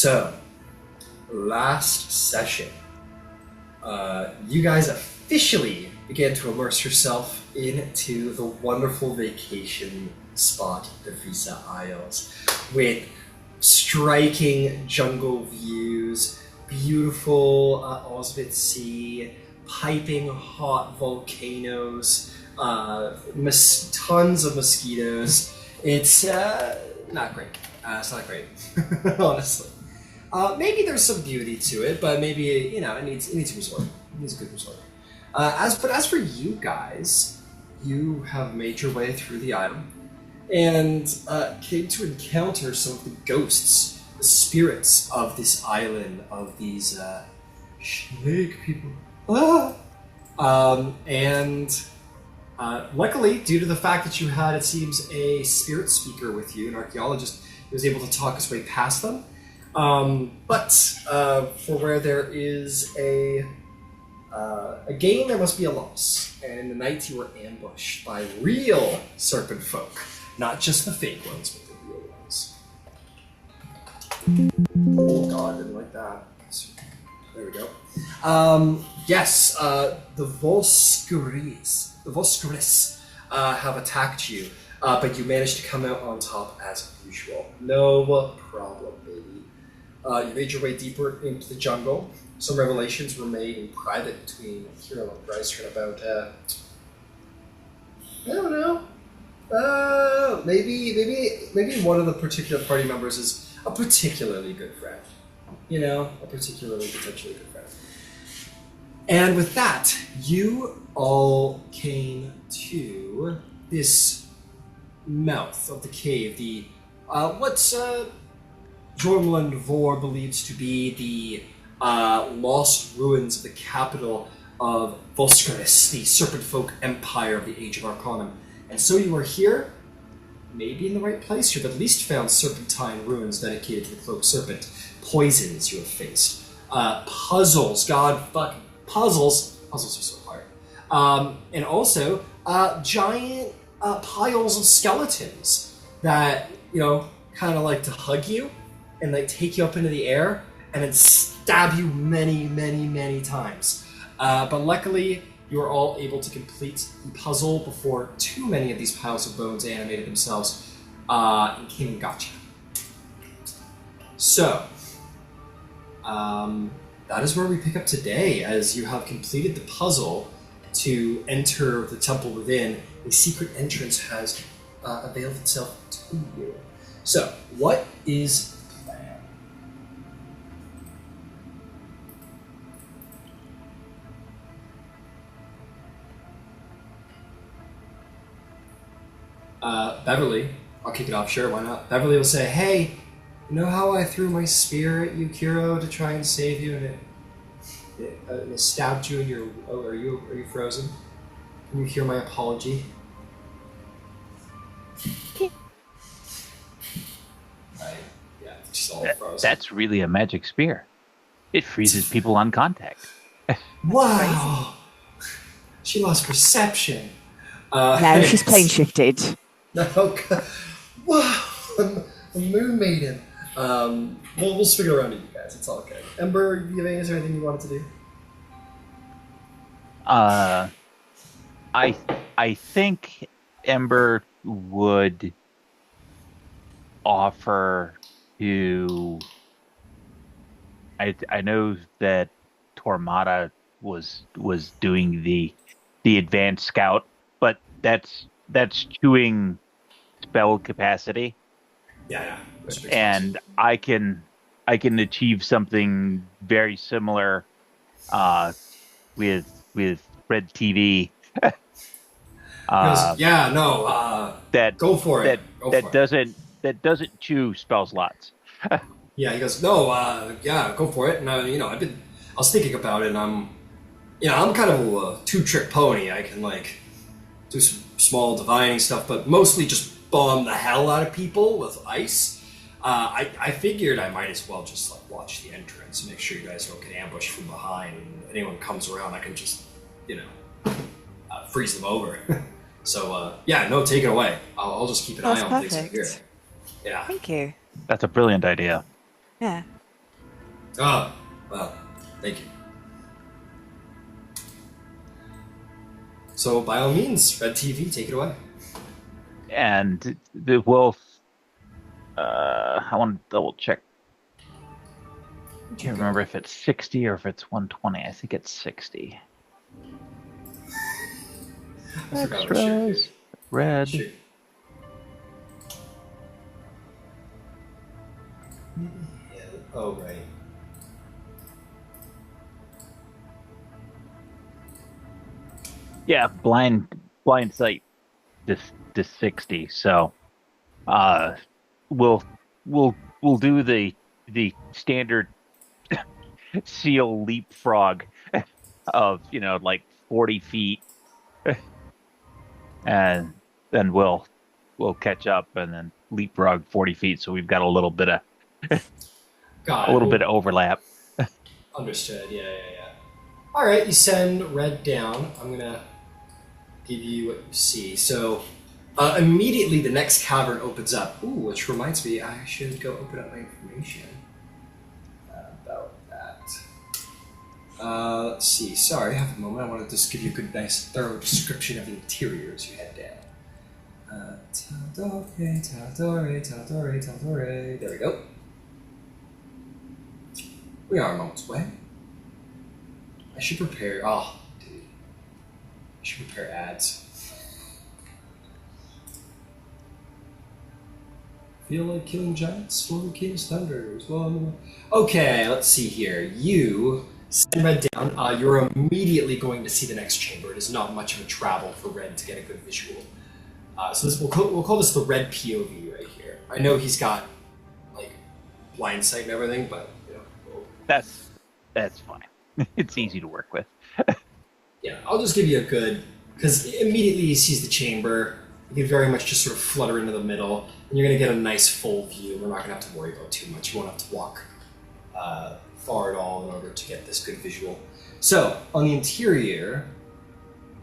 So, last session, you guys officially began to immerse yourself into the wonderful vacation spot, the Visa Isles, with striking jungle views, beautiful Osvit Sea, piping hot volcanoes, tons of mosquitoes. It's not great. It's not great, honestly. Maybe there's some beauty to it, but maybe it needs a resort. It needs a good resort. As for you guys, you have made your way through the island and came to encounter some of the ghosts, the spirits of this island, of these snake people. Luckily, due to the fact that you had, it seems, a spirit speaker with you, an archaeologist, he was able to talk his way past them. But for where there is a gain, there must be a loss. And in the night, you were ambushed by real serpent folk, not just the fake ones, but the real ones. Oh god, didn't like that. There we go. Yes, the Voscuris have attacked you, but you managed to come out on top as usual. No problem, baby. You made your way deeper into the jungle. Some revelations were made in private between Kirill and Bryce about, I don't know. Maybe one of the particular party members is a particularly good friend. A particularly potentially good friend. And with that, you all came to this mouth of the cave, the what's Jormland Vor believes to be the lost ruins of the capital of Voscaris, the serpent folk empire of the Age of Arcanum. And so you are here, maybe in the right place. You've at least found serpentine ruins dedicated to the cloaked serpent. Poisons you have faced. Puzzles, puzzles are so hard. And also, giant piles of skeletons that, kind of like to hug you and like take you up into the air and then stab you many, many, many times. But luckily, you were all able to complete the puzzle before too many of these piles of bones animated themselves and came and got you. So, that is where we pick up today, as you have completed the puzzle to enter the temple within. A secret entrance has availed itself to you. So, what is the plan? Beverly, I'll kick it off, sure, why not? Beverly will say, hey, you know how I threw my spear at you, Kiro, to try and save you, and it stabbed you in your... Oh, are you frozen? Can you hear my apology? Yeah, she's all frozen. That's really a magic spear. It freezes people on contact. Wow! She lost perception. No, she's plane shifted. No, wow! A moon maiden. We'll swing it around to you guys. It's all okay. Ember, is there anything you wanted to do? I think Ember would offer to. I know that Tormada was doing the advanced scout, but that's chewing spell capacity. Yeah. And I can achieve something very similar with Red TV. Go for it. That doesn't chew spell slots. Yeah, he goes, no, go for it. And I was thinking about it, and I'm kind of a two-trick pony. I can do some small divining stuff, but mostly just bomb the hell out of people with ice. I figured I might as well just watch the entrance and make sure you guys don't get ambushed from behind. And if anyone comes around, I can just, freeze them over. So, take it away. I'll just keep an eye on things up here. Yeah. Thank you. That's a brilliant idea. Yeah. Ah, well, thank you. So, by all means, Red TV, take it away. And the wolf. I want to double check. I can't remember if it's 60 or if it's 120. I think it's 60. I forgot what shit. Extras. Red. Shit. Yeah. Oh, right. Yeah, blind sight. This 60. So, we'll we'll do the standard seal leapfrog of like 40 feet, and then we'll catch up and then leapfrog 40 feet. So we've got a little bit of bit of overlap. Understood. Yeah. All right, you send Red down. I'm gonna give you what you see. So immediately the next cavern opens up. Ooh, which reminds me, I should go open up my information about that. Let's see. Sorry, have a moment. I want to just give you a good, nice, thorough description of the interior as you head down. Tal'Dorei. There we go. We are a moment's way. I should prepare. Oh, dude. I should prepare ads. Feel like killing giants? One King's Thunders. Okay, let's see here. You send Red down. You're immediately going to see the next chamber. It is not much of a travel for Red to get a good visual. So this, we'll call this the Red POV right here. I know he's got like blind sight and everything, but That's fine. It's easy to work with. Yeah, I'll just give you a good, because immediately he sees the chamber. You can very much just sort of flutter into the middle, and you're going to get a nice full view. We're not going to have to worry about too much. You won't have to walk far at all in order to get this good visual. So, on the interior,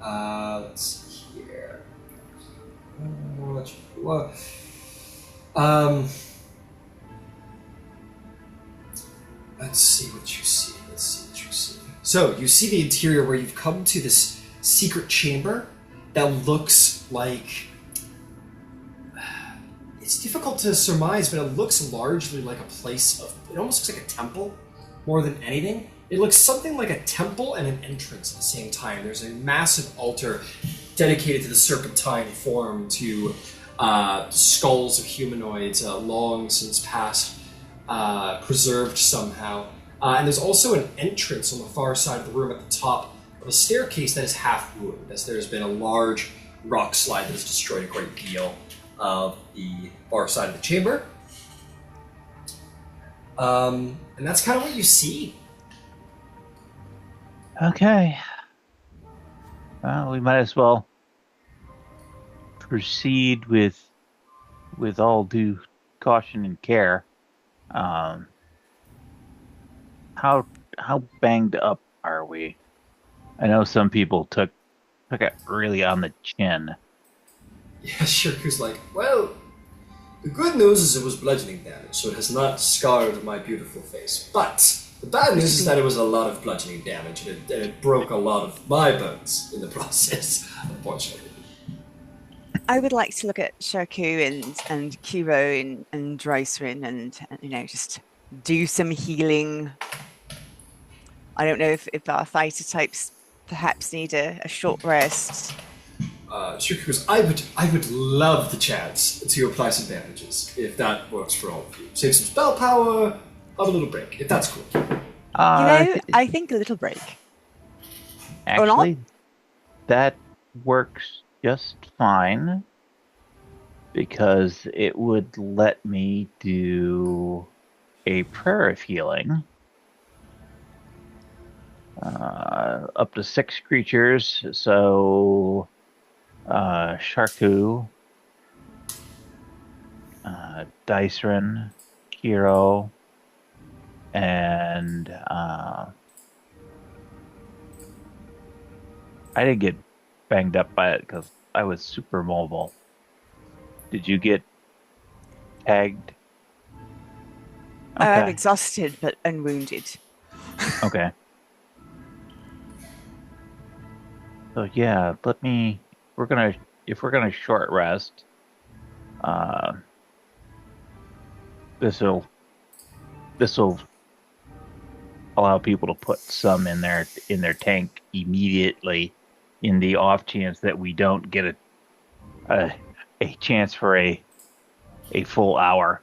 let's see here. Let's see what you see. So, you see the interior where you've come to this secret chamber that looks like... It's difficult to surmise, but it looks largely like a place of... It almost looks like a temple more than anything. It looks something like a temple and an entrance at the same time. There's a massive altar dedicated to the serpentine form, to skulls of humanoids long since past, preserved somehow. And there's also an entrance on the far side of the room at the top of a staircase that is half ruined, as there's been a large rock slide that has destroyed a great deal of the far side of the chamber. And that's kind of what you see. Okay. Well, we might as well proceed with all due caution and care. How banged up are we? I know some people took it really on the chin. Yeah, Shirku's like, well, the good news is it was bludgeoning damage, so it has not scarred my beautiful face. But the bad news is that it was a lot of bludgeoning damage, and it broke a lot of my bones in the process, unfortunately. I would like to look at Shirku and Kiro and Dreisrin and just do some healing. I don't know if our fighter types perhaps need a short rest. Shirku goes, I would love the chance to apply some bandages, if that works for all of you. Save some spell power, have a little break, if that's cool. I think a little break. Actually, that works just fine, because it would let me do a prayer of healing. Up to 6 creatures, so Sharku, Dycerin, Kiro, and I didn't get banged up by it because I was super mobile. Did you get tagged? I'm Okay. exhausted but unwounded. Okay. So yeah, we're gonna if we're gonna short rest, uh this'll this'll allow people to put some in their tank immediately in the off chance that we don't get a, a chance for a full hour.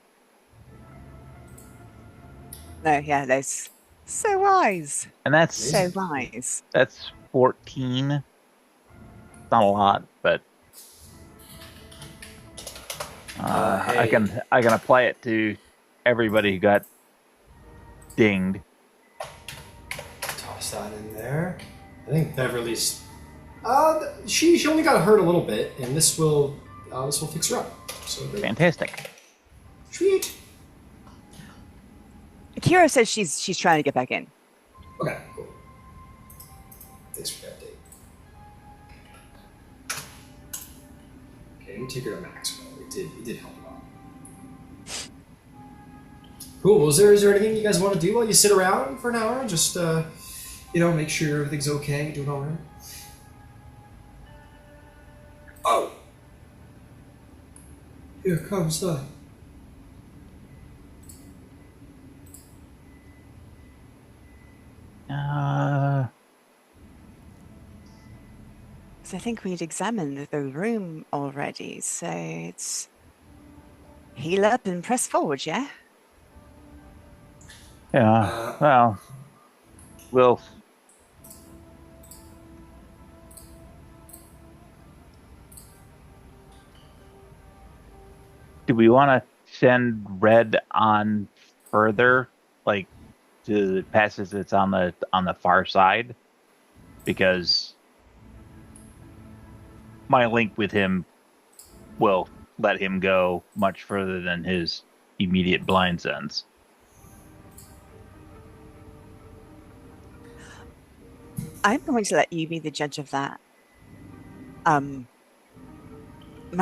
No, yeah, that's so wise. And So Amazing. wise. that's 14. Not a lot, but Hey, I can apply it to everybody who got dinged. toss that in there. I think Beverly's. She only got hurt a little bit, and this will fix her up. So great. Fantastic. Sweet. Kira says she's trying to get back in. Okay, cool. Thanks for the update. Okay, let me take her to max. It did help a lot. Cool. Well, is there anything you guys want to do while you sit around for an hour? Just make sure everything's okay, doing all right. Oh, here comes the. Uh, So I think we'd examined the room already. So it's heal up and press forward, yeah? yeah. Well, we'll do we want to send Red on further, like to the passes that's on the far side? Because my link with him will let him go much further than his immediate blind sense. I'm going to let you be the judge of that. My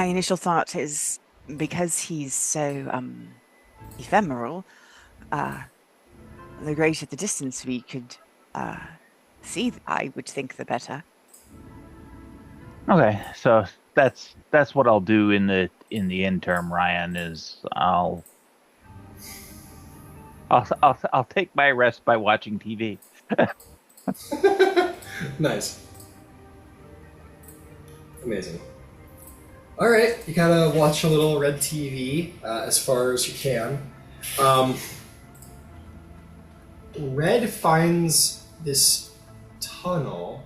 initial thought is because he's so ephemeral, the greater the distance we could see, I would think the better. Okay, so that's what I'll do in the interim, Ryan, is I'll take my rest by watching TV. Nice. Amazing. All right, you gotta watch a little red TV as far as you can. Red finds this tunnel.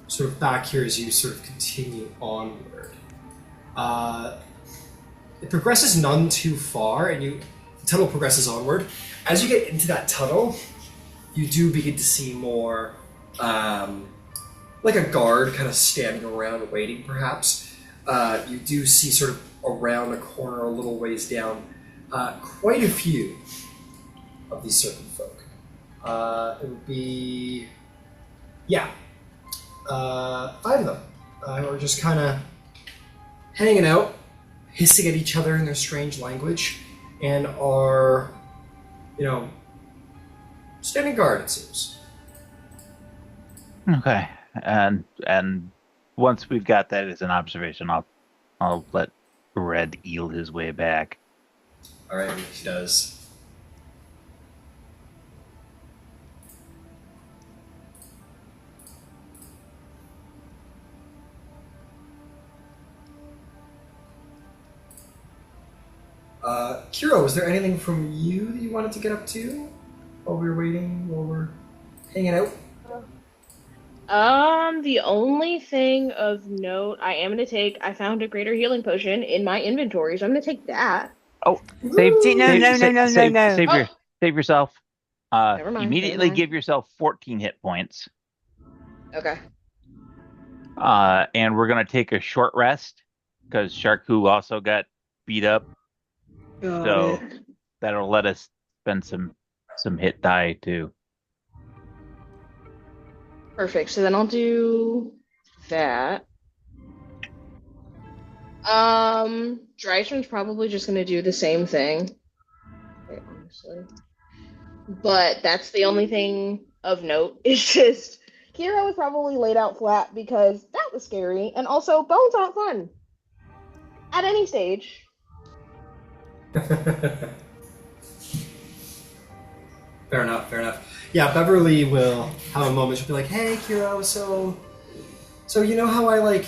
Sort of back here as you sort of continue onward. It progresses none too far, and the tunnel progresses onward. As you get into that tunnel, you do begin to see more, like a guard kind of standing around waiting, perhaps. You do see sort of around the corner, a little ways down, quite a few of these serpent folk. It would be, yeah, 5 of them who are just kind of hanging out, hissing at each other in their strange language, and are, standing guard, it seems. Okay, and once we've got that as an observation, I'll let Red eel his way back. All right, he does. Kiro, was there anything from you that you wanted to get up to while we were waiting, while we're hanging out? The only thing of note I found a greater healing potion in my inventory, so I'm gonna take that. Oh, No, save no. save yourself. Never mind, Immediately never mind. give yourself 14 hit points. Okay. And we're gonna take a short rest because Sharku also got beat up. So that'll let us spend some hit die too. Perfect. So then I'll do that. Dryson's probably just gonna do the same thing. Okay, honestly. But that's the only thing of note. It's just Kira was probably laid out flat because that was scary, and also bones aren't fun at any stage. Fair enough, fair enough. Yeah, Beverly will have a moment. She'll be like, "Hey, Kiro, so you know how I like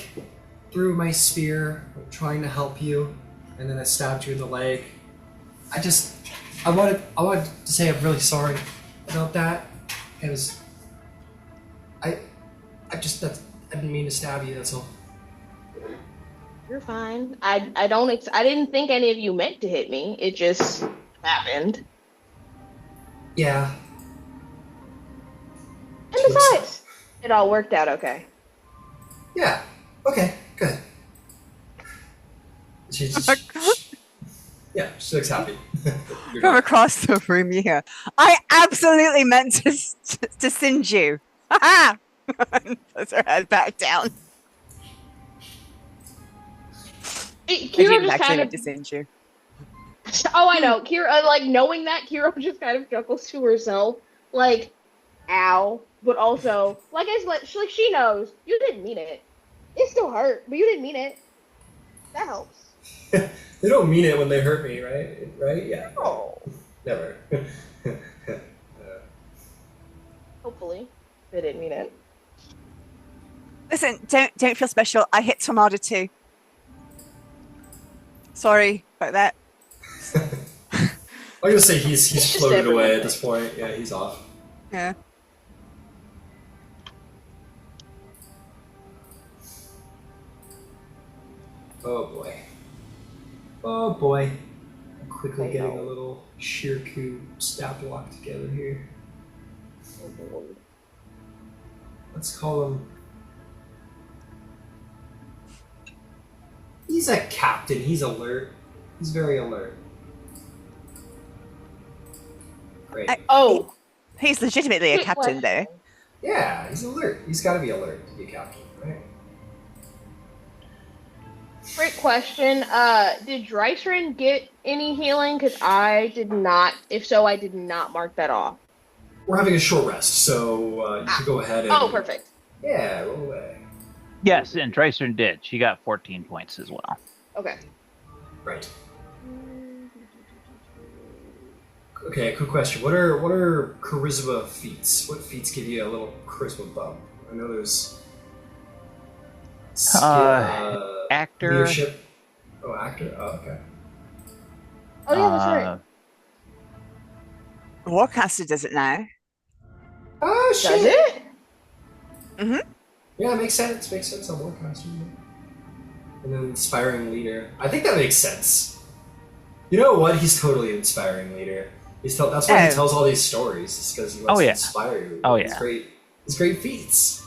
threw my spear trying to help you, and then I stabbed you in the leg? I wanted to say I'm really sorry about that. It was, I didn't mean to stab you. That's all." You're fine. I didn't think any of you meant to hit me. It just happened. Yeah. And besides, it all worked out okay. Yeah. Okay. Good. She yeah, she looks happy. From across the room, you hear, I absolutely meant to singe you. Ha ha! Puts her head back down. Kira Kira just actually kind meant of. to singe you. Oh, I know. Kira, like knowing that, Kira just kind of chuckles to herself, like, "Ow!" But also, she knows you didn't mean it. It still hurt, but you didn't mean it. That helps. They don't mean it when they hurt me, right? Right? Yeah. Oh, Never. hopefully, they didn't mean it. Listen, don't feel special. I hit Tormada too. Sorry about that. I'm gonna say he's just floated away everyone. at this point. Yeah, he's off. Yeah. Oh boy. Oh boy. I'm quickly I getting know. a little Shirku stab block together here. Oh, Lord. Let's call him. He's a captain. He's alert. He's very alert. Great. Oh, He's legitimately a quick captain, though. question. Yeah, he's alert. He's got to be alert to be a captain, right? Great question. Did Drycerin get any healing? Because I did not. If so, I did not mark that off. We're having a short rest, so you can go ahead and. Oh, perfect. Yeah, roll away. Yes, and Tracer did. She got 14 points as well. Okay. Right. Okay, quick question. What are charisma feats? What feats give you a little charisma bump? I know there's Actor. leadership. Oh, actor. Oh, okay. Oh yeah, that's right. Warcaster does it now. Oh shit. Does it? Mm-hmm. Yeah, makes sense. Makes sense on Warcaster. And then inspiring leader. I think that makes sense. You know what? He's totally an inspiring leader. That's why he tells all these stories. It's because he wants to inspire you. Oh, It's great. It's great feats.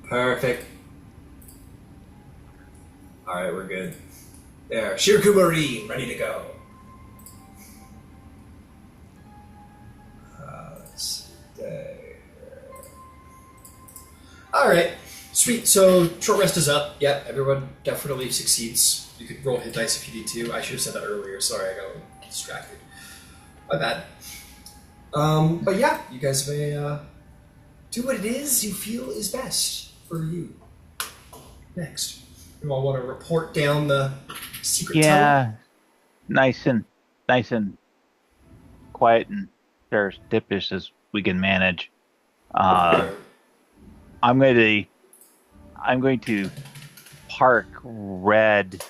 Perfect. All right, we're good. There, Shirku Marine, ready to go. Let's stay. All right, sweet. So short rest is up. Yep, everyone definitely succeeds. You could roll hit dice if you need to. I should have said that earlier. Sorry, I got distracted. My bad. But yeah, you guys may do what it is you feel is best for you. Next, you all want to report down the secret tunnel? Yeah, nice and quiet and serendipitous as we can manage. I'm going to park Red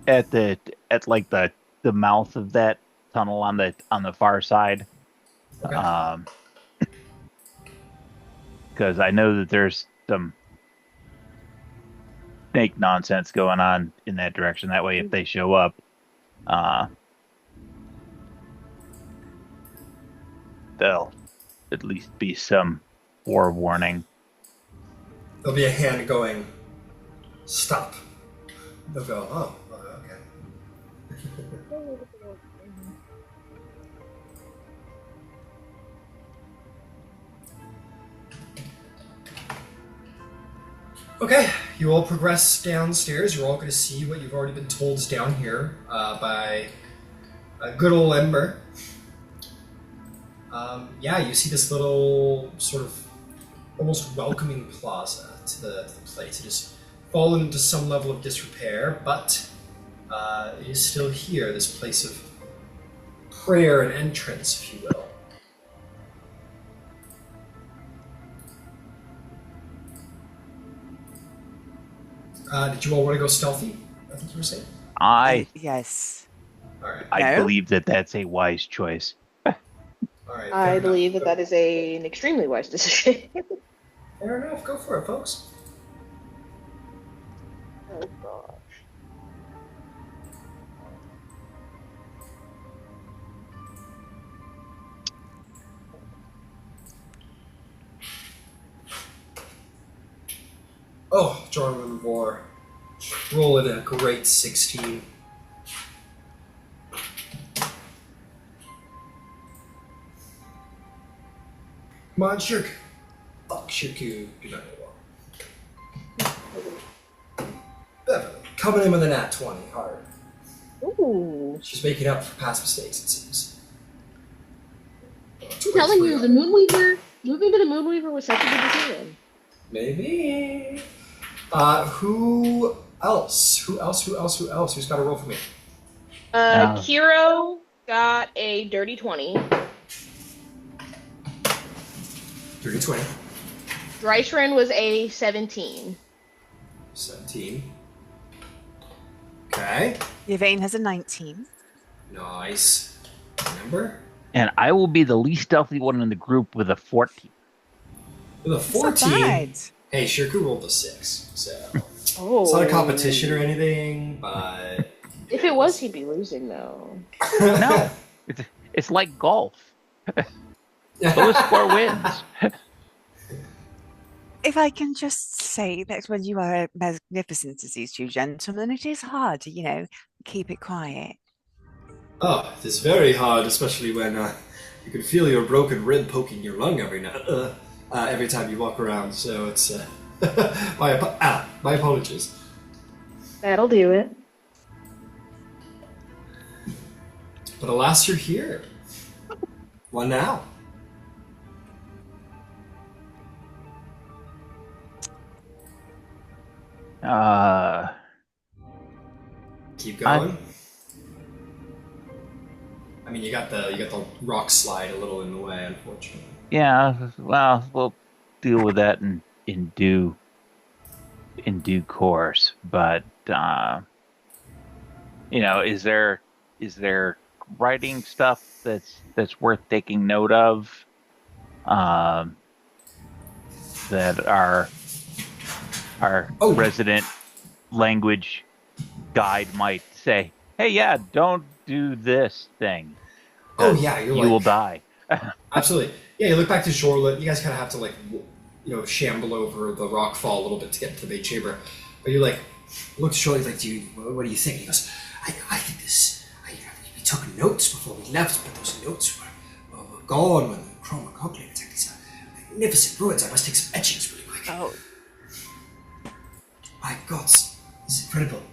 at the mouth of that tunnel on the far side. Okay. Because I know that there's some snake nonsense going on in that direction. That way, if they show up, there'll at least be some forewarning. There'll be a hand going, stop. They'll go, oh, okay. Okay, you all progress downstairs. You're all going to see what you've already been told is down here by good old Ember. Yeah, you see this little sort of almost welcoming plaza to the place. It has fallen into some level of disrepair, but it is still here, this place of prayer and entrance, if you will. Did you all want to go stealthy? I think you were saying? Yes. Alright. I No? believe that that's a wise choice. Alright. I believe that is an extremely wise decision. Fair enough. Go for it, folks. Oh gosh. Oh, Jordan War. Rolling a great 16. Come on, Shirk. Fuck, Shirku. Do not know what. Beverly. Coming in with a nat 20. Hard. Ooh. She's making up for past mistakes, it seems. I'm telling you, the Moonweaver, moving to the Moonweaver was such a good decision. Maybe. Who else? Who's got a roll for me? Kiro got a dirty 20. 30-20. Dreisrin was a 17. 17. Okay. Yvain has a 19. Nice. Remember? And I will be the least stealthy one in the group with a 14. With a It's not 14. bad. Hey, Shirku rolled a 6, so Oh. it's not a competition or anything, but If it was, he'd be losing though. No, it's like golf. Lowest score wins. If I can just say that when you are magnificent as these two gentlemen, it is hard to, keep it quiet. Oh, it is very hard, especially when you can feel your broken rib poking your lung every time you walk around. So it's my apologies. That'll do it. But alas, you're here. What now? Keep going. I mean, you got the rock slide a little in the way, unfortunately. Yeah, well, we'll deal with that in due course. But is there writing stuff that's worth taking note of? That our resident language guide might say, "Hey, yeah, don't do this thing." Oh yeah, you will die. Absolutely. Yeah, you look back to Shorelet. You guys kind of have to shamble over the rock fall a little bit to get to the bait chamber. But you look to Shorelet like, "Dude, what do you think?" He goes, "I think this. We took notes before we left, but those notes were gone when the Chroma Cockling attacked these magnificent ruins. I must take some etchings really quick." Oh, My God, it's incredible.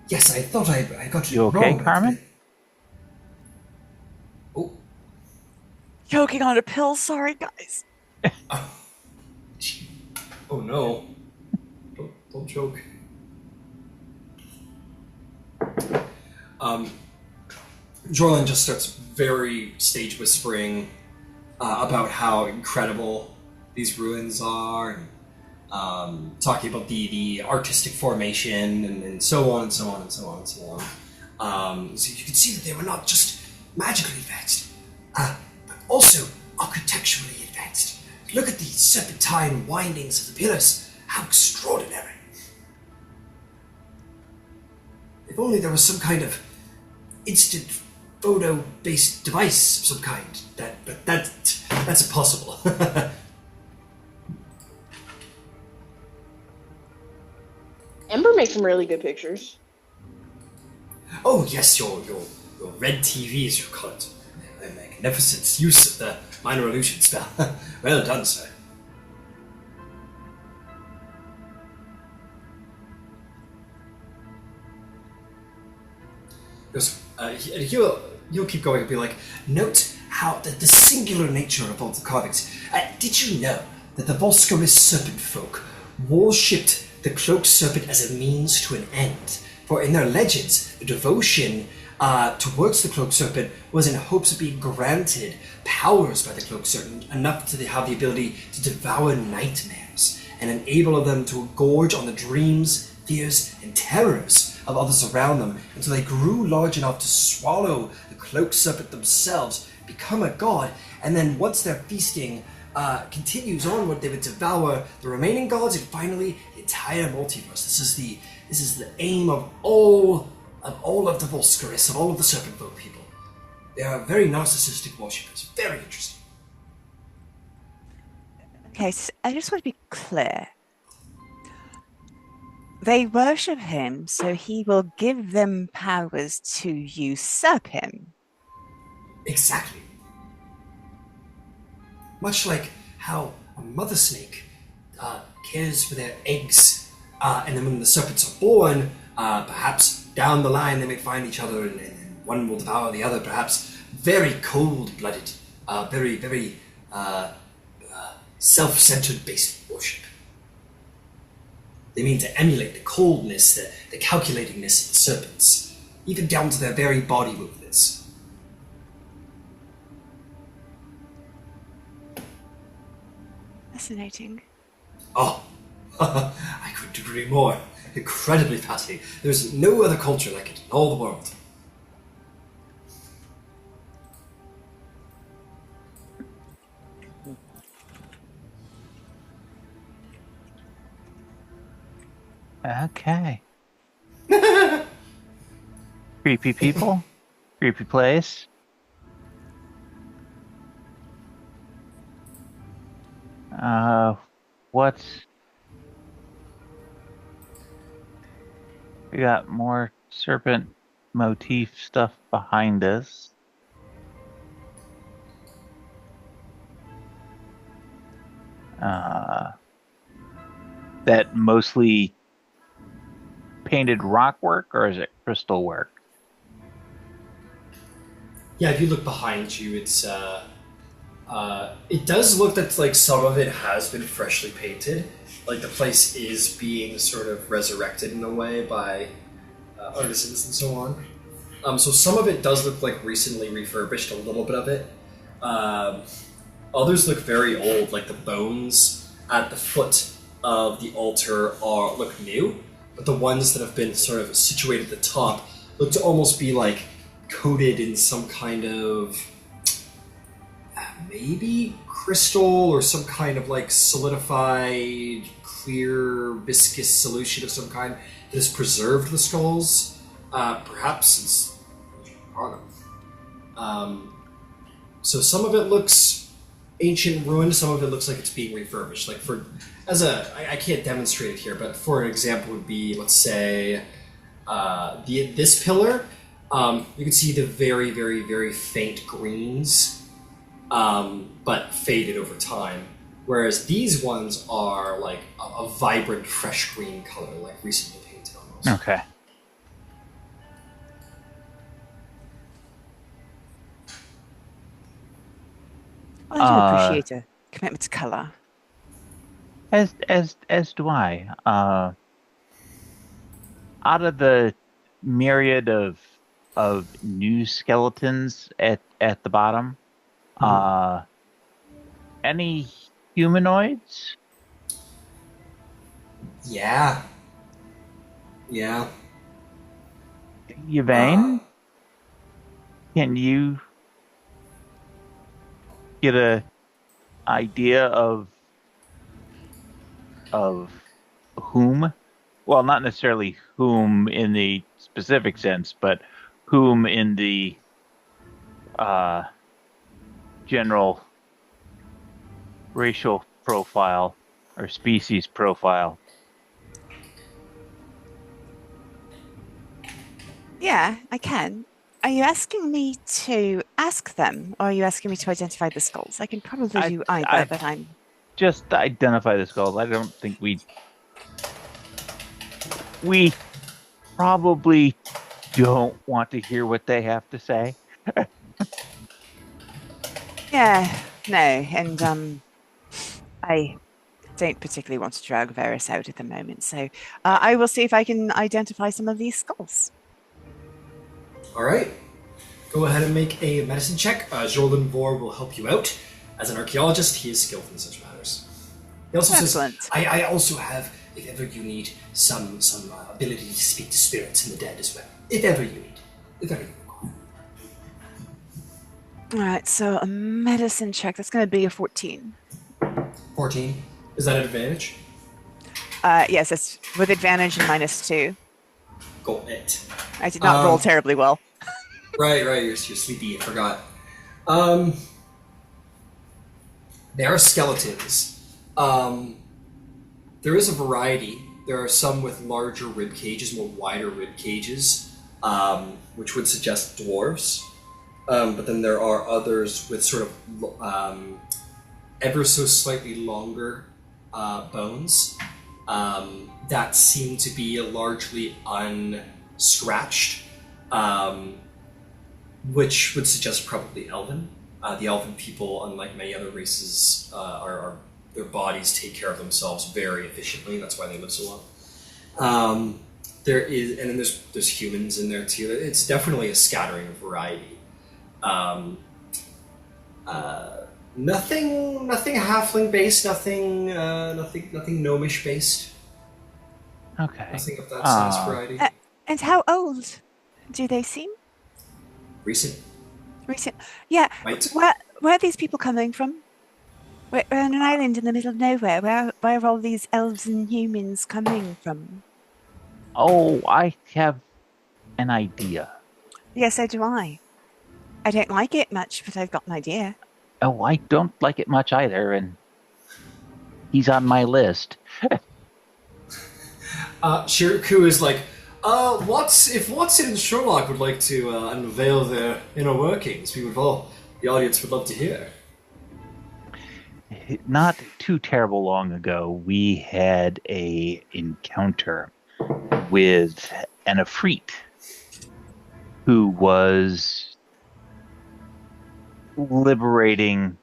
Yes, I thought I got it You okay, wrong. Carmen? Oh. choking on a pill. Sorry, guys. Oh no. Don't choke. Jorlin just starts very stage whispering about how incredible these ruins are, and talking about the artistic formation and so on and so on and so on and so on. So you can see that they were not just magically advanced, but also architecturally advanced. Look at the serpentine windings of the pillars. How extraordinary. If only there was some kind of instant photo-based device of some kind. But that's impossible. Ember makes some really good pictures. Oh yes, your red TV, as you call it. A magnificent use of the minor illusion spell. Well done, sir. He'll keep going and be like, note how the singular nature of all the carvings. Did you know that the Volscaris serpent folk worshipped the cloaked serpent as a means to an end? For in their legends, the devotion towards the cloaked serpent was in hopes of being granted powers by the cloaked serpent, enough to have the ability to devour nightmares and enable them to gorge on the dreams, fears, and terrors of others around them until they grew large enough to swallow the cloaked serpent themselves, become a god, and then once their feasting continues onward, they would devour the remaining gods and finally the entire multiverse. This is the aim of all of the Volscaris, of all of the serpent folk people. They are very narcissistic worshippers. Very interesting. Okay, so I just want to be clear. They worship him, so he will give them powers to usurp him. Exactly. Much like how a mother snake cares for their eggs, and then when the serpents are born, perhaps down the line they may find each other and one will devour the other, perhaps very cold-blooded, very self-centered based worship. They mean to emulate the coldness, the calculatingness of the serpents, even down to their very body movements. Fascinating. Oh, I couldn't agree more. Incredibly fascinating. There's no other culture like it in all the world. Okay. Creepy people. Creepy place. What's... We got more serpent motif stuff behind us. That mostly painted rock work, or is it crystal work? Yeah, if you look behind you, it's it does look that like some of it has been freshly painted. Like the place is being sort of resurrected in a way by artisans and so on. So some of it does look like recently refurbished, a little bit of it. Others look very old, like the bones at the foot of the altar look new, but the ones that have been sort of situated at the top look to almost be like coated in some kind of maybe crystal or some kind of like solidified clear viscous solution of some kind that has preserved the skulls, perhaps since so some of it looks ancient and ruined, some of it looks like it's being refurbished. Like I can't demonstrate it here, but for an example would be, let's say, this pillar. You can see the very, very, very faint greens, but faded over time. Whereas these ones are like a vibrant, fresh green color, like recently painted almost. Okay. I do appreciate a commitment to colour. As do I. Out of the myriad of new skeletons at the bottom, any humanoids? Yeah. Yvain, can you get a idea of whom? Well, not necessarily whom in the specific sense, but whom in the general racial profile or species profile. Yeah, I can. Are you asking me to ask them, or are you asking me to identify the skulls? I can probably do either, but I'm... Just identify the skulls. I don't think we probably don't want to hear what they have to say. Yeah, no, and I don't particularly want to drag Varys out at the moment, so I will see if I can identify some of these skulls. All right. Go ahead and make a medicine check. Jordan Vor will help you out. As an archaeologist, he is skilled in such matters. He also Excellent. says, I also have, if ever you need, some ability to speak to spirits and the dead as well. If ever you need. If ever you require. All right, so a medicine check. That's going to be a 14. 14. Is that an advantage? Yes, it's with advantage and -2. Go it. I did not roll terribly well. Right, you're sleepy, I forgot. They are skeletons. There is a variety. There are some with larger rib cages, more wider rib cages, which would suggest dwarves. But then there are others with sort of ever so slightly longer bones that seem to be largely unscratched, which would suggest probably elven. The elven people, unlike many other races, are their bodies take care of themselves very efficiently. That's why they live so long. There is, and then there's humans in there too. It's definitely a scattering of variety. Nothing halfling based. Nothing gnomish based. Okay. Nothing of that size variety. And how old do they seem? Recent. Yeah. Right. Where are these people coming from? We're on an island in the middle of nowhere. Where are all these elves and humans coming from? Oh, I have an idea. Yes, so do I. I don't like it much, but I've got an idea. Oh, I don't like it much either, and he's on my list. Shiraku is like, if Watson and Sherlock would like to unveil their inner workings, the audience would love to hear. Not too terrible long ago, we had a encounter with an Efreet who was liberating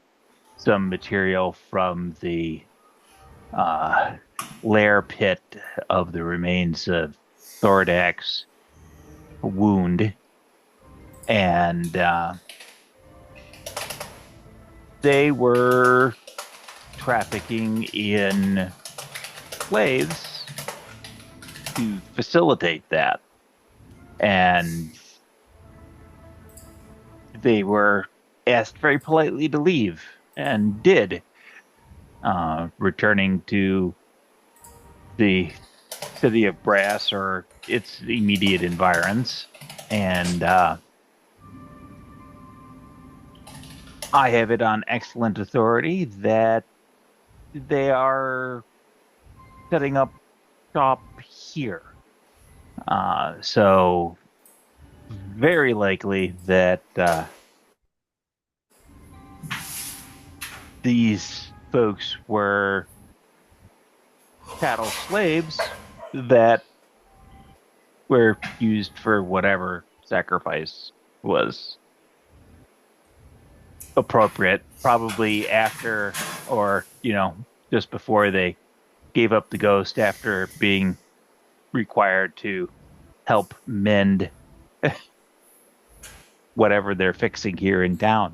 some material from the lair pit of the remains of Thordak's wound, and they were trafficking in slaves to facilitate that, and they were asked very politely to leave, and did, returning to the city of Brass or its immediate environs. And I have it on excellent authority that they are setting up shop here. So very likely that these folks were chattel slaves that were used for whatever sacrifice was appropriate, probably after, or just before they gave up the ghost after being required to help mend whatever they're fixing here in town.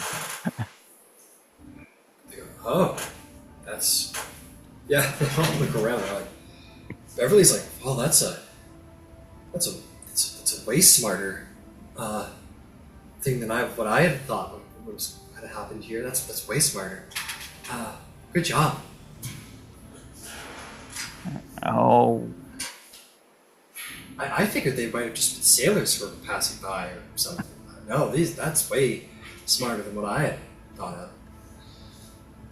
Oh, that's... Yeah, they all look around. They're like, Beverly's like, oh, that's a way smarter thing than what I had thought had happened here. That's way smarter. Good job. Oh, I figured they might have just been sailors who were passing by or something. No, that's way smarter than what I had thought of.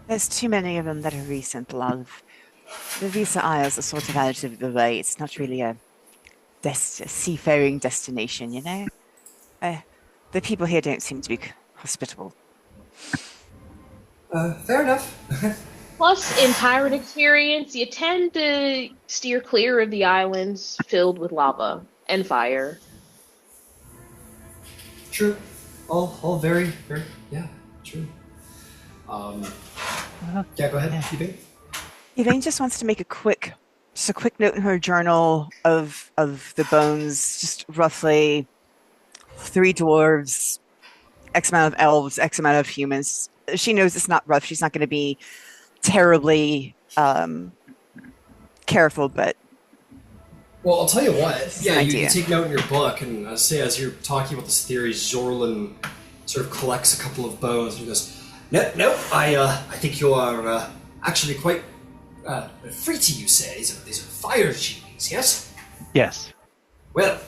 There's too many of them that are recent, love. The Visa Isles are sort of out of the way. It's not really a seafaring destination, the people here don't seem to be hospitable. Fair enough. Plus, in pirate experience, you tend to steer clear of the islands filled with lava and fire. True. All very, very, yeah, true. Yeah, go ahead, Keeping. Elaine just wants to make a quick note in her journal of the bones, just roughly 3 dwarves, X amount of elves, X amount of humans. She knows it's not rough. She's not going to be terribly careful, but Well, I'll tell you what. Yeah, you idea. take note in your book, and I say as you're talking about this theory, Zorlin sort of collects a couple of bones and he goes, "No, I think you are actually quite free to use. Say these are fire genies, yes? Yes. Well,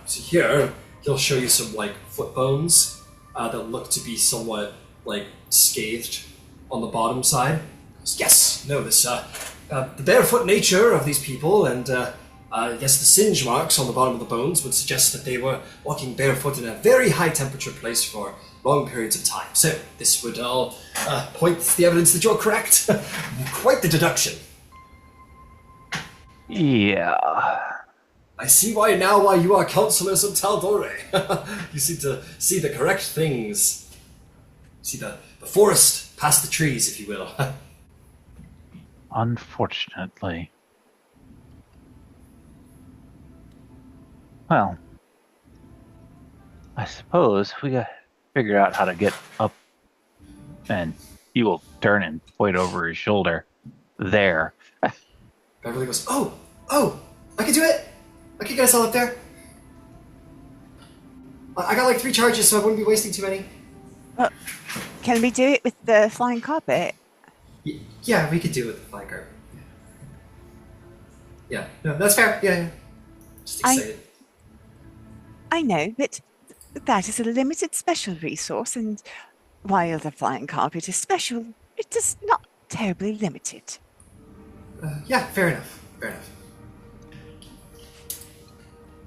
so here he'll show you some like foot bones that look to be somewhat like scathed on the bottom side. He goes, yes, no, this the barefoot nature of these people, and yes, the singe marks on the bottom of the bones would suggest that they were walking barefoot in a very high temperature place for long periods of time. So this would all point to the evidence that you're correct. Quite the deduction. Yeah. I see why you are counselors of Tal'Dorei. You seem to see the correct things. See the forest past the trees, if you will. Unfortunately. Well, I suppose we got to figure out how to get up, and he will turn and point over his shoulder. There. Beverly goes, oh, I can do it. I can get us all up there. I got like 3 charges, so I wouldn't be wasting too many. Well, can we do it with the flying carpet? Yeah, we could do it with the flying carpet. Yeah, no, that's fair. Yeah. Just excited. I know, but that is a limited special resource, and while the flying carpet is special, it is not terribly limited. Yeah, fair enough.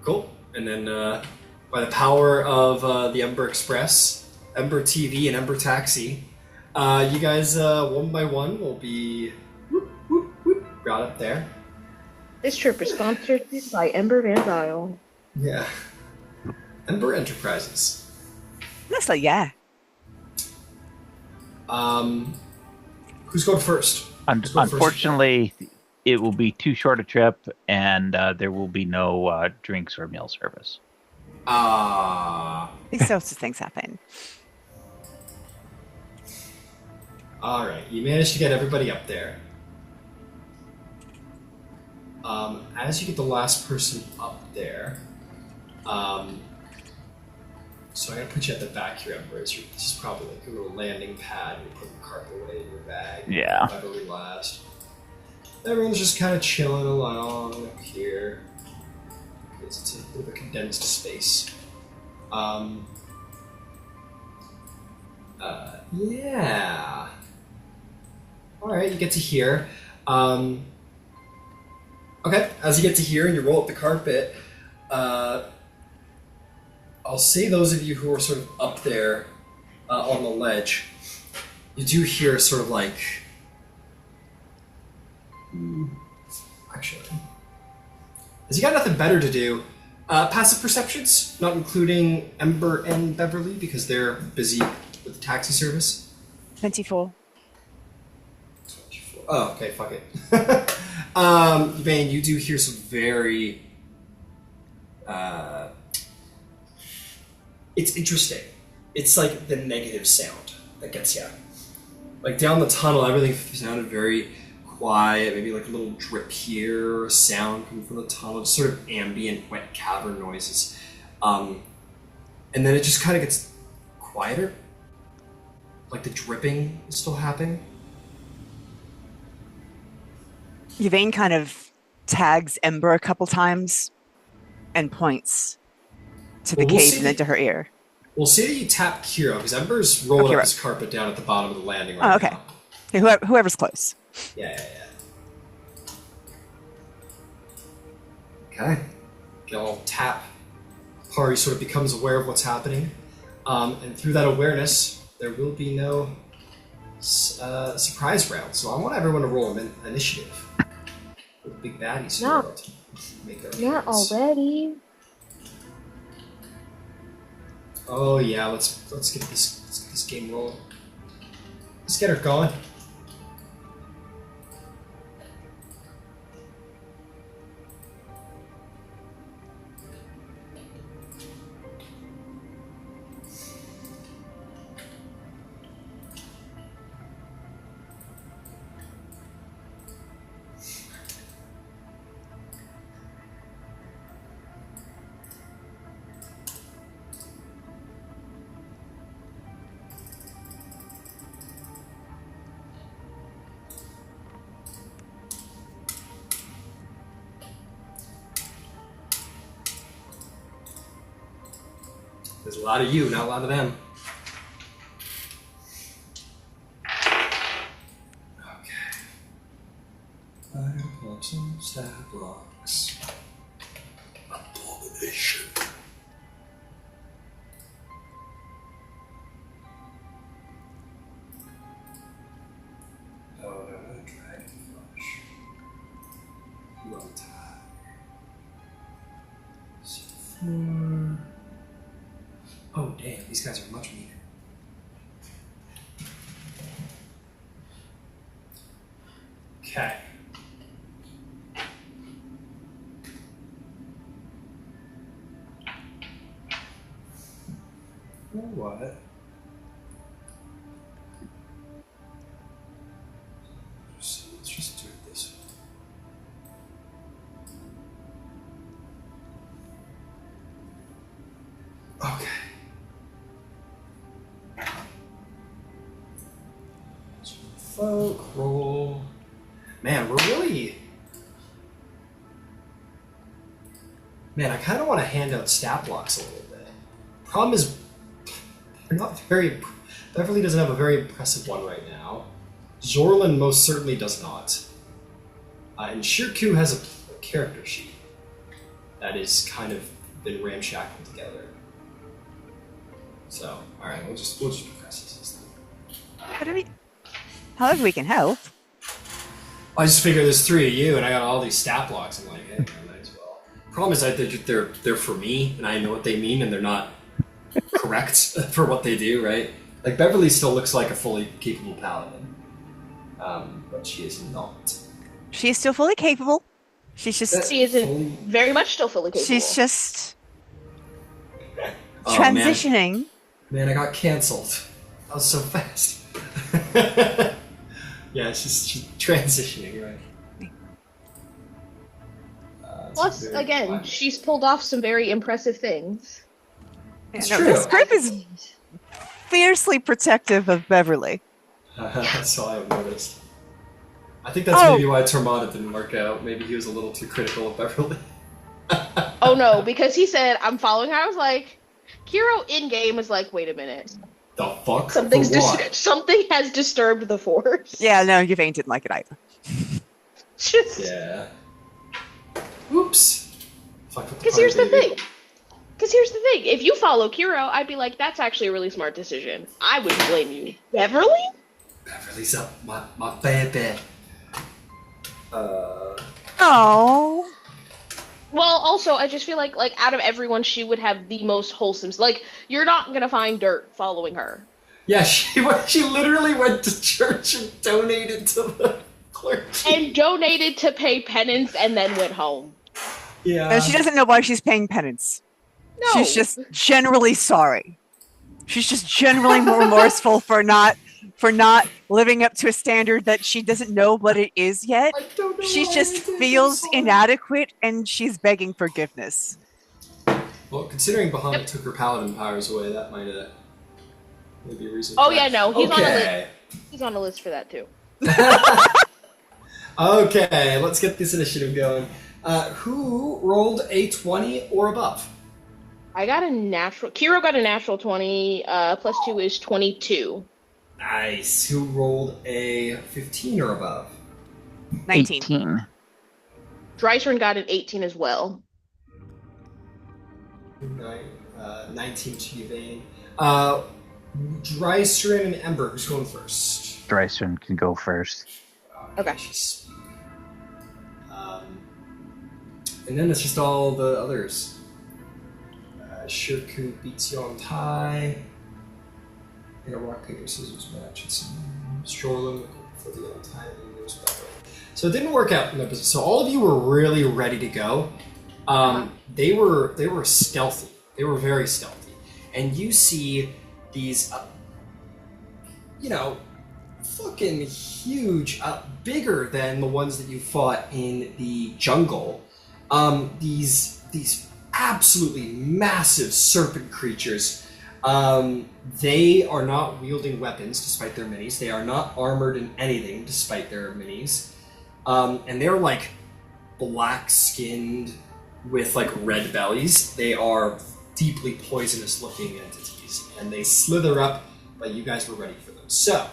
Cool. And then, by the power of the Ember Express, Ember TV, and Ember Taxi, you guys, one by one, will be brought up there. This trip is sponsored by Ember Van Dial. Yeah. Ember Enterprises. That's like, yeah. Who's going first? Unfortunately, it will be too short a trip, and there will be no drinks or meal service. These sorts of things happen. Alright, you managed to get everybody up there. As you get the last person up there, so I'm going to put you at the back here, Ember. This is probably like a little landing pad. You put the carpet away in your bag. Yeah. Beverly last. Everyone's just kind of chilling along up here. It's a bit of a condensed space. Yeah. Alright, you get to here. Okay, as you get to here and you roll up the carpet, I'll say those of you who are sort of up there on the ledge, you do hear sort of like... Actually, as you got nothing better to do, passive perceptions, not including Ember and Beverly because they're busy with the taxi service. 24. 24. Oh, okay, fuck it. Vane, you do hear some very... it's interesting. It's like the negative sound that gets you. Like down the tunnel, everything sounded very quiet, maybe like a little drip here, sound coming from the tunnel, just sort of ambient, wet cavern noises. And then it just kind of gets quieter. Like the dripping is still happening. Yvain kind of tags Ember a couple times and points to the cave and into her ear. We'll see that you tap Kiro, because Ember's rolling up his carpet down at the bottom of the landing right okay. now. Whoever's close. Yeah. Okay. Y'all tap. Party sort of becomes aware of what's happening. And through that awareness, there will be no surprise round. So I want everyone to roll an initiative. With big baddies. Not already. Oh yeah, let's get this game rolling. Let's get her going. There's a lot of you, not a lot of them. Okay. Fire blocks and stab blocks. Abomination. Oh, dragon flesh. You on top. C4. Oh damn, these guys are much meaner. Okay. You know what? Let's just do it this way. Okay. Folk roll. Man, we're really. Man, I kind of want to hand out stat blocks a little bit. Problem is, they're not very. Beverly doesn't have a very impressive one right now. Zorlin most certainly does not. And Shirku has a character sheet that is kind of been ramshackled together. So, all right, we'll just progress this time. However we can help. I just figured there's three of you, and I got all these stat blocks. I'm like, hey, I might as well. Problem is that they're for me, and I know what they mean, and they're not correct for what they do, right? Like Beverly still looks like a fully capable paladin, but she is not. She is still fully capable. She's just. She isn't very much still fully capable. She's just Oh, transitioning. Man, I got cancelled. That was so fast. Yeah, she's transitioning, right? Plus, again, she's pulled off some very impressive things. It's No, true. this group is fiercely protective of Beverly. That's all I've noticed. I think that's maybe why Tormada didn't work out. Maybe he was a little too critical of Beverly. Oh no, because he said, I'm following her. I was like, Kiro in-game was like, wait a minute. The fuck? Something has disturbed the force. Yeah, no, Yvain didn't like it either. Just... Yeah. Oops. Because here's the thing. If you follow Kiro, I'd be like, that's actually a really smart decision. I wouldn't blame you. Beverly? Beverly's up my baby. Oh. Well, also, I just feel like out of everyone, she would have the most wholesome. Like, you're not gonna find dirt following her. Yeah, she literally went to church and donated to the clergy. And donated to pay penance and then went home. Yeah. No, she doesn't know why she's paying penance. No. She's just generally sorry. She's just generally more remorseful for not living up to a standard that she doesn't know what it is yet. I don't know She why just I did feels this. inadequate and she's begging forgiveness. Well, considering Bahamut took her paladin powers away, that might be a reason. Oh for yeah, that. no, he's on a list. Okay. He's on a list for that too. Okay, let's get this initiative going. Who rolled a 20 or above? I got a natural. Kiro got a natural 20. Plus 2 is 22. Nice. Who rolled a 15 or above? 19. 18. Drycern got an 18 as well. 19 to Yvain. Drycerin and Ember, who's going first? Dryson can go first. Okay. And then it's just all the others. Shirku beats you on tie. In a rock, paper, scissors match. It's Shoreland for the on tie. So it didn't work out. So all of you were really ready to go. They were stealthy. They were very stealthy. And you see these, fucking huge, bigger than the ones that you fought in the jungle. These absolutely massive serpent creatures. They are not wielding weapons despite their minis. They are not armored in anything despite their minis. And they're like black-skinned with like red bellies. They are deeply poisonous looking entities, and they slither up, but you guys were ready for them. So,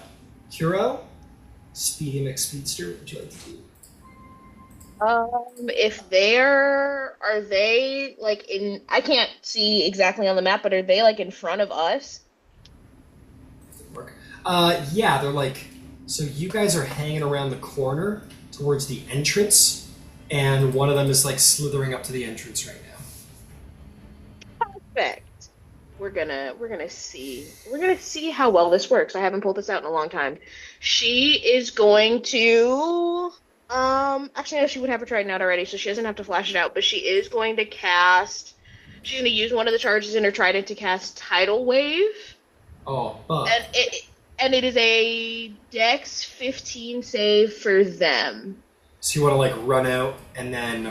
Kuro, Speedy McSpeedster, what would you like to do? Are they like in, I can't see exactly on the map, but are they like in front of us? Didn't work. Yeah, they're like, so you guys are hanging around the corner towards the entrance, and one of them is like slithering up to the entrance right now. Perfect. We're gonna see how well this works. I haven't pulled this out in a long time. She is going to actually no, she would have her trident out already, so she doesn't have to flash it out, but she is going to cast, she's gonna use one of the charges in her trident to cast Tidal Wave. Oh, fuck. And it is a Dex 15 save for them. So you want to like run out and then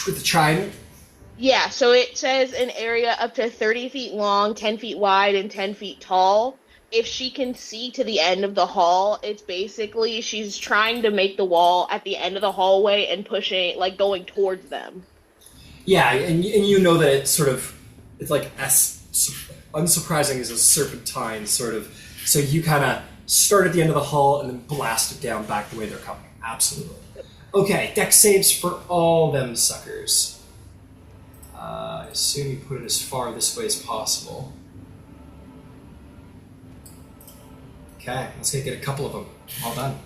with the trident? Yeah, so it says an area up to 30 feet long, 10 feet wide, and 10 feet tall. If she can see to the end of the hall, it's basically she's trying to make the wall at the end of the hallway and pushing, like going towards them. Yeah, and you know that it's sort of, it's like as unsurprising as a serpentine sort of. So you kind of start at the end of the hall and then blast it down back the way they're coming. Absolutely. Okay, dex saves for all them suckers. I assume you put it as far this way as possible. Okay, let's get a couple of them. All done.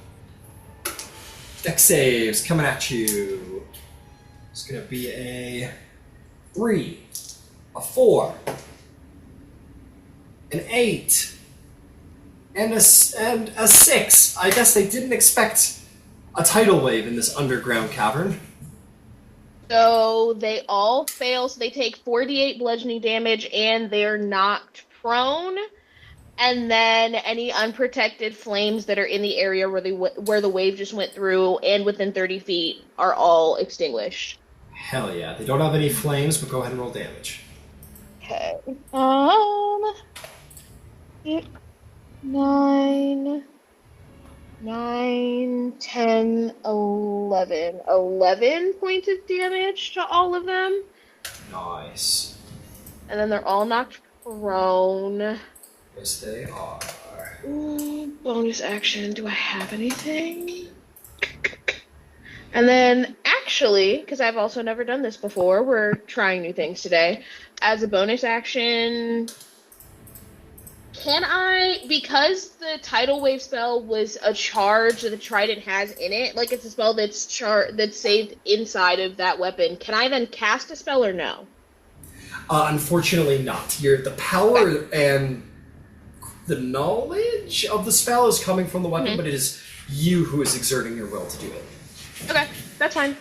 Dex saves coming at you. It's going to be a 3, a 4, an 8, and a 6. I guess they didn't expect a tidal wave in this underground cavern. So they all fail, so they take 48 bludgeoning damage, and they're knocked prone. And then any unprotected flames that are in the area where the wave just went through and within 30 feet are all extinguished. Hell yeah. They don't have any flames, but go ahead and roll damage. Okay. 9, 10, 11. 11 points of damage to all of them. Nice. And then they're all knocked prone. Yes, they are. Ooh, bonus action. Do I have anything? And then, actually, because I've also never done this before, we're trying new things today. As a bonus action, can I, because the tidal wave spell was a charge that the trident has in it, like it's a spell that's saved inside of that weapon, can I then cast a spell or no? Unfortunately not. The power and the knowledge of the spell is coming from the weapon, but it is you who is exerting your will to do it. Okay, that's fine.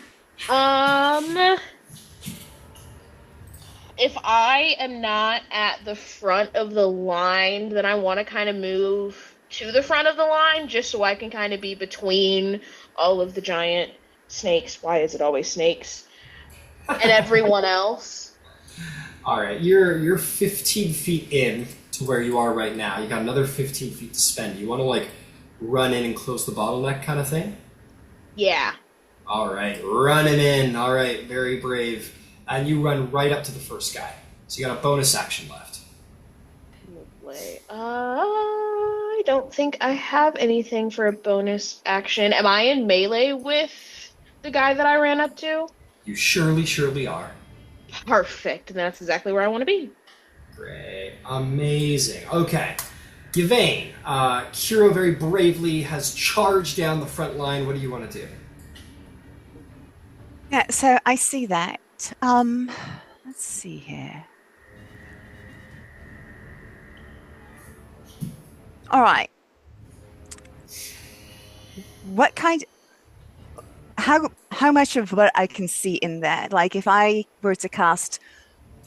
If I am not at the front of the line, then I want to kind of move to the front of the line just so I can kind of be between all of the giant snakes. Why is it always snakes? And everyone else. All right, you're 15 feet in to where you are right now. You got another 15 feet to spend. You want to like run in and close the bottleneck kind of thing? Yeah. All right, running in. All right, very brave. And you run right up to the first guy. So you got a bonus action left. Lovely. I don't think I have anything for a bonus action. Am I in melee with the guy that I ran up to? You surely are. Perfect. And that's exactly where I want to be. Great. Amazing. Okay. Yvain, Kiro very bravely has charged down the front line. What do you want to do? Yeah, so I see that. Let's see here. All right. What kind? How much of what I can see in there? Like if I were to cast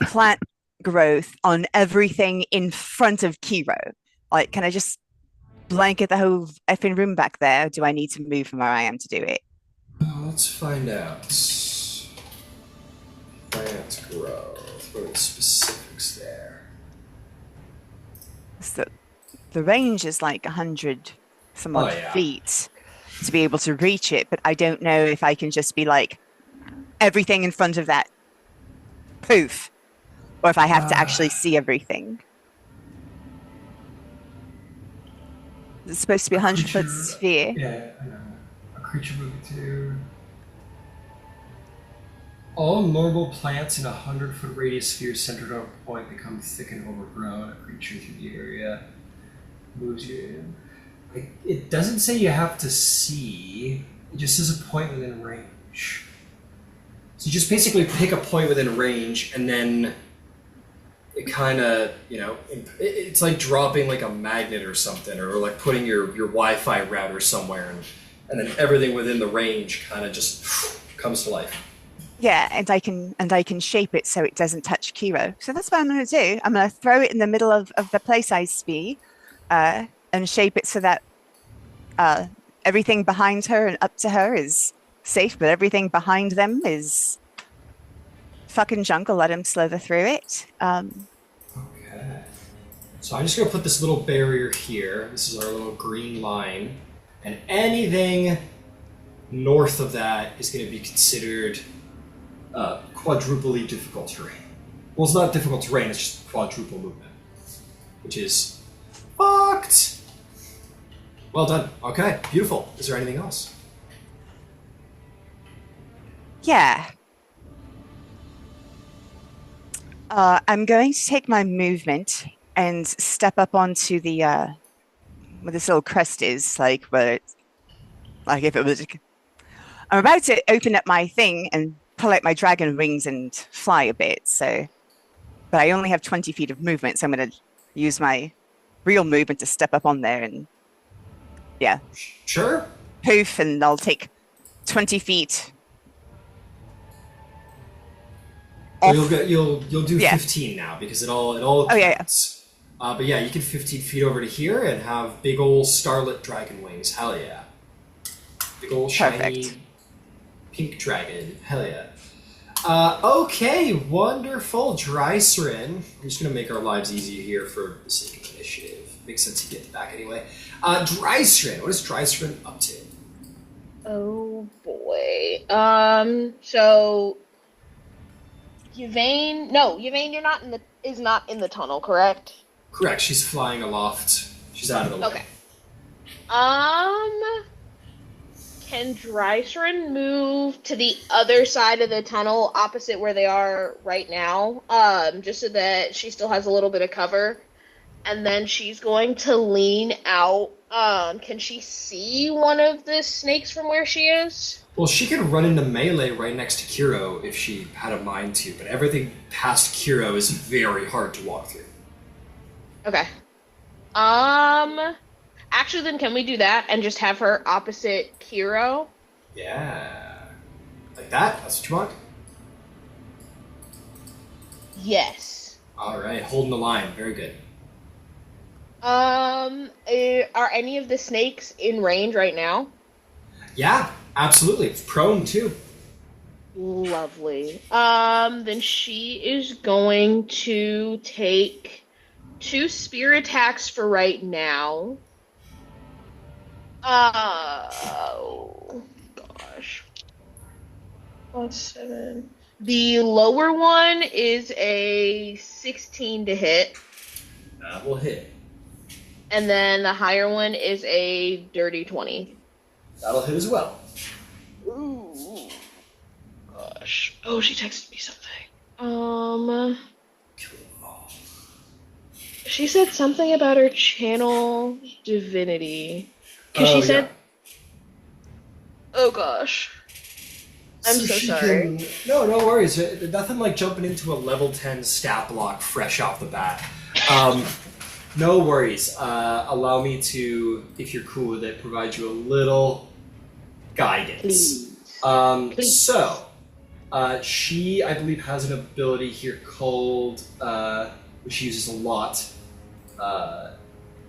plant growth on everything in front of Kiro, like can I just blanket the whole effing room back there? Or do I need to move from where I am to do it? Let's find out. Plant growth. What are the specifics there? So the range is like 100 some odd yeah. feet to be able to reach it, but I don't know if I can just be like everything in front of that poof, or if I have to actually see everything. It's supposed to be a 100-foot sphere. Yeah, I know. A creature moving to. All normal plants in a 100-foot radius sphere centered on a point become thick and overgrown. A creature through the area moves you in. It doesn't say you have to see. It just says a point within range. So you just basically pick a point within range, and then it kind of, it's like dropping like a magnet or something, or like putting your Wi-Fi router somewhere, and then everything within the range kind of just comes to life. Yeah, and I can shape it so it doesn't touch Kiro. So that's what I'm going to do. I'm going to throw it in the middle of the play size sphere, and shape it so that everything behind her and up to her is safe, but everything behind them is fucking junk. I'll let him slither through it. Okay. So I'm just going to put this little barrier here. This is our little green line. And anything north of that is going to be considered quadruply difficult terrain. Well, it's not difficult terrain, it's just quadruple movement. Which is fucked! Well done. Okay, beautiful. Is there anything else? Yeah. I'm going to take my movement and step up onto the where this little crest is, like where it's like if it was. I'm about to open up my thing and pull out my dragon wings and fly a bit. So, but I only have 20 feet of movement, so I'm going to use my real movement to step up on there and Sure. poof, and I'll take 20 feet. So you'll do Yeah. 15 now because it all counts. But yeah, you can 15 feet over to here and have big old starlit dragon wings. Hell yeah. Big old shiny Perfect. pink dragon. Hell yeah. Okay, wonderful. Drycerin. I'm just going to make our lives easier here for the sake of initiative. Makes sense to get back anyway. Drycerin. What is Drycerin up to? Oh boy. So Yvain, is not in the tunnel, correct? Correct. She's flying aloft. She's out of the way. Okay. Can Drycerin move to the other side of the tunnel, opposite where they are right now? Just so that she still has a little bit of cover. And then she's going to lean out. Can she see one of the snakes from where she is? Well, she could run into melee right next to Kiro if she had a mind to, but everything past Kiro is very hard to walk through. Okay. Actually, then can we do that and just have her opposite Kiro? Yeah. Like that? That's what you want? Yes. Alright, holding the line. Very good. Are any of the snakes in range right now? Yeah, absolutely. It's prone, too. Lovely. Then she is going to take 2 spear attacks for right now. Oh, gosh. +7. The lower one is a 16 to hit. That will hit. And then the higher one is a dirty 20. That'll hit as well. Ooh. Gosh. Oh, she texted me something. She said something about her channel divinity. Because she said... Yeah. Oh, gosh. I'm so sorry. No worries. Nothing like jumping into a level 10 stat block fresh off the bat. No worries. Allow me to, if you're cool with it, provide you a little guidance. Please. So, she, I believe, has an ability here called, which she uses a lot.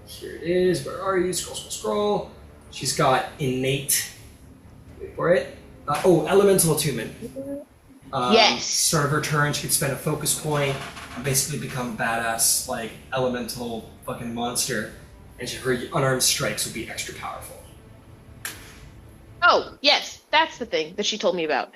Here it is. Where are you? Scroll, scroll, scroll. She's got innate. Wait for it. Elemental attunement. Yes. Start of her turn, she could spend a focus point and basically become a badass, like, elemental fucking monster. And her unarmed strikes would be extra powerful. Oh, yes, that's the thing that she told me about.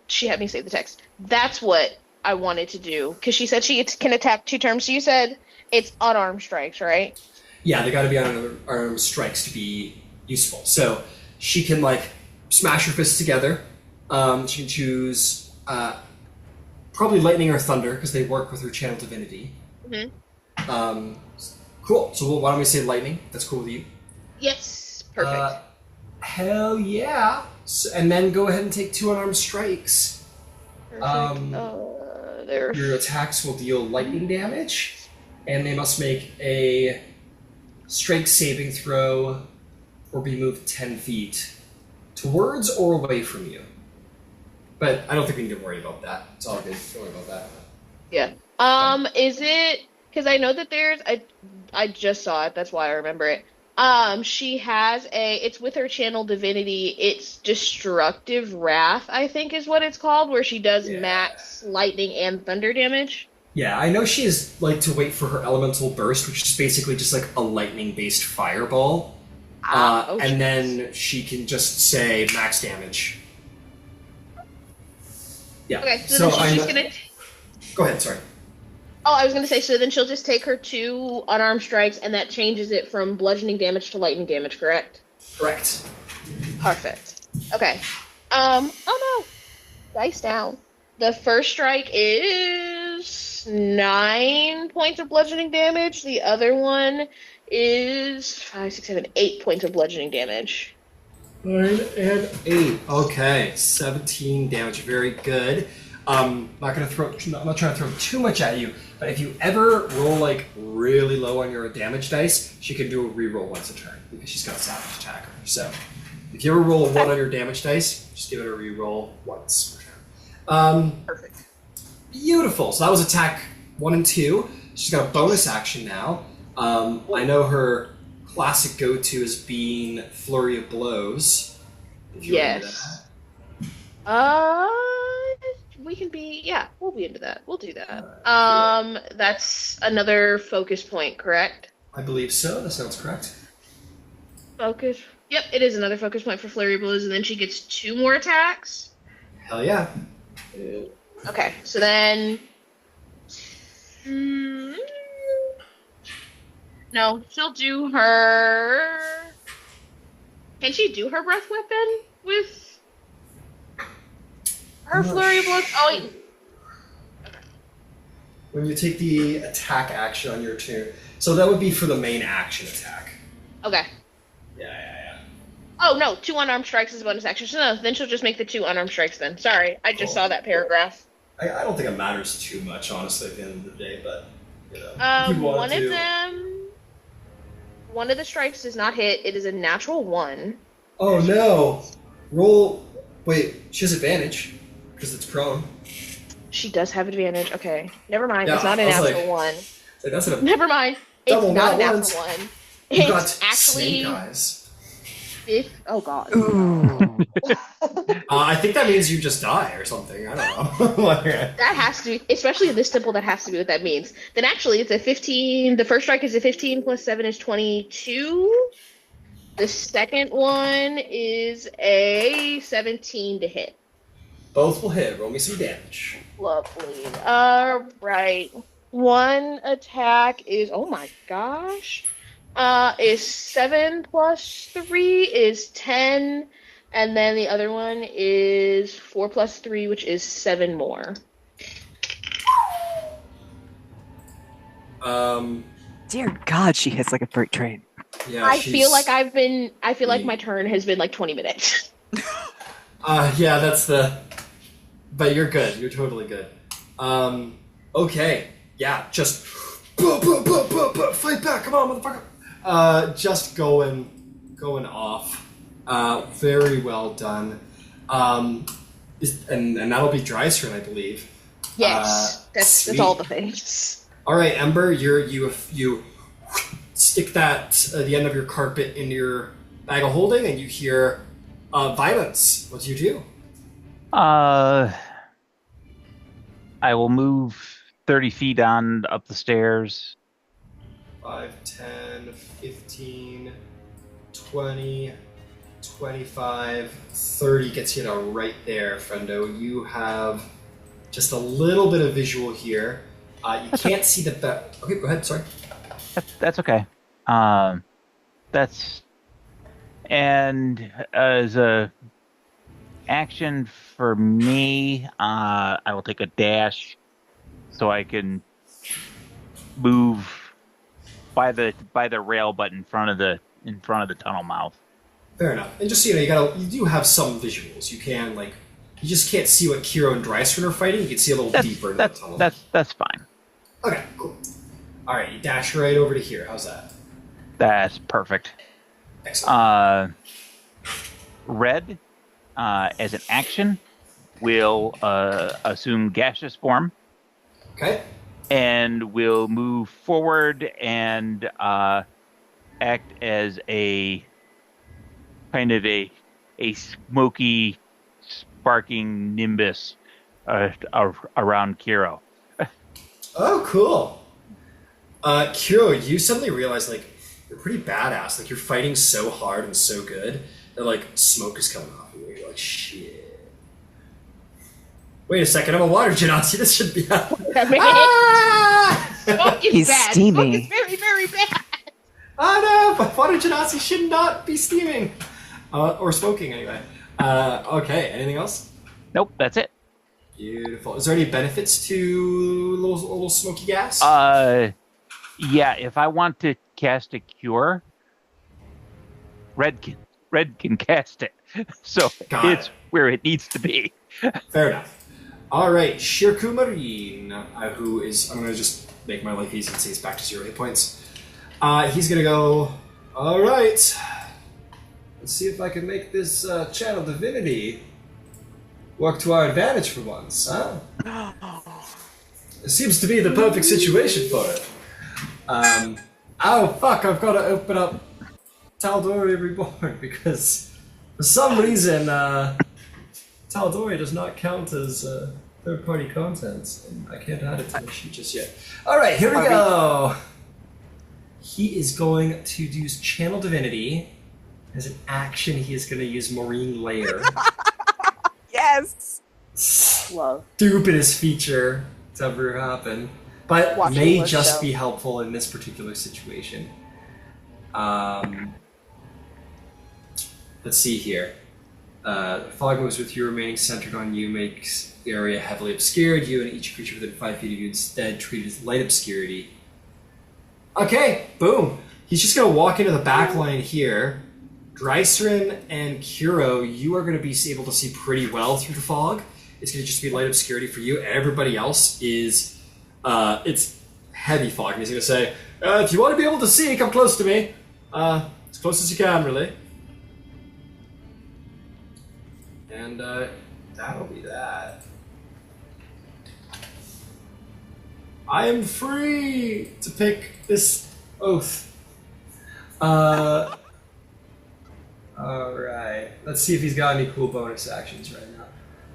She had me save the text. That's what I wanted to do, because she said she can attack 2 turns. So you said it's unarmed strikes, right? Yeah, they gotta be unarmed strikes to be useful. So she can, like, smash her fists together. She can choose probably lightning or thunder, because they work with her channel divinity. Mm-hmm. Cool. So why don't we say lightning? That's cool with you. Yes, perfect. Hell yeah. So, and then go ahead and take 2 unarmed strikes. Perfect. Your attacks will deal lightning damage, and they must make a strength saving throw or be moved 10 feet towards or away from you. But I don't think we need to worry about that. It's all good. Don't worry about that. Yeah. Is it, because I know that there's, I just saw it, that's why I remember it. She has it's with her channel divinity, it's destructive wrath, I think is what it's called, where she does max lightning and thunder damage. Yeah, I know she is like to wait for her elemental burst, which is basically just like a lightning-based fireball. And then she can just say max damage. Yeah. Okay, so then she's just gonna... Go ahead, sorry. Oh, I was gonna say, so then she'll just take her 2 unarmed strikes, and that changes it from bludgeoning damage to lightning damage, correct? Correct. Perfect. Okay. Oh no! Dice down. The first strike is 9 points of bludgeoning damage. The other one is 5, 6, 7, 8 points of bludgeoning damage. 9 and 8. Okay, 17 damage. Very good. I'm not trying to throw too much at you, but if you ever roll like really low on your damage dice, she can do a reroll once a turn because she's got Savage Attacker. So if you ever roll a 1 on your damage dice, just give it a reroll once per turn. Perfect. Beautiful. So that was attack 1 and 2. She's got a bonus action now. I know her classic go-to is being Flurry of Blows. If you're into that. We can be, we'll be into that. We'll do that. That's another focus point, correct? I believe so. That sounds correct. Focus. Yep, it is another focus point for Flurry of Blows, and then she gets 2 more attacks. Hell yeah. Okay, so then... No, she'll do her... Can she do her breath weapon with... her Flurry of Blows? Oh, wait. When you take the attack action on your turn, so that would be for the main action attack. Okay. Yeah. Oh, no, 2 unarmed strikes is a bonus action. So no, then she'll just make the 2 unarmed strikes then. Sorry, I just saw that paragraph. I don't think it matters too much, honestly, at the end of the day, but, you know. If you want one to... of them... One of the strikes does not hit. It is a natural 1. Oh, no. Roll... Wait, she has advantage, because it's prone. She does have advantage. Okay. Never mind. Yeah, it's not a natural 1. That's Never mind. It's not a natural 1. You got It's actually... snake eyes. Oh, God. I think that means you just die or something. I don't know. That has to be, especially in this temple, that has to be what that means. Then actually, it's a 15. The first strike is a 15 plus 7 is 22. The second one is a 17 to hit. Both will hit. Roll me some damage. Lovely. All right. One attack is, oh my gosh, is 7 plus 3 is 10. And then the other one is 4 plus 3, which is 7 more. Dear God, she hits like a freight train. Yeah, I feel like my turn has been like 20 minutes. Yeah, that's the... But you're good. You're totally good. Okay. Yeah, just Fight back, come on, motherfucker! Just going off. Very well done. And that'll be Drycerin, I believe. Yes, that's all the things. All right, Ember, you stick that the end of your carpet in your bag of holding, and you hear violence. What do you do? I will move 30 feet up the stairs. 5, 10, 15, 20, 25, 30 gets you to right there, friendo. You have just a little bit of visual here. You can't see the... Okay, go ahead, sorry. That's okay. And as a action for me, I will take a dash so I can move by the rail, but in front of the tunnel mouth. Fair enough. And just so you know, you do have some visuals. You can you just can't see what Kiro and Drycerin are fighting. You can see a little deeper into the tunnel. That's fine. Okay, cool. All right, you dash right over to here. How's that? That's perfect. Excellent. Red, as an action, will assume gaseous form. Okay. And will move forward and act as a kind of a smoky, sparking nimbus around Kiro. Oh, cool. Kiro, you suddenly realize, you're pretty badass. You're fighting so hard and so good that, smoke is coming off you. You're like, shit. Wait a second, I'm a water genasi. This should be happening. Smoke is He's bad. steamy. Smoke is very, very bad. Oh no, but water genasi should not be steaming. Or smoking, anyway. Okay, anything else? Nope, that's it. Beautiful. Is there any benefits to little smoky gas? Yeah, if I want to cast a cure, red can cast it. So it's where it needs to be. Fair enough. All right, Shirku Marine, who is... I'm going to just make my life easy and say he's back to 0 hit points. He's going to go... All right. Let's see if I can make this channel divinity work to our advantage for once, huh? It seems to be the perfect situation for it. Oh, fuck, I've got to open up Tal'Dorei Reborn, because for some reason, Tal'Dorei does not count as third-party content, and I can't add it to the sheet just yet. Alright, here we go! He is going to use Channel Divinity. As an action, he is going to use Marine Layer. Yes! Love. Stupidest feature to ever happen, but Watch may it, just show. be helpful in this particular situation. Let's see here. Fog moves with you remaining centered on you, makes the area heavily obscured. You and each creature within 5 feet of you instead treated as light obscurity. Okay, boom. He's just going to walk into the back line here. Drycerin and Kiro, you are going to be able to see pretty well through the fog. It's going to just be light obscurity for you. Everybody else is... it's heavy fog. And he's going to say, if you want to be able to see, come close to me. As close as you can, really. And that'll be that. I am free to pick this oath. Alright. Let's see if he's got any cool bonus actions right now.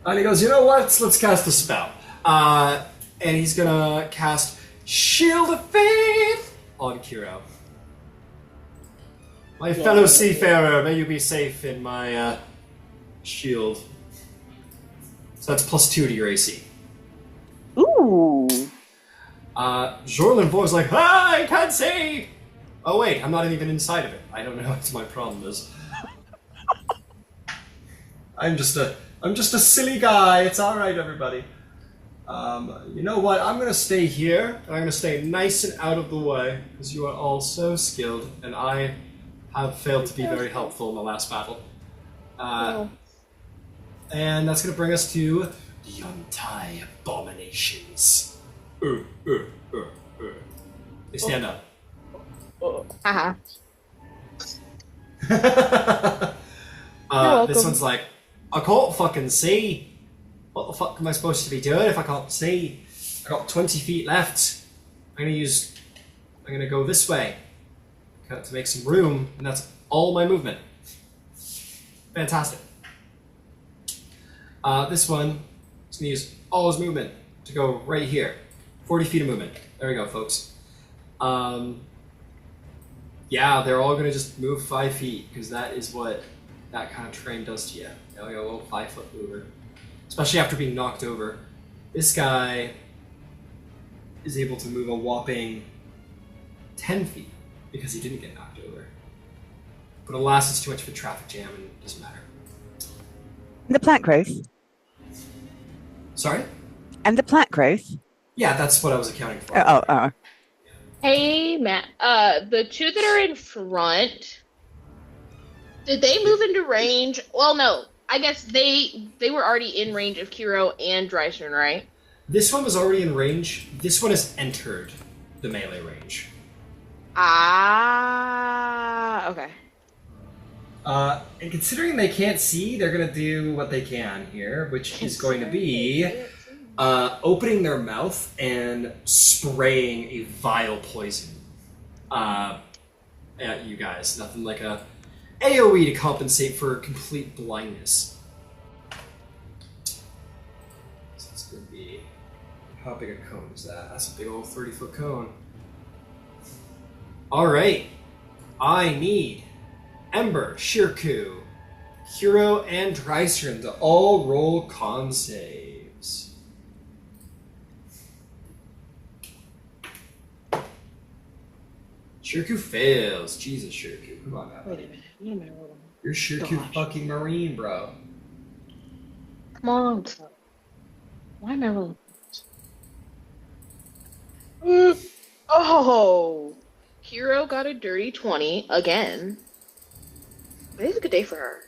And he goes, you know what? Let's cast a spell. And he's gonna cast Shield of Faith on Kiro. My fellow seafarer, may you be safe in my shield. So that's +2 to your AC. Ooh. Jorlin Boy's like, I can't see! Oh wait, I'm not even inside of it. I don't know what my problem is. I'm just a silly guy. It's alright, everybody. You know what? I'm gonna stay here, and I'm gonna stay nice and out of the way, because you are all so skilled, and I have failed to be very helpful in the last battle. And that's gonna bring us to the Yuntai Abominations. They stand up. Haha. This welcome. one's like, I can't fucking see. What the fuck am I supposed to be doing if I can't see? I got 20 feet left. I'm gonna go this way to make some room, and that's all my movement. Fantastic. This one is gonna use all his movement to go right here. 40 feet of movement. There we go, folks. Yeah, they're all gonna just move 5 feet, because that is what that kind of terrain does to you. You know, you're a little 5-foot mover. Especially after being knocked over. This guy is able to move a whopping 10 feet, because he didn't get knocked over. But alas, it's too much of a traffic jam, and it doesn't matter. The plant growth. Sorry? And the plant growth. Yeah, that's what I was accounting for. Oh. Hey, Matt. The two that are in front, did they move into range? Well, no. I guess they were already in range of Kiro and Dryson, right? This one was already in range. This one has entered the melee range. Ah, okay. And considering they can't see, they're going to do what they can here, which is going to be opening their mouth and spraying a vile poison at you guys. Nothing like a AoE to compensate for complete blindness. So it's going to be... How big a cone is that? That's a big old 30-foot cone. Alright. I need Ember, Shirku, Hero, and Drystrom to all roll con saves. Shirku fails. Jesus, Shirku. Come on now. Wait a minute. What am I rolling? You're Shirku fucking Marine, bro. Come on. Why am I rolling? Oh! Hero got a dirty 20 again. Today's a good day for her.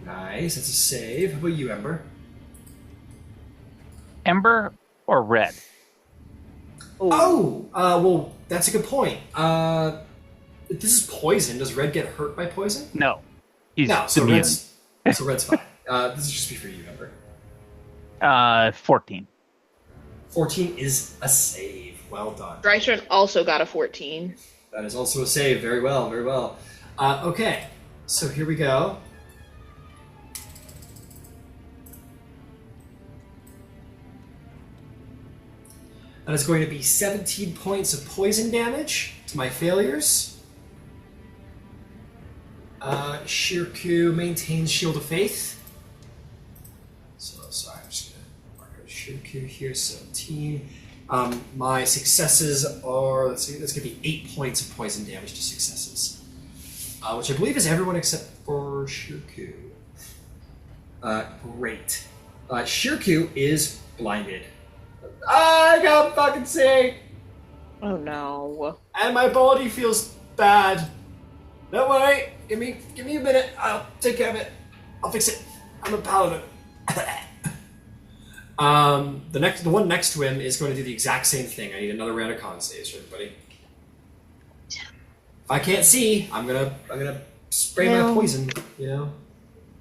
Nice, that's a save. How about you, Ember? Ember or red? Oh! Well, that's a good point. This is poison. Does Red get hurt by poison? No. He's No, so immune. Red's fine. This is just be for you, Ember. 14. 14 is a save. Well done. Dryson also got a 14. That is also a save. Very well, very well. Okay, so here we go. That is going to be 17 points of poison damage to my failures. Shirku maintains Shield of Faith. So, sorry, I'm just going to mark out Shirku here, 17. My successes are, let's see, that's going to be 8 points of poison damage to successes. Which I believe is everyone except for Shirku. Great. Shirku is blinded. I got fucking sick! Oh no. And my body feels bad. Don't worry, give me a minute. I'll take care of it. I'll fix it. I'm a paladin. The one next to him is going to do the exact same thing. I need another round of con saves for everybody. If I can't see, I'm gonna spray my poison. You know.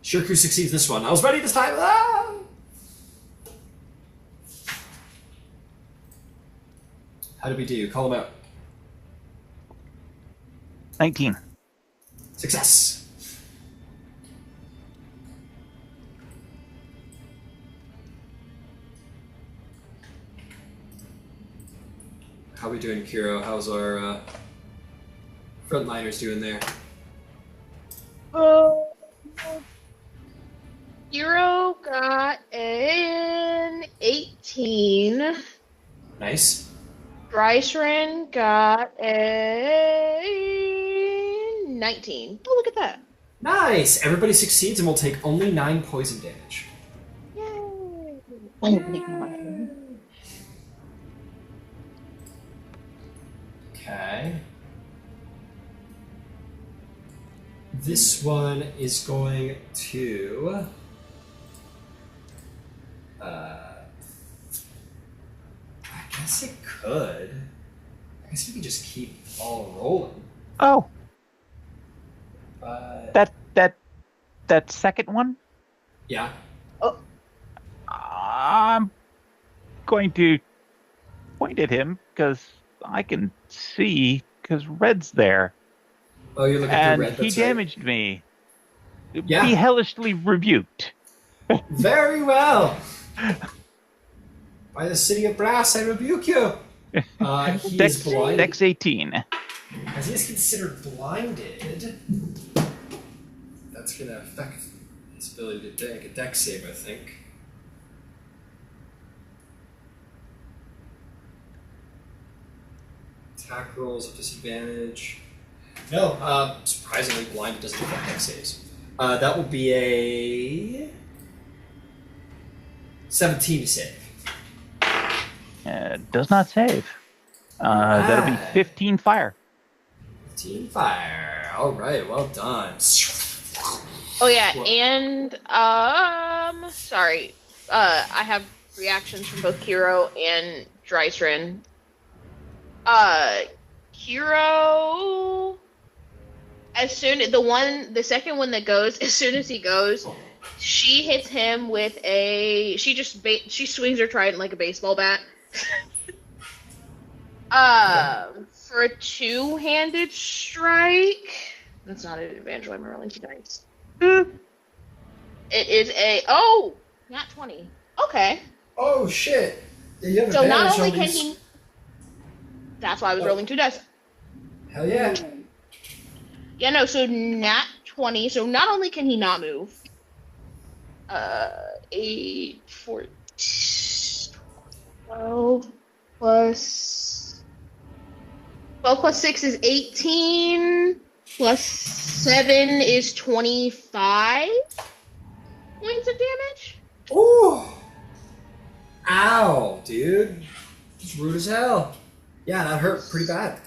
Shirku succeeds this one. I was ready this time. Ah! How did we do? Call him out. 19. Success. How we doing, Kiro? How's our frontliners doing there? Hero got an 18. Nice. Dryson got a 19. Oh, look at that. Nice! Everybody succeeds and will take only 9 poison damage. Yay! Okay. This one is going to... I guess it could. I guess we can just keep all rolling. Oh, But that second one. yeah. I'm going to point at him because I can see because Red's there, Oh, you're looking and through red. he That's right. damaged me. Yeah. Be hellishly rebuked. Very well. By the city of brass, I rebuke you. He is blind. Dex 18. As he is considered blinded, that's going to affect his ability to make a dex save, I think. Attack rolls at disadvantage. No, surprisingly, blind doesn't affect dex saves. That will be a 17 to save. Does not save. That'll be 15 fire. 15 fire. All right, well done. Oh yeah, and sorry, I have reactions from both Kiro and Dreisrin. Kiro, the second one that goes, as soon as he goes, she hits him with she swings her trident like a baseball bat. For a two-handed strike. That's not an advantage. I'm rolling 2 dice. It is not 20. Okay. Oh shit! Yeah, you have So not advantage only on can these. he. That's why I was rolling 2 dice. Hell yeah! Yeah, no. So nat 20. So not only can he not move. 8, 4, 12 plus 6 is 18. Plus 7 is 25 points of damage. Ooh! Ow, dude. It's rude as hell. Yeah, that hurt pretty bad.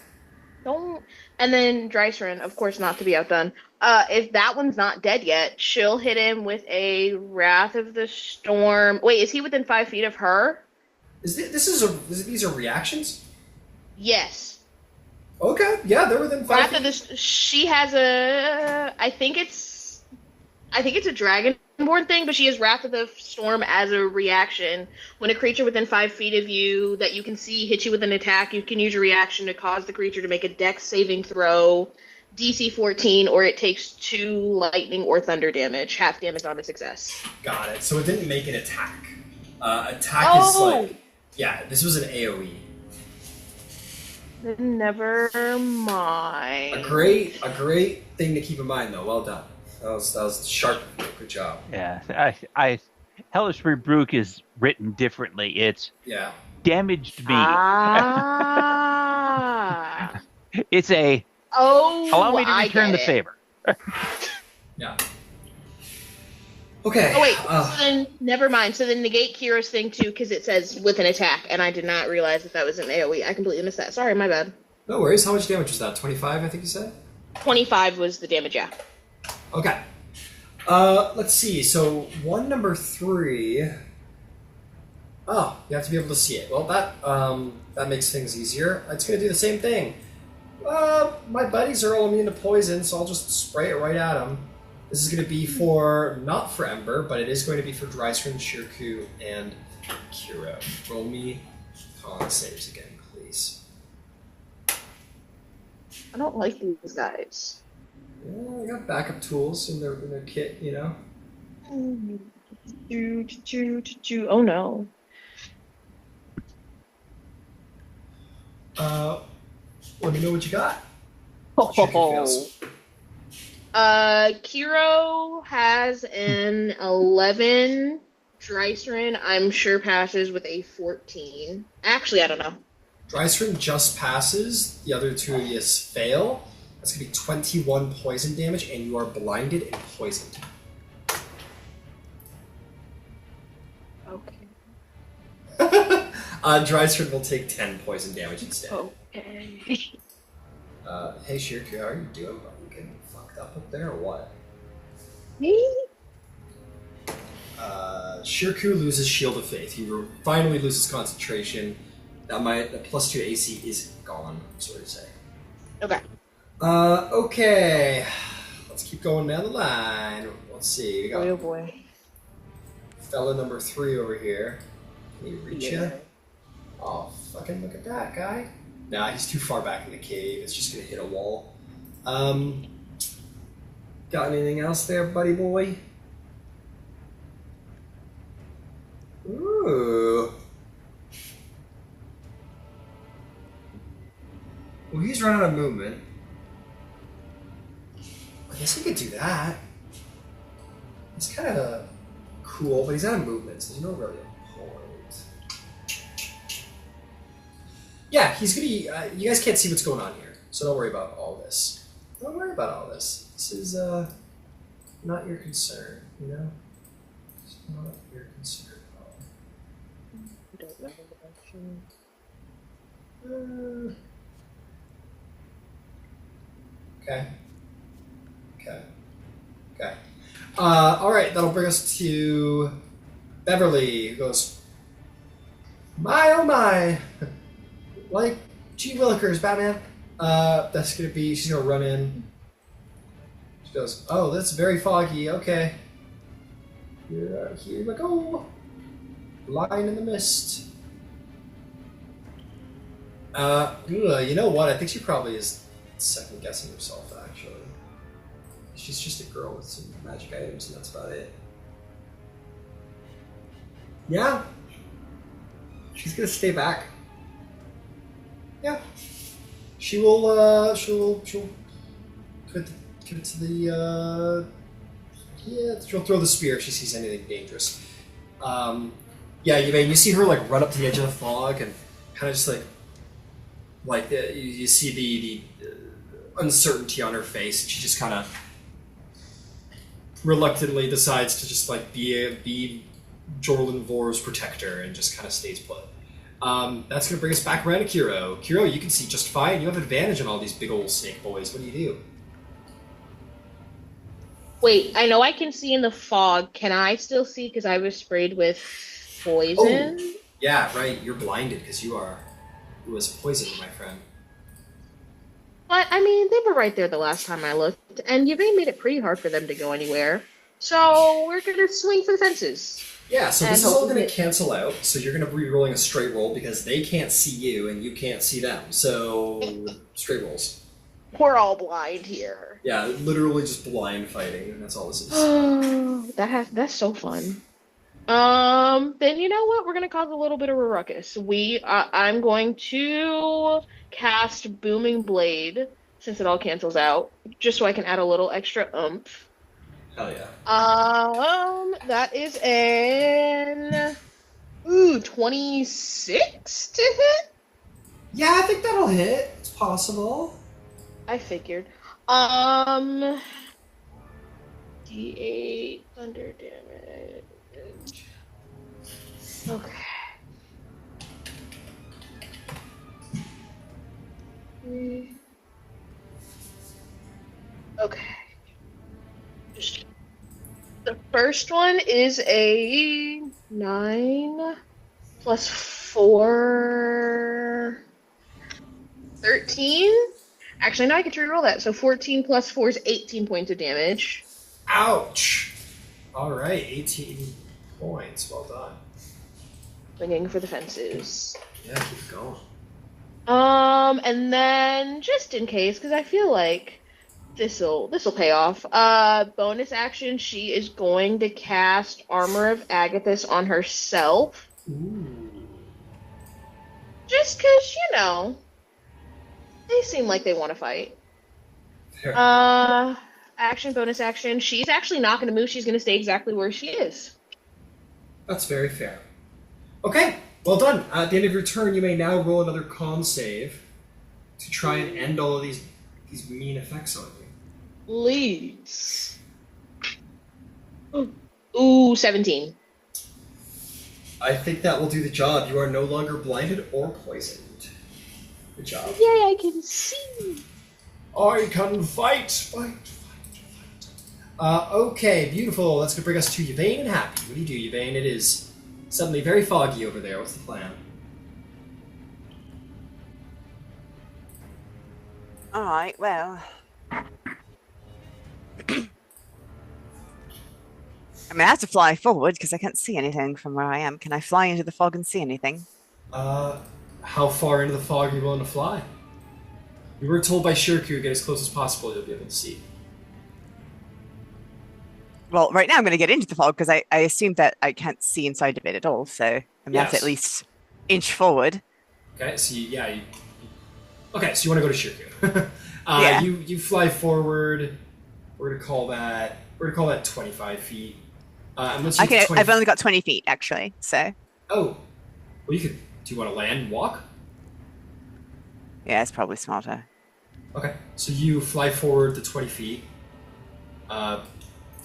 Don't. And then Dreisrin, of course, not to be outdone. If that one's not dead yet, she'll hit him with a Wrath of the Storm. Wait, is he within 5 feet of her? These are reactions? Yes. Okay, yeah, they're within 5 Wrath feet. of the. She has a. I think it's a Dragonborn thing, but she has Wrath of the Storm as a reaction. When a creature within 5 feet of you that you can see hits you with an attack, you can use your reaction to cause the creature to make a Dex saving throw, DC 14, or it takes 2 lightning or thunder damage, half damage on a success. Got it. So it didn't make an attack. Attack is like... Yeah, this was an AoE. Never mind. A great thing to keep in mind, though. Well done. That was sharp. Good job. Yeah, Hellish Rebuke is written differently. It's damaged me. Ah. It's a allow me to return the favor. Yeah. Okay. Oh wait, so then never mind. So then negate Kira's thing too, because it says with an attack, and I did not realize that was an AoE. I completely missed that. Sorry, my bad. No worries. How much damage was that? 25, I think you said? 25 was the damage, yeah. Okay. Let's see. So, number 3... Oh, you have to be able to see it. Well, that makes things easier. It's going to do the same thing. My buddies are all immune to poison, so I'll just spray it right at them. This is going to be not for Ember, but it is going to be for Dreisrin, Shirku, and Kiro. Roll me con saves again, please. I don't like these guys. Yeah, I got backup tools in their kit, you know? Oh no. Let me know what you got. Kiro has an 11. Dreisrin, I'm sure, passes with a 14. Actually, I don't know. Dreisrin just passes. The other two of you fail. That's going to be 21 poison damage, and you are blinded and poisoned. Okay. Dreisrin will take 10 poison damage instead. Okay. Hey, Shirku, how are you doing? Are you getting fucked up there or what? Me? Shirku loses Shield of Faith. He finally loses concentration. Now the +2 AC is gone, I'm sorry to say. Okay. Okay. Let's keep going down the line. Let's see. We got Boy, oh boy. fella number 3 over here. Can he reach Yeah. you? Oh, fucking look at that guy. Nah, he's too far back in the cave. It's just gonna hit a wall. Got anything else there, buddy boy? Ooh. Well, he's running out of movement. I guess he could do that. It's kind of cool, but he's out of movement, so there's no really point. Yeah, he's gonna. You guys can't see what's going on here, so don't worry about all this. Don't worry about all this. This is not your concern, you know. It's not your concern at all. Don't know Okay. Okay. Okay. All right, that'll bring us to Beverly, who goes, my oh my, like, gee willikers, Batman. That's gonna be, she's gonna run in. She goes, oh, that's very foggy, okay. Here we go. Line in the mist. You know what? I think she probably is second guessing herself, actually. She's just a girl with some magic items, and that's about it. Yeah. She's gonna stay back. Yeah. She'll give it to the, yeah, she'll throw the spear if she sees anything dangerous. Yeah, you see her, like, run up to the edge of the fog and kind of just, you see the uncertainty on her face, and she just kind of reluctantly decides to just, like, be Jorlin Vor's protector and just kind of stays put. That's going to bring us back around to Kiro. Kiro, you can see just fine. You have advantage on all these big old snake boys. What do you do? Wait, I know I can see in the fog. Can I still see because I was sprayed with poison? Oh, yeah, right. You're blinded because you was poisoned, my friend. But, I mean, they were right there the last time I looked, and Yvain made it pretty hard for them to go anywhere. So, we're going to swing for the fences. Yeah, so And this is all going to hopefully- cancel out, so you're going to be rolling a straight roll because they can't see you and you can't see them. So, straight rolls. We're all blind here. Yeah, literally just blind fighting, and that's all this is. That's so fun. Then you know what? We're gonna cause a little bit of a ruckus. I'm going to cast Booming Blade since it all cancels out, just so I can add a little extra oomph. Hell yeah. That is an 26 to hit. Yeah, I think that'll hit. It's possible. I figured. D8 thunder damage. Okay. Okay. The first one is a 9 plus 4, 13. Actually, no, I can re-roll that. So 14 plus 4 is 18 points of damage. Ouch! Alright, 18 points. Well done. Swinging for the fences. Yeah, keep going. And then, just in case, because I feel like this'll pay off, bonus action, she is going to cast Armor of Agathis on herself. Ooh. Just because, you know, they seem like they want to fight. Fair. Action, bonus action. She's actually not going to move. She's going to stay exactly where she is. That's very fair. Okay, well done. At the end of your turn, you may now roll another con save to try and end all of these mean effects on you. Please. Ooh, 17. I think that will do the job. You are no longer blinded or poisoned. Good job. Yay, I can see. I can fight. Okay, beautiful. That's going to bring us to Yvain and Happy. What do you do, Yvain? It is suddenly very foggy over there. What's the plan? All right, well. I mean, I have to fly forward because I can't see anything from where I am. Can I fly into the fog and see anything? How far into the fog are you willing to fly? We were told by Shirku, get as close as possible, you'll be able to see. Well, right now I'm going to get into the fog because I assume that I can't see inside of it at all. So I'm going to have to at least inch forward. Okay, so okay, so you want to go to Shirku. Yeah. You fly forward. We're gonna call that 25 feet. And once you Okay, get to 20 I've only got 20 feet actually. So Oh, well, you could. Do you want to land and walk? yeah, it's probably smarter. Okay, so you fly forward the 20 feet.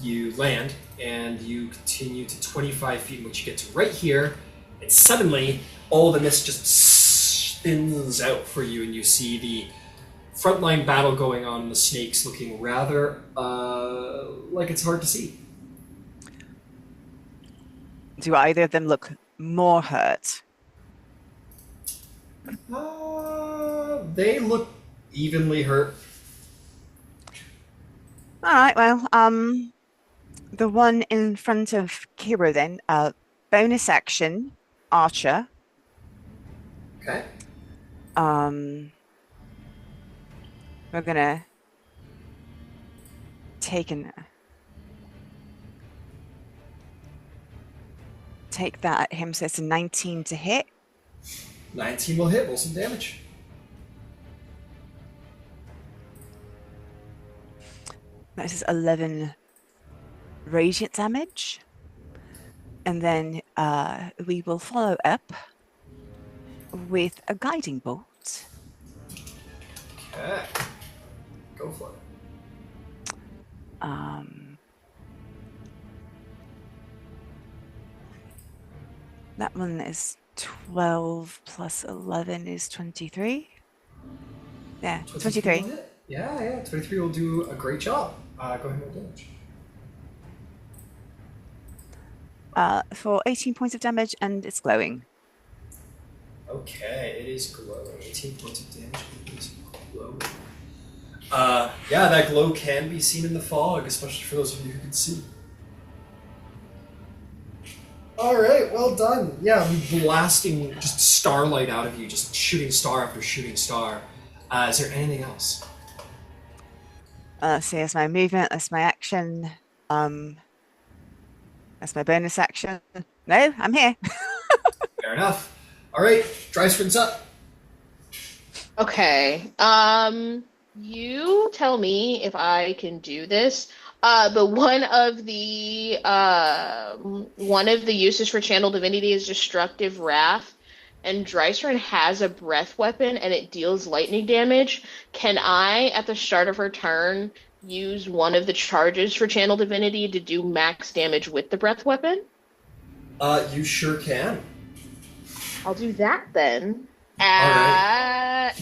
You land and you continue to 25 feet, in which you get to right here, and suddenly all the mist just spins out for you, and you see the frontline battle going on, and the snakes looking rather like it's hard to see. Do either of them look more hurt? They look evenly hurt. All right, well, the one in front of Kiro then, bonus action, archer. Okay. We're gonna take that at him, so it's a 19 to hit. 19 will hit. Roll some damage. That is 11 radiant damage. And then we will follow up with a guiding bolt. Okay. Go for it. That one is 12 plus 11 is 23. Yeah, 23. Will hit. Yeah, 23 will do a great job. Go ahead and roll damage. For 18 points of damage, and it's glowing. Okay, it is glowing. 18 points of damage. It is glowing. Yeah, that glow can be seen in the fog, especially for those of you who can see. Alright, well done. Yeah, blasting just starlight out of you, just shooting star after shooting star. Is there anything else? Let's see, that's my movement, that's my action. That's my bonus action. No, I'm here. Fair enough. Alright, Drysprin's up. Okay. You tell me if I can do this. But one of the uses for Channel Divinity is Destructive Wrath, and Drysprin has a breath weapon and it deals lightning damage. Can I, at the start of her turn, use one of the charges for Channel Divinity to do max damage with the breath weapon? You sure can. I'll do that then. Alright.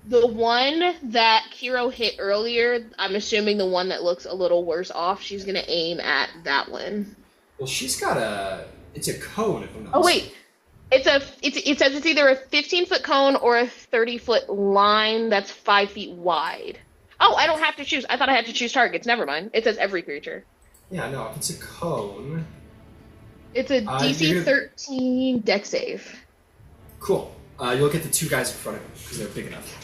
The one that Kiro hit earlier, I'm assuming the one that looks a little worse off, she's going to aim at that one. Well, she's got it's a cone, if I'm not Oh, wait. It says it's either a 15-foot cone or a 30-foot line that's 5 feet wide. Oh, I don't have to choose. I thought I had to choose targets. Never mind. It says every creature. Yeah, no, if it's a cone... It's a DC 13 deck save. Cool. You'll get the two guys in front of you, because they're big enough.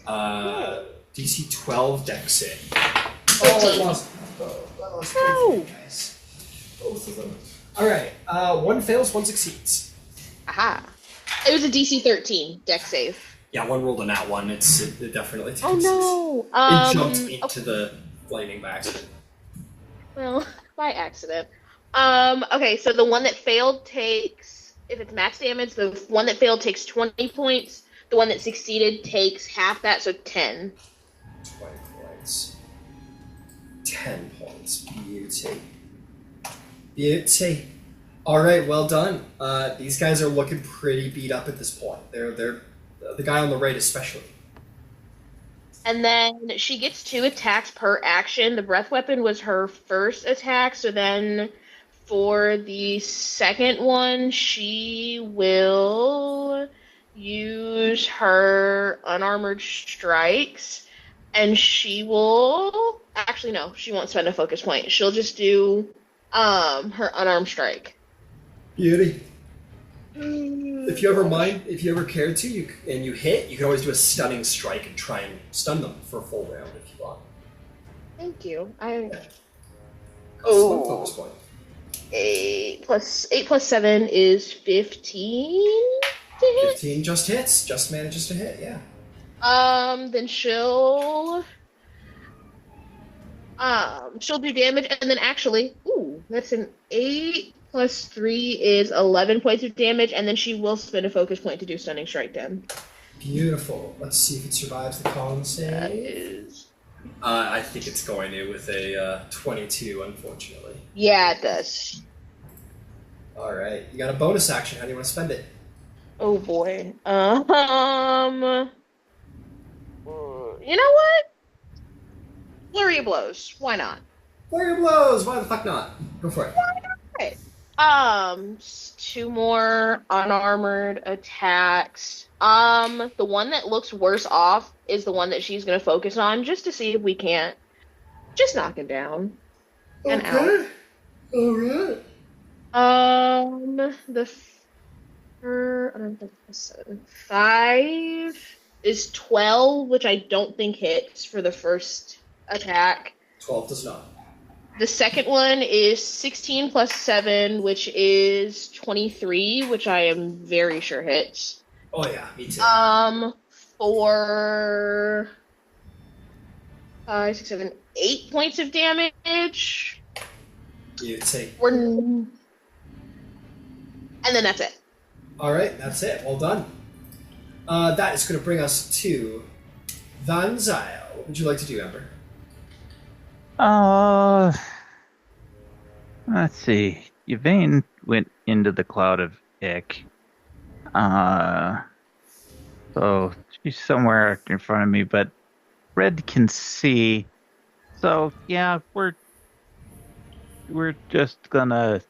DC 12 deck save. Oh, I lost No! guys. Both of them. Alright, one fails, one succeeds. Aha. It was a DC 13 deck save. Yeah, one rolled a nat one. It definitely takes. Oh no! It jumped into the lightning by accident. Well, by accident. Okay, so the one that failed takes, if it's max damage, the one that failed takes 20 points. The one that succeeded takes half that, so 10. 20 points. 10 points. Beauty. Beauty. Alright, well done. These guys are looking pretty beat up at this point. They're the guy on the right especially. And then she gets 2 attacks per action. The breath weapon was her first attack, so then for the second one, she will use her unarmored strikes, and she will actually no, she won't spend a focus point. She'll just do her unarmed strike. Beauty. If you ever cared to, and you hit, you can always do a stunning strike and try and stun them for a full round if you want. Thank you. One focus point. 8 plus 7 is 15 to hit. 15 just hits. Just manages to hit, yeah. Then she'll do damage, and then actually, that's an 8 plus 3 is 11 points of damage, and then she will spend a focus point to do stunning strike then. Beautiful. Let's see if it survives the con save. That is... I think it's going to with a 22, unfortunately. Yeah, it does. All right. You got a bonus action. How do you want to spend it? Oh, boy. You know what? Flurry of blows. Why not? Flurry of blows. Why the fuck not? Go for it. Why not? 2 more unarmored attacks. The one that looks worse off is the one that she's gonna focus on, just to see if we can't just knock him down and out. All right. The 5 is 12, which I don't think hits for the first attack. 12 does not. The second one is 16 plus 7, which is 23, which I am very sure hits. Oh yeah, me too. For 5, 6, 7, 8 points of damage. You'd say. And then that's it. All right, that's it. Well done. That is going to bring us to Van Zyl. What would you like to do, Ember? Let's see. Yvain went into the cloud of ick. So she's somewhere in front of me, but Red can see. So yeah, we're just gonna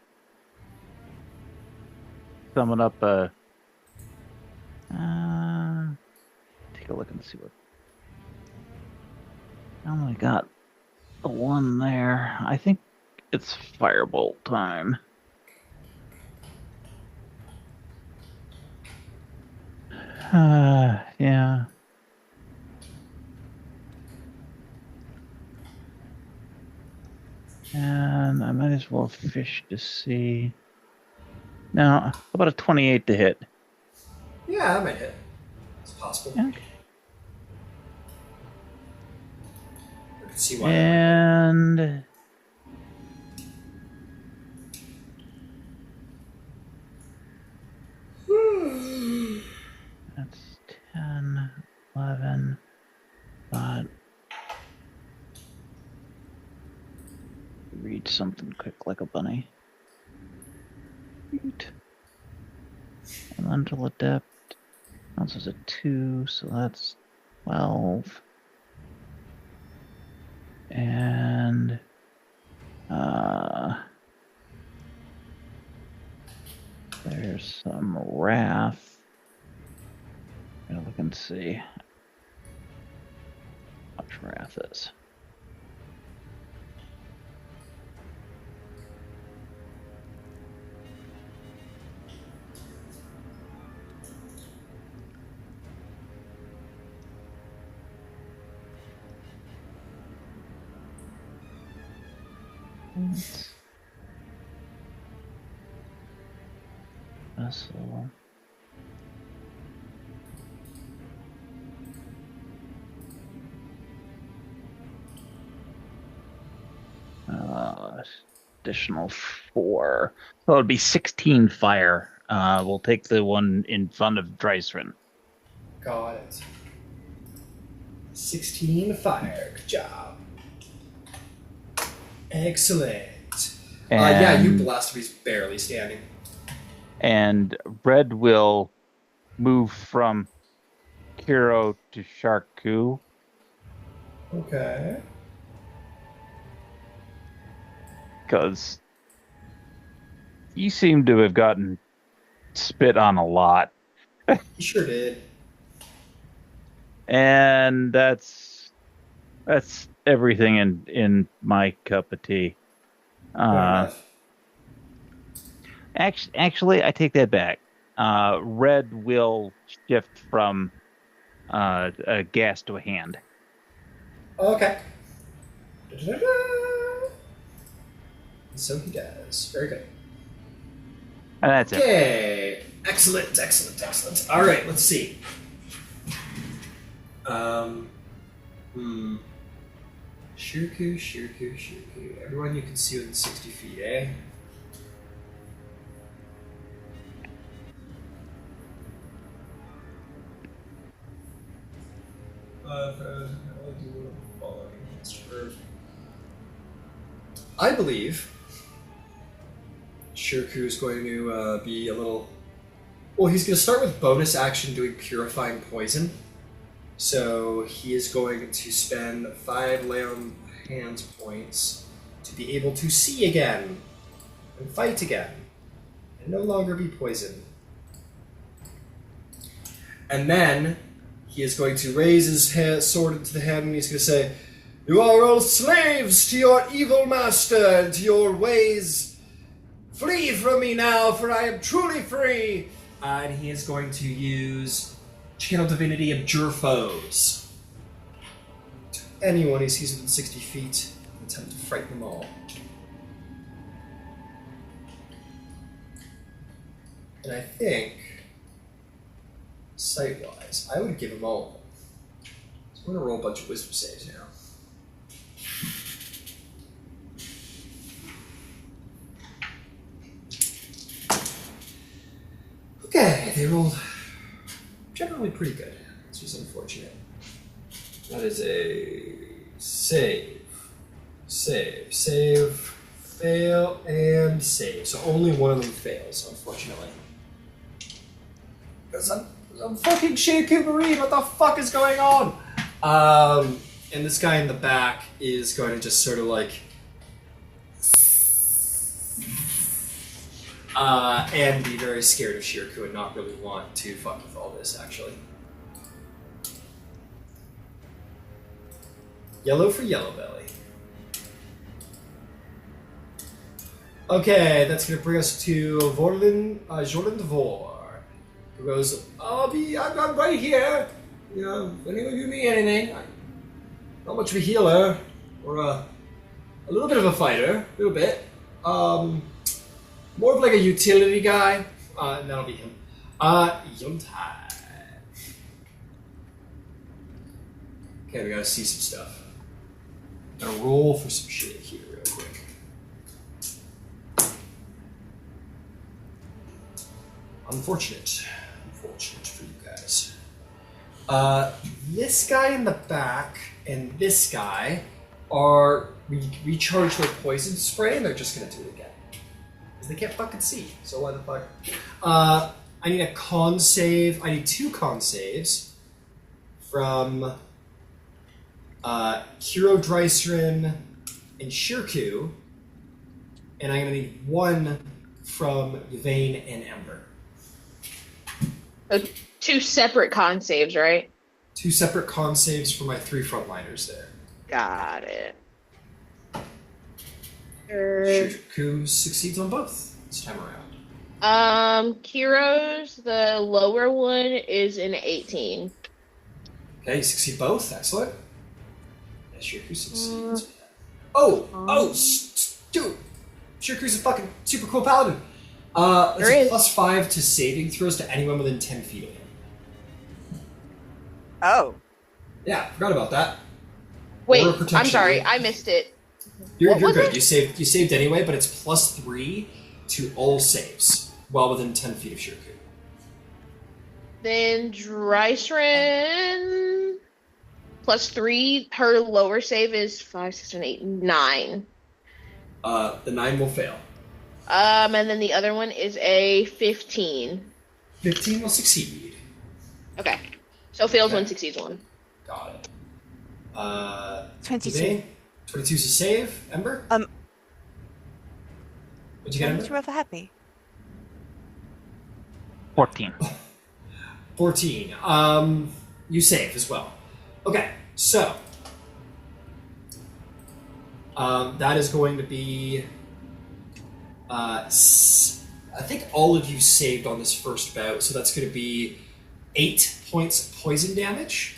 summon up a. Take a look and see what. I only got the one there. I think it's firebolt time. Yeah. And I might as well fish to see. Now, how about a 28 to hit? Yeah, that might hit. It's possible. Yeah. I can see why. And that's 10, 11, but read something quick like a bunny. Read. Elemental adept. That's a 2, so that's 12. And there's some wrath. I'm gonna look and see how much wrath is. Vessel. Additional 4. So it would be 16 fire. We'll take the one in front of Dreisrin. Got it. 16 fire. Good job. Excellent. Yeah, you blast him. He's barely standing. And Red will move from Kiro to Sharku. Okay. Because you seem to have gotten spit on a lot. He sure did. And that's everything in my cup of tea. Fair enough. Actually, I take that back. Red will shift from a gas to a hand. Okay. Da-da-da-da. So he does. Very good. And that's it. Okay. Excellent, excellent, excellent. All right, let's see. Shirku. Everyone you can see within 60 feet, eh? I believe Shirku is going to be a little. Well, he's going to start with bonus action doing Purifying Poison. So he is going to spend 5 lay on hands points to be able to see again and fight again and no longer be poisoned. And then he is going to raise his sword into the hand and he's going to say, "You are all slaves to your evil master and to your ways. Flee from me now, for I am truly free." And he is going to use Channel Divinity Abjure Foes to anyone he sees within 60 feet and attempt to frighten them all. And I think, sight-wise, I would give them all of them. So I'm going to roll a bunch of wisdom saves now. Okay, they rolled generally pretty good. This was unfortunate. That is a save, fail, and save. So only one of them fails, unfortunately. Because I'm fucking Shaku Marine, what the fuck is going on? And this guy in the back is going to just sort of like and be very scared of Shirku and not really want to fuck with all this, actually. Yellow for Yellow Belly. Okay, that's going to bring us to Jordan Devore, who goes, I'm right here. You know, if any of you need anything, I'm not much of a healer, or a little bit of a fighter, a little bit. More of like a utility guy. And that'll be him. Yuntai. Okay, we gotta see some stuff. Gotta roll for some shit here real quick. Unfortunate for you guys. This guy in the back and this guy are recharge their poison spray and they're just gonna do it again. They can't fucking see, so why the fuck? I need a con save. I need 2 con saves from Kiro Dreisrin and Shirku, and I'm gonna need 1 from Yvain and Ember. So 2 separate con saves, right? 2 separate con saves for my 3 frontliners there. Got it. Shirku succeeds on both this time around. Kiro's, the lower one, is an 18. Okay, you succeed both. Excellent. Yeah, Shirku succeeds. Dude! Shirku's a fucking super cool paladin. It's a +5 to saving throws to anyone within 10 feet of him. Oh. Yeah, forgot about that. Wait, I'm sorry, I missed it. You're good. You saved anyway, but it's +3 to all saves while within 10 feet of Shirku. Then Dreisrin +3. Her lower save is 5, 6, 7, 8, 9. The 9 will fail. And then the other one is a 15. 15 will succeed. Okay. So fails 1, succeeds 1. Got it. 22. 22 is a save. Ember? What'd you get, How Ember? much you roll for happy? 14. 14. You save as well. Okay, so that is going to be. I think all of you saved on this first bout, so that's going to be 8 points of poison damage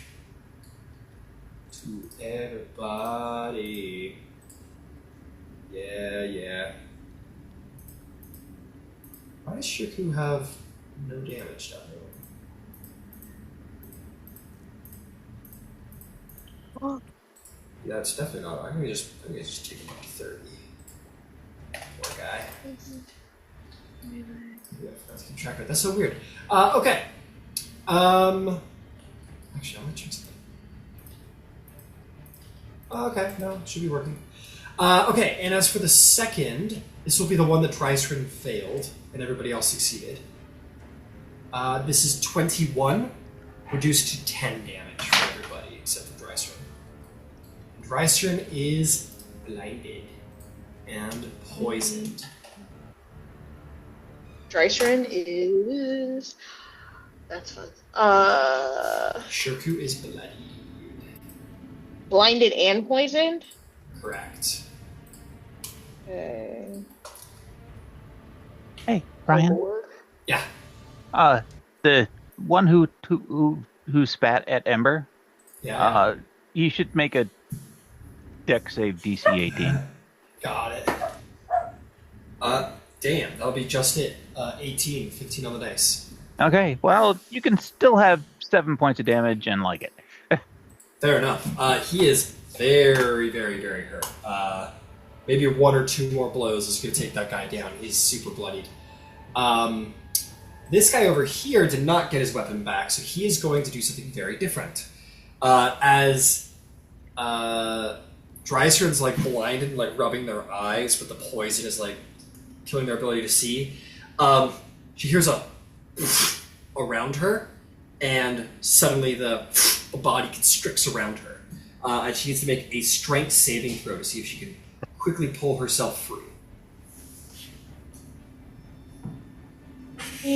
to everybody. Yeah. Why does Shirku have no damage down there? Oh. Yeah, it's definitely not. I'm gonna just take him up to 30. Poor guy. Yeah, I forgot to keep track of it. That's so weird. Okay. Actually, I'm gonna check something. Okay, no, it should be working. Okay, and as for the second, this will be the one that Drysrin failed, and everybody else succeeded. This is 21, reduced to 10 damage for everybody except for Drysrin. Drysrin is blinded and poisoned. Drysrin is... That's fun. Shirku is bloodied. Blinded and poisoned? Correct. Okay. Hey, Brian. Yeah. The one who spat at Ember. Yeah. You should make a deck save DC 18. Got it. Damn, that'll be just it. 18, 15 on the dice. Okay, well, you can still have 7 points of damage and like it. Fair enough. He is very, very, very hurt. Maybe 1 or 2 more blows is going to take that guy down. He's super bloodied. This guy over here did not get his weapon back, so he is going to do something very different. As Drysrin's like blinded and like rubbing their eyes, but the poison is like killing their ability to see. She hears a around her, and suddenly the body constricts around her. And she needs to make a strength saving throw to see if she can quickly pull herself free. I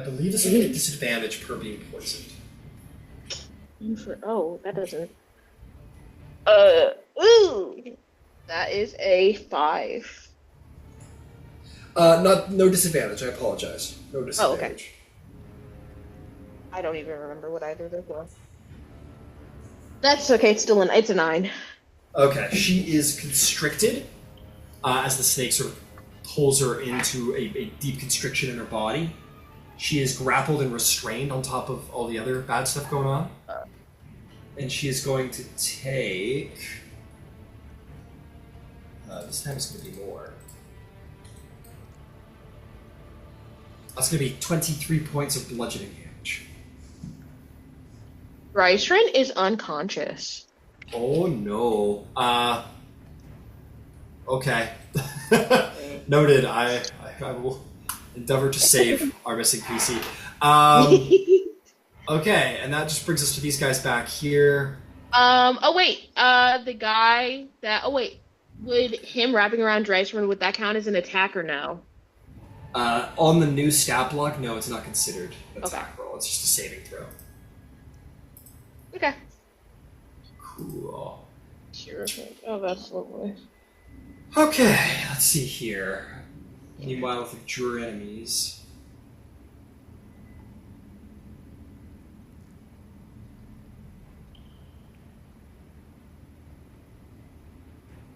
believe this will be a disadvantage per being poisoned. Oh, that doesn't... ooh! That is a 5. No disadvantage, I apologize. No disadvantage. Oh, okay. I don't even remember what either of those were. That's okay, it's still it's a 9. Okay, she is constricted as the snake sort of pulls her into a deep constriction in her body. She is grappled and restrained on top of all the other bad stuff going on. And she is going to take... this time it's going to be more. That's going to be 23 points of bludgeoning damage. Drysrin is unconscious. Oh no. Okay. Noted. I will endeavor to save our missing PC. Okay, and that just brings us to these guys back here. Oh wait, the guy that... Oh wait, would him wrapping around Drysrin, would that count as an attack or no? On the new stat block, no, it's not considered an attack roll. It's just a saving throw. Okay. Cool. Sure. Oh, that's lovely. Okay, let's see here. Meanwhile, with the Jur enemies...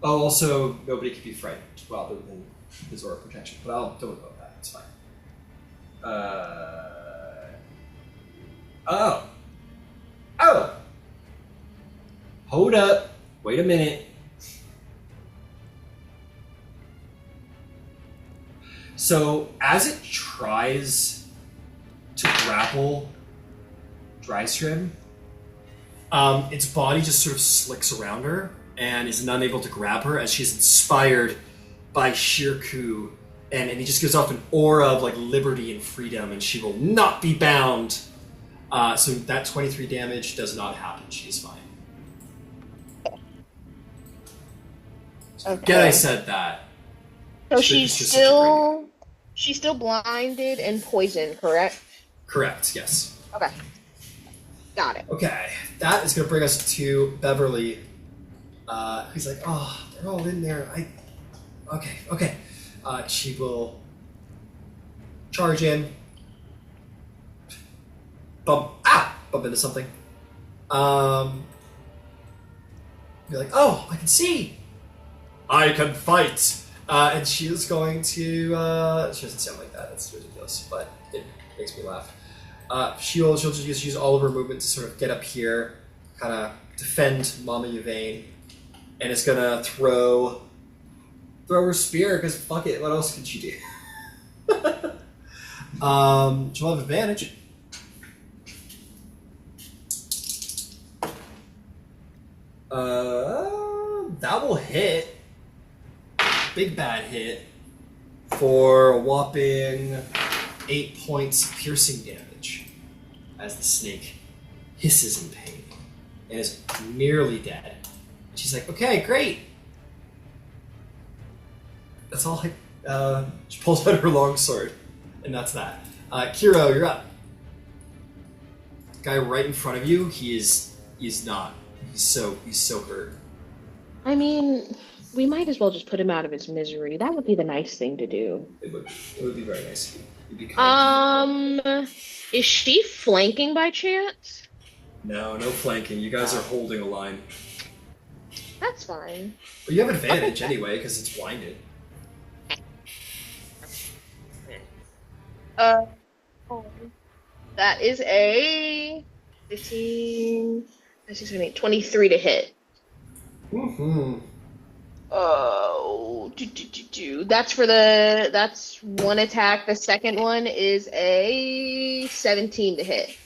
Oh, also, nobody can be frightened while they're in his aura protection, but I'll don't about that. It's fine. Oh! Hold up. Wait a minute. So, as it tries to grapple Drysrin, its body just sort of slicks around her and is unable to grab her as she's inspired by Shirku, and he just gives off an aura of like liberty and freedom, and she will not be bound. So that 23 damage does not happen. She's fine. Okay. Forget I said that. So She's she's just such a still blinded and poisoned, correct? Correct, yes. Okay. Got it. Okay, that is going to bring us to Beverly. He's like, oh, they're all in there. Okay. She will charge in. Bump into something. Be like, oh, I can see. I can fight. And she is going to, she doesn't sound like that, it's ridiculous, but it makes me laugh. She'll just use all of her movement to sort of get up here, kind of defend Mama Yvain, and it's gonna throw her spear, because fuck it, what else can she do? She'll have advantage. That will hit. Big bad hit for a whopping 8 points piercing damage as the snake hisses in pain and is nearly dead. She's like, okay, great. That's all she pulls out her long sword, and that's that. Kiro, you're up. Guy right in front of you, he's not. He's so hurt. I mean, we might as well just put him out of his misery. That would be the nice thing to do. It would be very nice. It'd be kind. Is she flanking by chance? No flanking. You guys are holding a line. That's fine. But you have advantage anyway, because it's blinded. That is a 15, 23 to hit. Mm-hmm. Oh, that's one attack. The second one is a 17 to hit.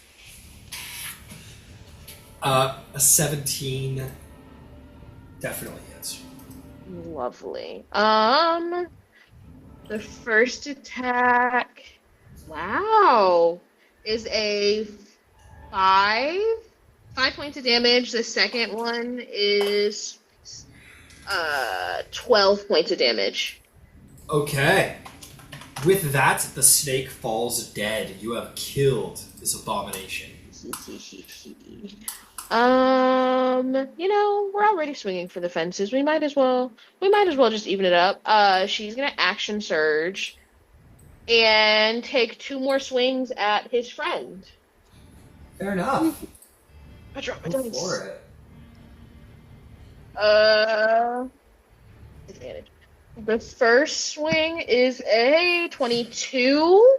A 17 definitely hits. Lovely. The first attack, wow, is a 5 points of damage. The second one is 12 points of damage. Okay. With that, the snake falls dead. You have killed this abomination. We're already swinging for the fences. We might as well just even it up. She's gonna action surge and take 2 more swings at his friend. Fair enough. I dropped my Go dice. for it. Advantage. The first swing is a 22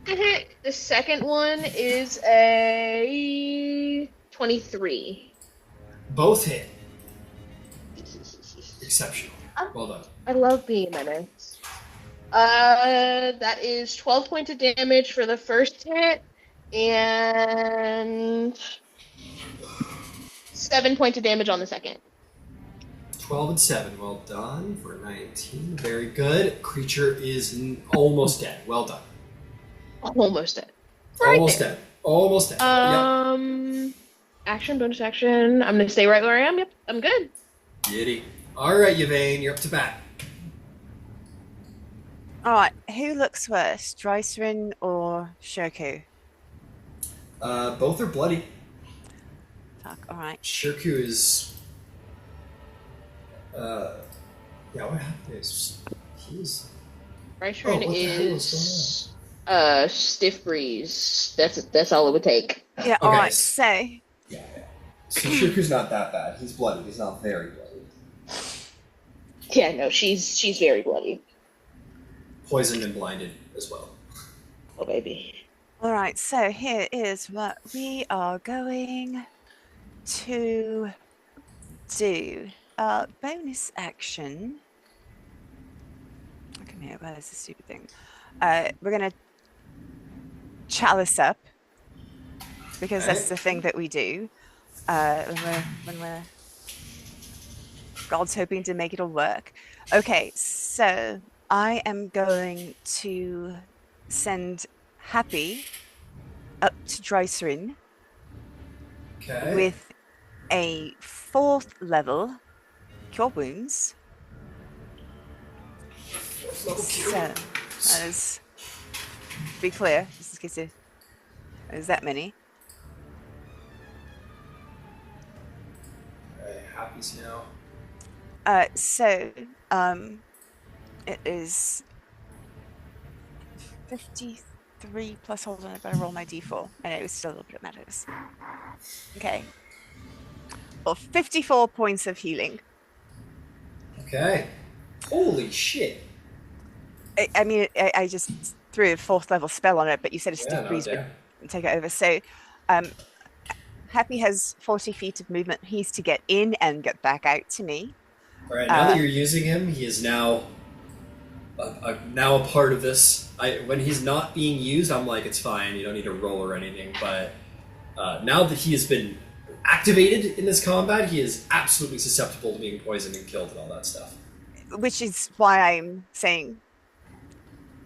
to hit. The second one is a 23. Both hit. Exceptional. Well done. I love being a menace. That is 12 points of damage for the first hit, and 7 points of damage on the second. 12 and 7. Well done for 19. Very good. Creature is almost dead. Well done. Almost dead. Right Almost there. dead. Almost dead. Yep. Action, bonus action. I'm gonna stay right where I am. Yep, I'm good. Giddy. Alright, Yvain, you're up to bat. All right, who looks worse, Drycerin or Shirku? Both are bloody. Fuck, all right. Shirku is... what happened is... He's... Rysrin what the hell is stiff breeze. That's all it would take. Yeah, all Okay. right, so Yeah. So Shirku's not that bad. He's bloody. He's not very bloody. Yeah, no, she's very bloody. Poisoned and blinded as well. Oh baby. all right, so here is what we are going to do. Bonus action. Come here, where's the stupid thing? We're gonna chalice up because Okay. that's the thing that we do when we're God's hoping to make it all work. Okay, so I am going to send Happy up to Drycerin Okay. with a 4th level Cure Wounds. So, that is, be clear, just in case you Is that many? Alright, happy's now. So it is 53 plus, hold on, I better roll my d4. I know it's still a little bit matters. Okay. Well, 54 points of healing. Okay. Holy shit. I mean, I just threw a 4th level spell on it, but you said a stiff Yeah, no, breeze would damn. take it over. So Happy has 40 feet of movement. He's to get in and get back out to me. Alright, now that you're using him, he is now now a part of this. When he's not being used, I'm like, it's fine, you don't need to roll or anything, but now that he has been activated in this combat, he is absolutely susceptible to being poisoned and killed and all that stuff. Which is why I'm saying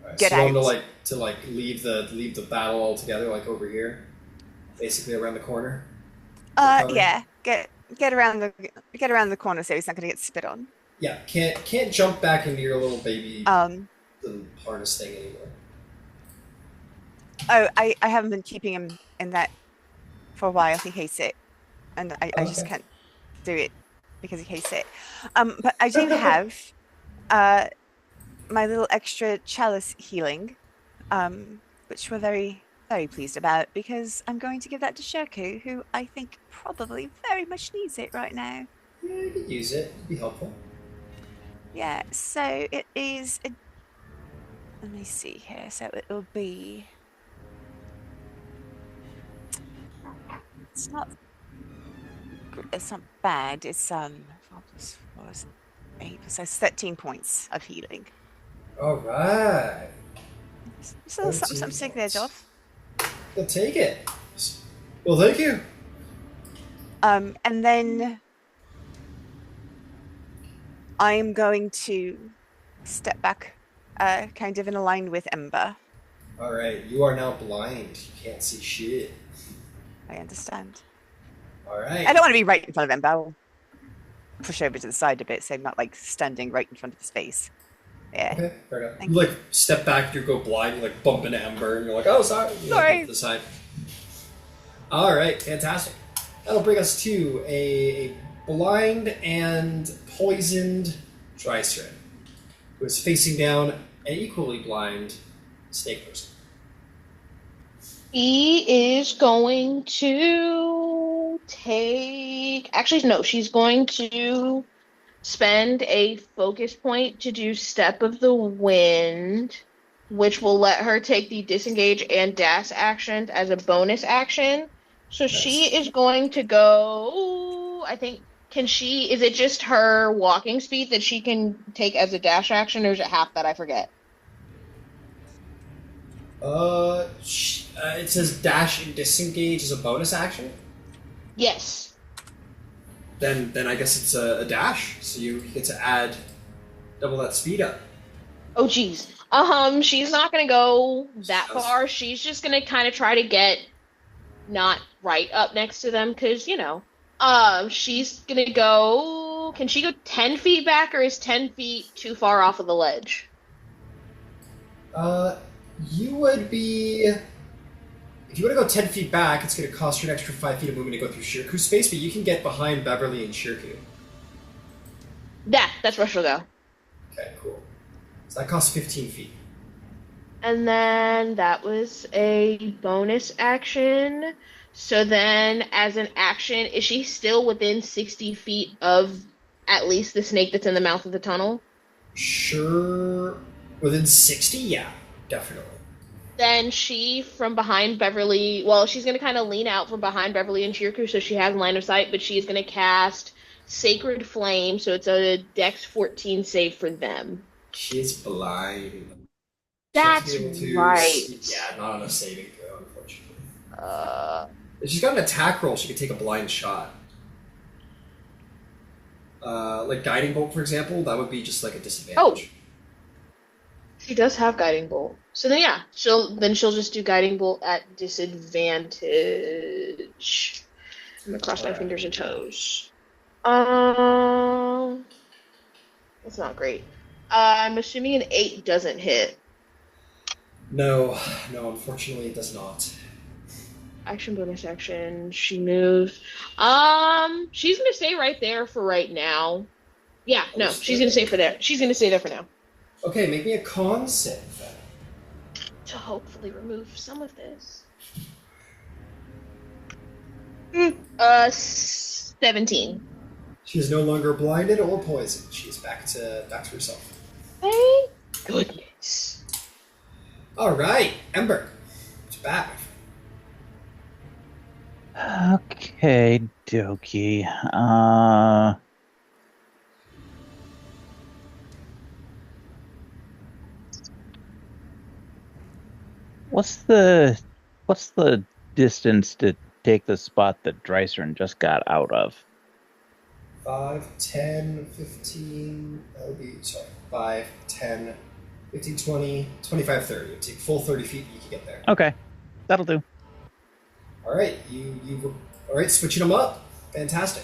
Right, get so you out. want to leave the battle altogether, like over here, basically around the corner. Yeah, get around the corner so he's not going to get spit on. Yeah, can't jump back into your little baby little harness thing anymore. Oh, I haven't been keeping him in that for a while. He hates it, and I just can't do it because he hates it. But I do have my little extra chalice healing, which we're very, very pleased about because I'm going to give that to Shirku, who I think probably very much needs it right now. Yeah, you could use it. It'd be helpful. Yeah, so it is. Let me see here. So it will be. It's not bad. It's 4 plus 4 is 8, so 13 points of healing. All right. So something to take the edge off. We'll take it. Well, thank you. And then I'm going to step back, kind of in a line with Ember. All right, you are now blind. You can't see shit. I understand. All right. I don't want to be right in front of Ember. I'll push over to the side a bit, so I'm not like standing right in front of his face. Yeah. Okay, fair enough. Thank You like step back, you go blind, you like bump into Ember, and you're like, oh, sorry. You Sorry. Like, to the side. All right, fantastic. That'll bring us to a blind and poisoned Drycerin, who is facing down an equally blind snake person. He is going to take. Actually, no, she's going to spend a focus point to do Step of the Wind, which will let her take the disengage and dash actions as a bonus action. So Nice. she is going to go. I think. Can she? Is it just her walking speed that she can take as a dash action, or is it half that? I forget. It says dash and disengage as a bonus action. Yes. Then I guess it's a dash, so you get to add double that speed up. Oh, geez. She's not gonna go that far. She's just gonna kind of try to get not right up next to them, because, you know. She's gonna go. Can she go 10 feet back, or is 10 feet too far off of the ledge? You would be. If you want to go 10 feet back, it's going to cost you an extra 5 feet of movement to go through Shirku's space, but you can get behind Beverly and Shirku. That's where she'll go. Okay, cool. So that costs 15 feet. And then that was a bonus action. So then, as an action, is she still within 60 feet of at least the snake that's in the mouth of the tunnel? Sure. Within 60? Yeah, definitely. Then she, from behind Beverly, well, she's going to kind of lean out from behind Beverly and Shirku, so she has line of sight, but she's going to cast Sacred Flame, so it's a Dex 14 save for them. She's blind. That's right. Yeah, not on a saving throw, unfortunately. If she's got an attack roll, she could take a blind shot. Like Guiding Bolt, for example, that would be just like a disadvantage. Oh. She does have Guiding Bolt. So then, yeah, she'll just do Guiding Bolt at disadvantage. I'm gonna cross my fingers and toes. That's not great. I'm assuming an 8 doesn't hit. No, unfortunately it does not. Action, bonus action. She moves. She's gonna stay right there for right now. Yeah, no, she's gonna stay for there. She's gonna stay there for now. Okay, make me a con save then. To hopefully remove some of this. 17. She is no longer blinded or poisoned. She is back to herself. Thank goodness. All right, Ember, it's back. Okay, dokie. What's the distance to take the spot that Dreiserin just got out of? 5, 10, 15, that would be, 5, 10, 15, 20, 25, 30. It would take full 30 feet, you can get there. Okay, that'll do. All right, all right, switching them up. Fantastic.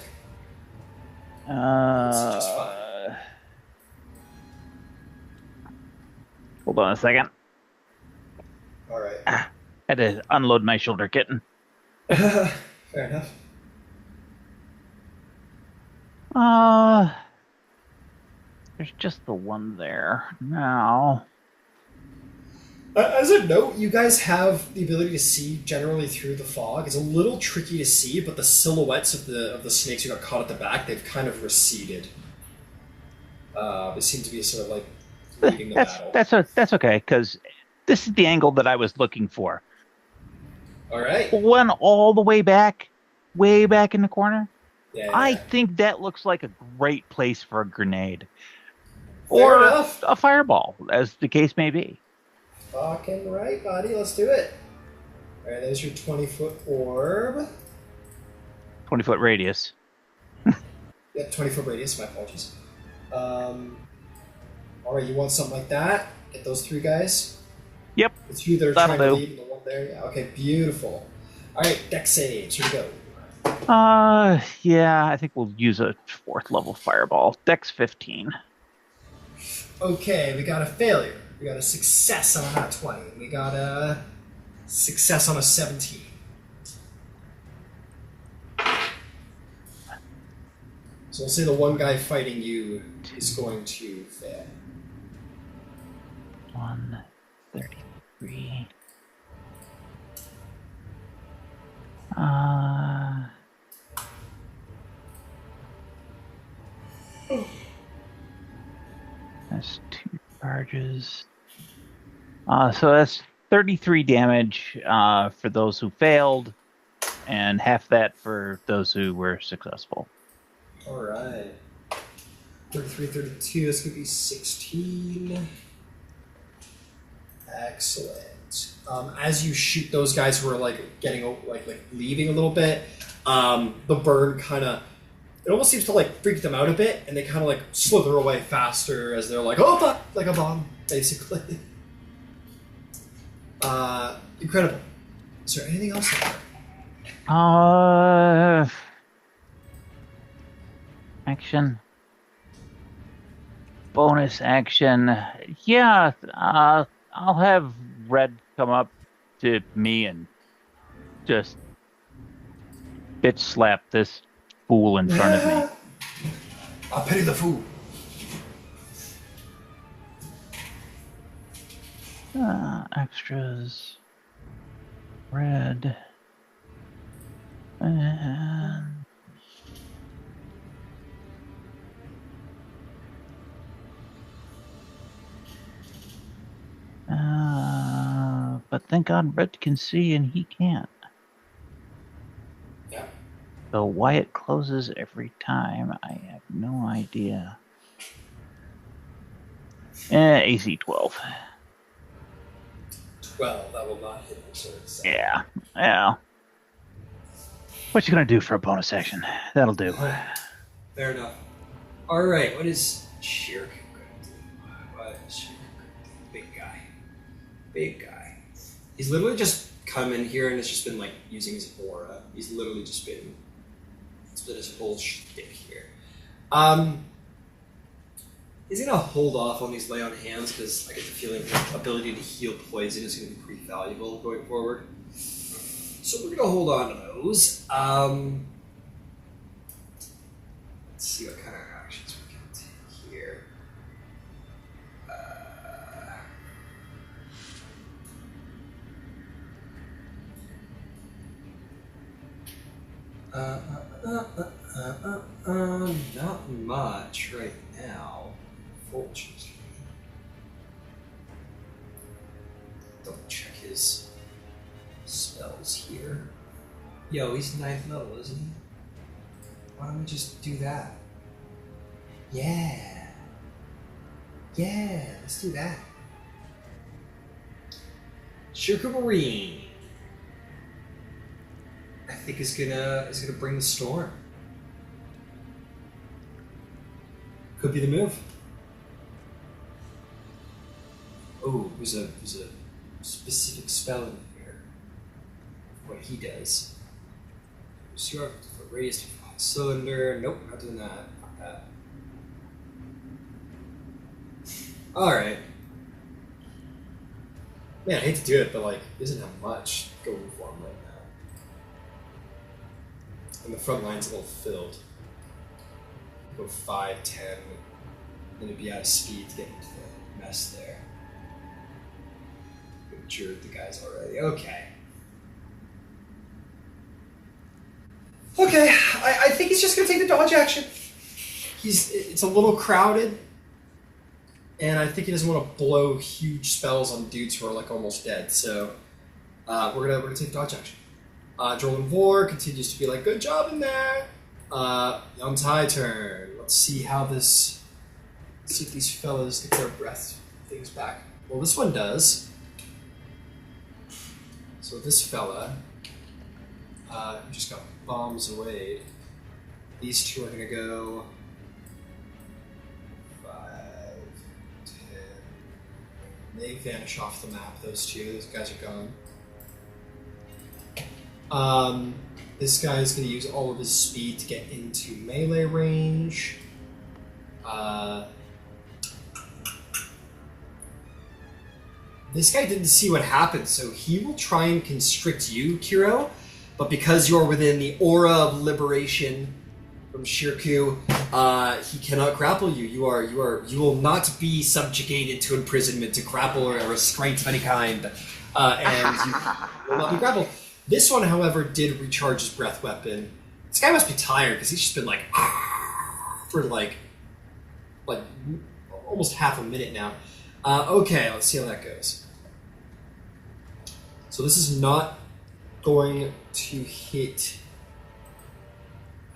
This is just fine. Hold on a second. All right. Had to unload my shoulder kitten. Fair enough. There's just the one there now. As a note, you guys have the ability to see generally through the fog. It's a little tricky to see, but the silhouettes of the snakes who got caught at the back, they've kind of receded. They seem to be sort of like leading the battle. That's okay, because this is the angle that I was looking for. All right. One all the way back in the corner. Yeah. I think that looks like a great place for a grenade. Fair Or enough. a fireball, as the case may be. Fucking right, buddy. Let's do it. All right, there's your 20-foot orb. 20-foot radius. Yeah, 20-foot radius. My apologies. All right, you want something like that? Get those 3 guys. Yep. It's you that are That'll trying to do. lead, and the one there. Yeah. Okay, beautiful. All right, dex saves. Here we go. Yeah, I think we'll use a 4th level fireball. Dex 15. Okay, we got a failure. We got a success on a 20. We got a success on a 17. So we'll say the one guy fighting you is going to fail. 133. That's 2 charges. So that's 33 damage for those who failed, and half that for those who were successful. All right. 33, 32. This could be 16. Excellent. As you shoot those guys who are like getting like leaving a little bit, the burn kind of it almost seems to like freak them out a bit, and they kind of like slither away faster as they're like, oh fuck, like a bomb, basically. Incredible. Is there anything else out there? Action. Bonus action. Yeah, I'll have Red come up to me and just bitch slap this fool in front of me. I'll pity the fool. Extras. Red. And... but thank God Red can see and he can't. Yeah. So why it closes every time, I have no idea. AC 12. 12. That will not hit the sword. Yeah. What you gonna do for a bonus action? That'll do. Fair enough. All right. What is Shirk going to do? What is Shirk going to do? Big guy. He's literally just come in here and has just been like using his aura. He's literally just been. It's been his whole shtick here. He's gonna hold off on these lay on hands because I get the feeling the ability to heal poison is gonna be pretty valuable going forward. So we're gonna hold on to those. Let's see what kind of actions we can take here. Not much right now, unfortunately. Double check his spells here. Yo, he's 9th level, isn't he? Why don't we just do that? Yeah. Yeah, let's do that. Sugar Marine, I think is gonna bring the storm. Could be the move. Oh, there's a specific spell in here. What he does. Sure, raised cylinder. Nope, not doing that. Not that. Alright. Man, I hate to do it, but like, he doesn't have much going for him right now. And the front line's a little filled. Go 5, 10, then it'd be out of speed to get into the mess there. Injured the guys already. Okay. Okay, I think he's just gonna take the dodge action. It's a little crowded, and I think he doesn't want to blow huge spells on dudes who are like almost dead. So we're gonna take dodge action. Droll and Vor continues to be like, good job in there. Young Tai turn. Let's see how this. Let's see if these fellas get their breath things back. Well, this one does. So this fella, who just got bombs away. These two are gonna go 5, 10. They vanish off the map. Those two. Those guys are gone. This guy is going to use all of his speed to get into melee range. This guy didn't see what happened, so he will try and constrict you, Kiro. But because you're within the aura of liberation from Shirku, he cannot grapple you. You will not be subjugated to imprisonment, to grapple, or a restraint of any kind, and you will not be grappled. This one, however, did recharge his breath weapon. This guy must be tired because he's just been like for like almost half a minute now. Okay, let's see how that goes. So this is not going to hit.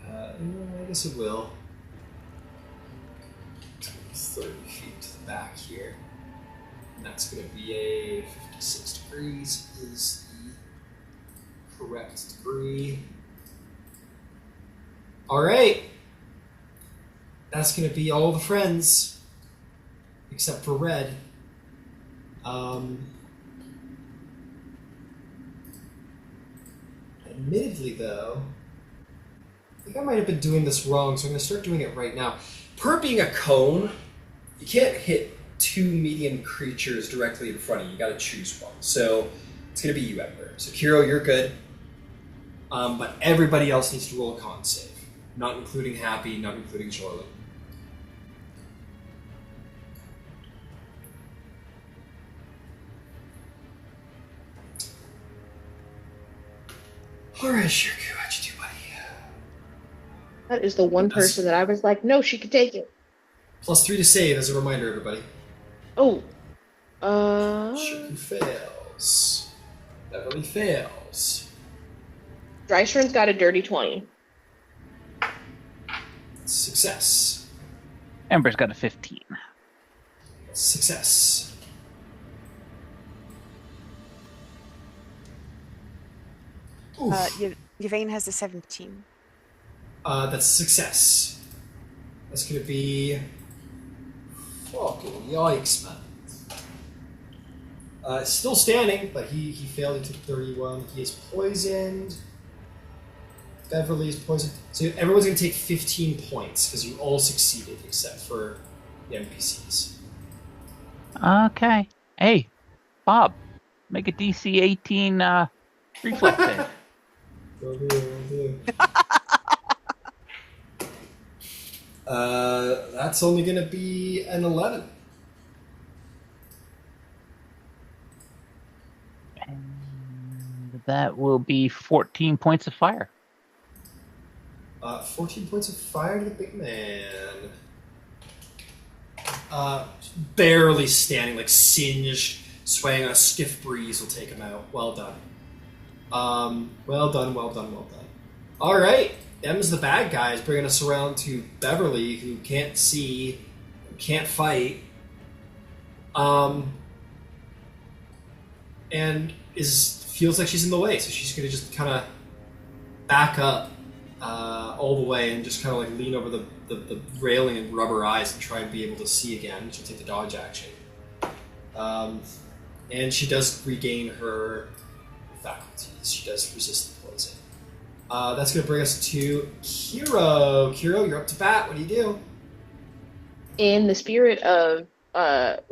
I guess it will. 30 feet to the back here, and that's going to be a 56 degrees. Is correct degree. Alright. That's going to be all the friends. Except for Red. Admittedly, though, I think I might have been doing this wrong, so I'm going to start doing it right now. Per being a cone, you can't hit 2 medium creatures directly in front of you. You got to choose one. So it's going to be you, Ember. So Kiro, you're good. But everybody else needs to roll a con save. Not including Happy, not including Charlotte. Alright, Shirku, how'd you do, buddy? That is the one person that I was like, no, she could take it. +3 to save, as a reminder, everybody. Oh. Shirku fails. Beverly fails. Drystern's got a dirty 20. Success. Ember's got a 15. Success. Yvain has a 17. That's success. That's gonna be fucking yikes, man. Still standing, but he failed. He took 31. He is poisoned. Beverly is poisoned. So everyone's gonna take 15 points because you all succeeded except for the NPCs. Okay. Hey, Bob, make a DC 18 reflex save. Will do, will do. That's only going to be an 11. And that will be 14 points of fire. 14 points of fire to the big man. Barely standing, like singed, swaying on a stiff breeze will take him out. Well done. Well done. All right. M's the bad guy is bringing us around to Beverly, who can't see, can't fight, and feels like she's in the way. So she's going to just kind of back up all the way and just kind of like lean over the railing and rub her eyes and try and be able to see again. She'll take the dodge action, and she does regain her faculties. She does resist the poison. That's going to bring us to Kiro. Kiro, you're up to bat. What do you do? In the spirit of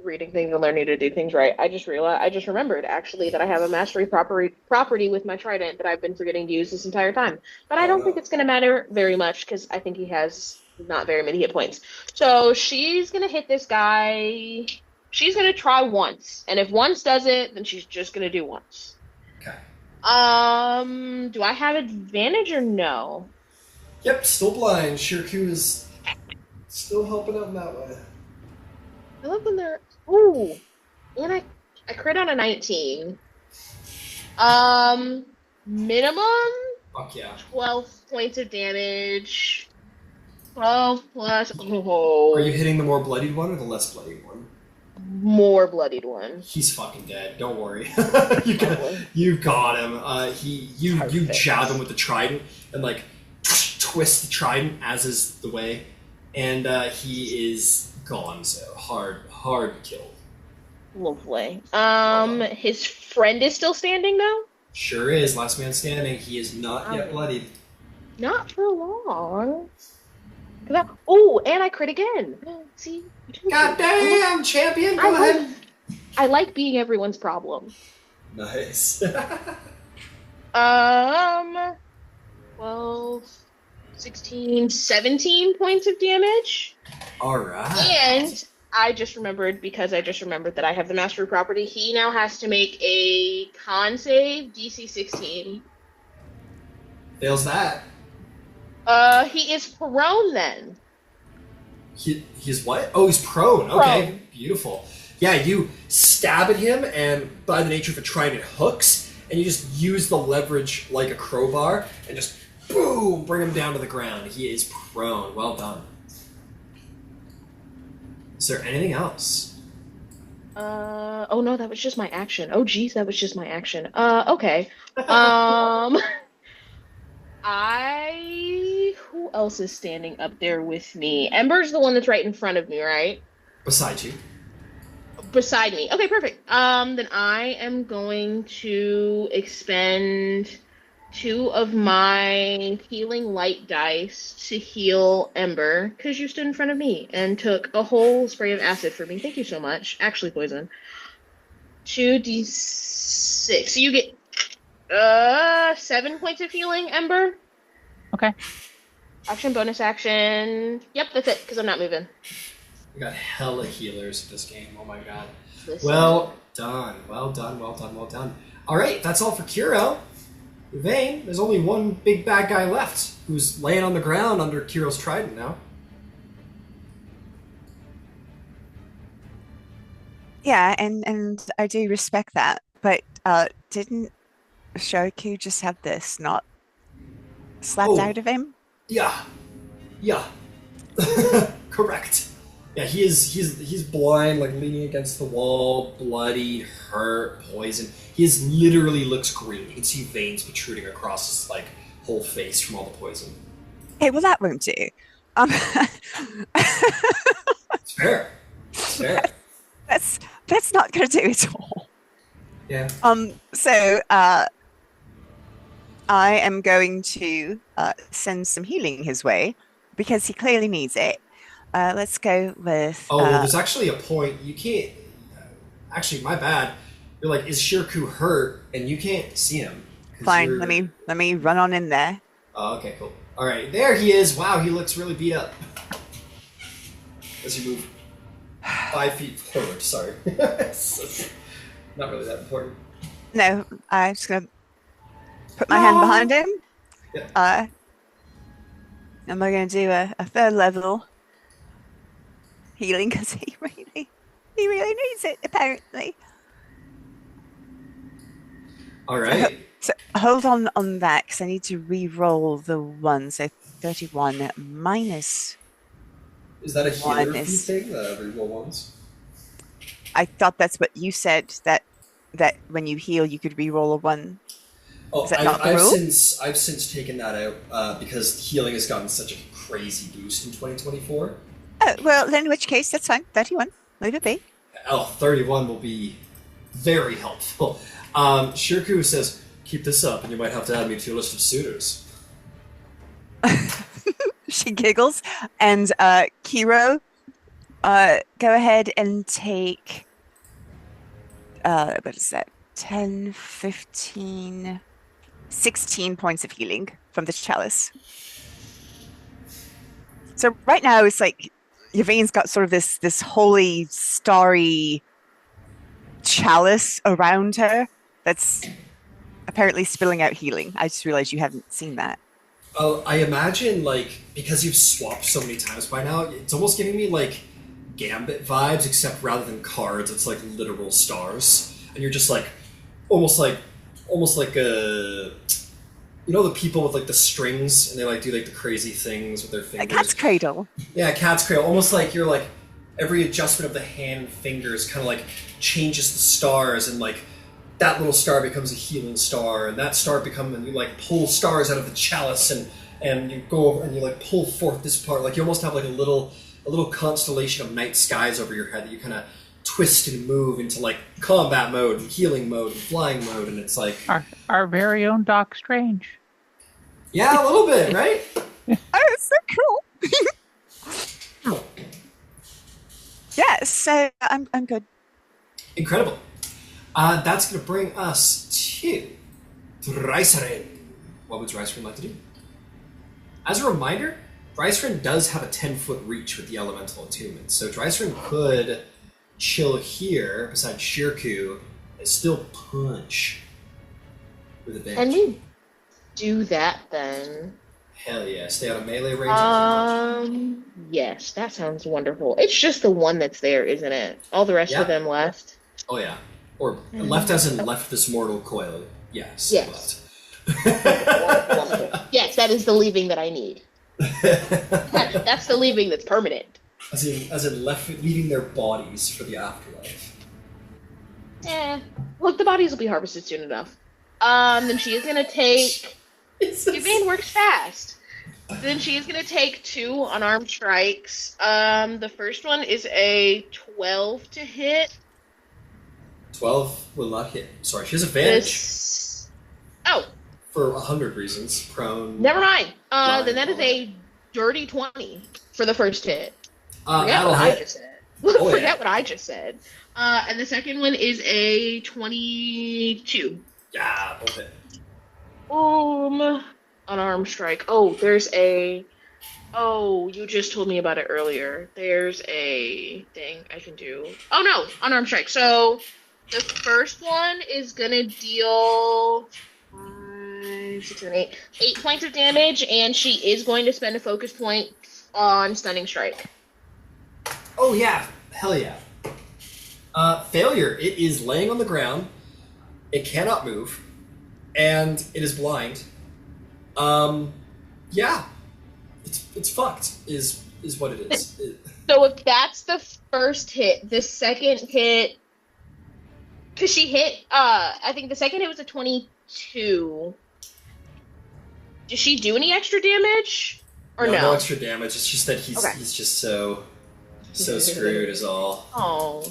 reading things and learning to do things right, I just remembered actually that I have a mastery property with my trident that I've been forgetting to use this entire time. But I don't think it's going to matter very much because I think he has not very many hit points. So she's going to hit this guy. She's going to try once, and if once does it, then she's just going to do once. Okay. Do I have advantage or no? Yep, still blind. Shirku is still helping out in that way. I love when they're... Ooh. And I crit on a 19. Minimum? Fuck yeah. 12 points of damage. 12 plus... Oh. Are you hitting the more bloodied one or the less bloodied one? More bloodied one. He's fucking dead. Don't worry. you got him. You jab him with the trident and like twist the trident, as is the way, and he is gone. So hard to kill. Lovely. His friend is still standing though? Sure is. Last man standing. He is not yet bloodied. Not for long. Oh, and I crit again. See? God damn, champion! Go ahead. I like being everyone's problem. Nice. 12, 16, 17 points of damage. Alright. And I just remembered that I have the mastery property. He now has to make a con save, DC 16. Fails that. He is prone then. He's what? Oh, he's prone. Okay, Prone. beautiful. Yeah, you stab at him, and by the nature of a trident, it hooks, and you just use the leverage like a crowbar, and just boom, bring him down to the ground. He is prone. Well done. Is there anything else? Oh no, that was just my action. Oh geez, that was just my action. Okay. Who else is standing up there with me? Ember's the one that's right in front of me, right? Beside you. Beside me. Okay, perfect. Then I am going to expend 2 of my healing light dice to heal Ember, because you stood in front of me and took a whole spray of acid for me. Thank you so much. Actually, poison. 2d6. So you get 7 points of healing, Ember. Okay. Action, bonus action. Yep, that's it, because I'm not moving. We got hella healers in this game. Oh my god. Listen. Well done. Well done. Alright, that's all for Kiro. Vane, there's only one big bad guy left, who's laying on the ground under Kiro's trident now. Yeah, and I do respect that, but didn't Shoku just have this not slapped out of him? Yeah. Correct. Yeah, he's blind, like leaning against the wall, bloodied, hurt, poisoned. He literally looks green. You can see veins protruding across his like whole face from all the poison. Hey, well that won't do. It's fair. That's not going to do it all. Yeah. So I am going to send some healing his way because he clearly needs it. Let's go with. Well, there's actually a point you can't. Actually, my bad. You're like, is Shirku hurt? And you can't see him Fine. Let me run on in there. Oh, okay, cool. All right, there he is. Wow, he looks really beat up. As you move 5 feet forward. Sorry, not really that important. No, I'm just gonna put my hand behind him. Yeah. And we're gonna do a third level healing because he really needs it apparently. All right. So hold on that because I need to re-roll the 1. So 31 minus. Is that a healer is- thing? Reroll ones. I thought that's what you said, that when you heal you could re-roll a 1. Oh, Is that not the rule? I've since taken that out because healing has gotten such a crazy boost in 2024. Oh, well, then in which case that's fine. 31. Leave it be. Oh, 31 will be very helpful. Shirku says, keep this up and you might have to add me to your list of suitors. She giggles, and Kiro, go ahead and take, what is that, 10, 15, 16 points of healing from the chalice. So right now it's like Yvain's got sort of this holy, starry chalice around her that's apparently spilling out healing. I just realized you haven't seen that. Oh, I imagine, like, because you've swapped so many times by now, it's almost giving me, like, Gambit vibes, except rather than cards, it's, like, literal stars. And you're just, like, almost like a... You know the people with, like, the strings, and they, like, do, like, the crazy things with their fingers? A cat's cradle. Yeah, cat's cradle. Almost like you're, like, every adjustment of the hand and fingers kind of, like, changes the stars, and, like, that little star becomes a healing star, and that star becomes, and you like pull stars out of the chalice, and you go over and you like pull forth this part, like you almost have like a little constellation of night skies over your head that you kind of twist and move into like combat mode, and healing mode, and flying mode, and it's like Our very own Doc Strange. yeah, a little bit, right? Oh, it's so cool. Yeah, so I'm good. Incredible. That's going to bring us to Dreiserin. What would Dreiserin like to do? As a reminder, Dreiserin does have a 10-foot reach with the elemental attunement, so Dreiserin could chill here beside Shirku and still punch with advantage. Can we do that then? Hell yeah, stay out of melee range. Yes, that sounds wonderful. It's just the one that's there, isn't it? All the rest Yeah. of them left. Oh yeah. Or left as in left this mortal coil. Yes. Yes. Left. Wonderful. Yes, that is the leaving that I need. That's the leaving that's permanent. As in leaving their bodies for the afterlife. Look, the bodies will be harvested soon enough. Then she is gonna take. Yvain works fast. Then she is gonna take 2 unarmed strikes. The first one is a 12 to hit. 12 will not hit. Sorry, she has advantage. Oh, For 100 reasons. Prone. never mind. Lying, Then that is all a dirty 20 for the first hit. Forget That'll what I hit. just said. Oh, Forget yeah. what I just said. And the second one is a 22. Yeah, both hit. Unarmed strike. Oh, there's a. Oh, you just told me about it earlier. There's a thing I can do. Oh no, unarmed strike. So the first one is gonna deal 5, 6, 7, 8. 8 points of damage, and she is going to spend a focus point on stunning strike. Oh yeah, hell yeah. Failure. It is laying on the ground. It cannot move, and it is blind. Yeah, it's fucked. Is what it is. So if that's the first hit, the second hit, because she hit, I think the second hit was a 22. Does she do any extra damage? Or no? No extra damage. It's just that he's Okay. he's just so screwed is all. Oh.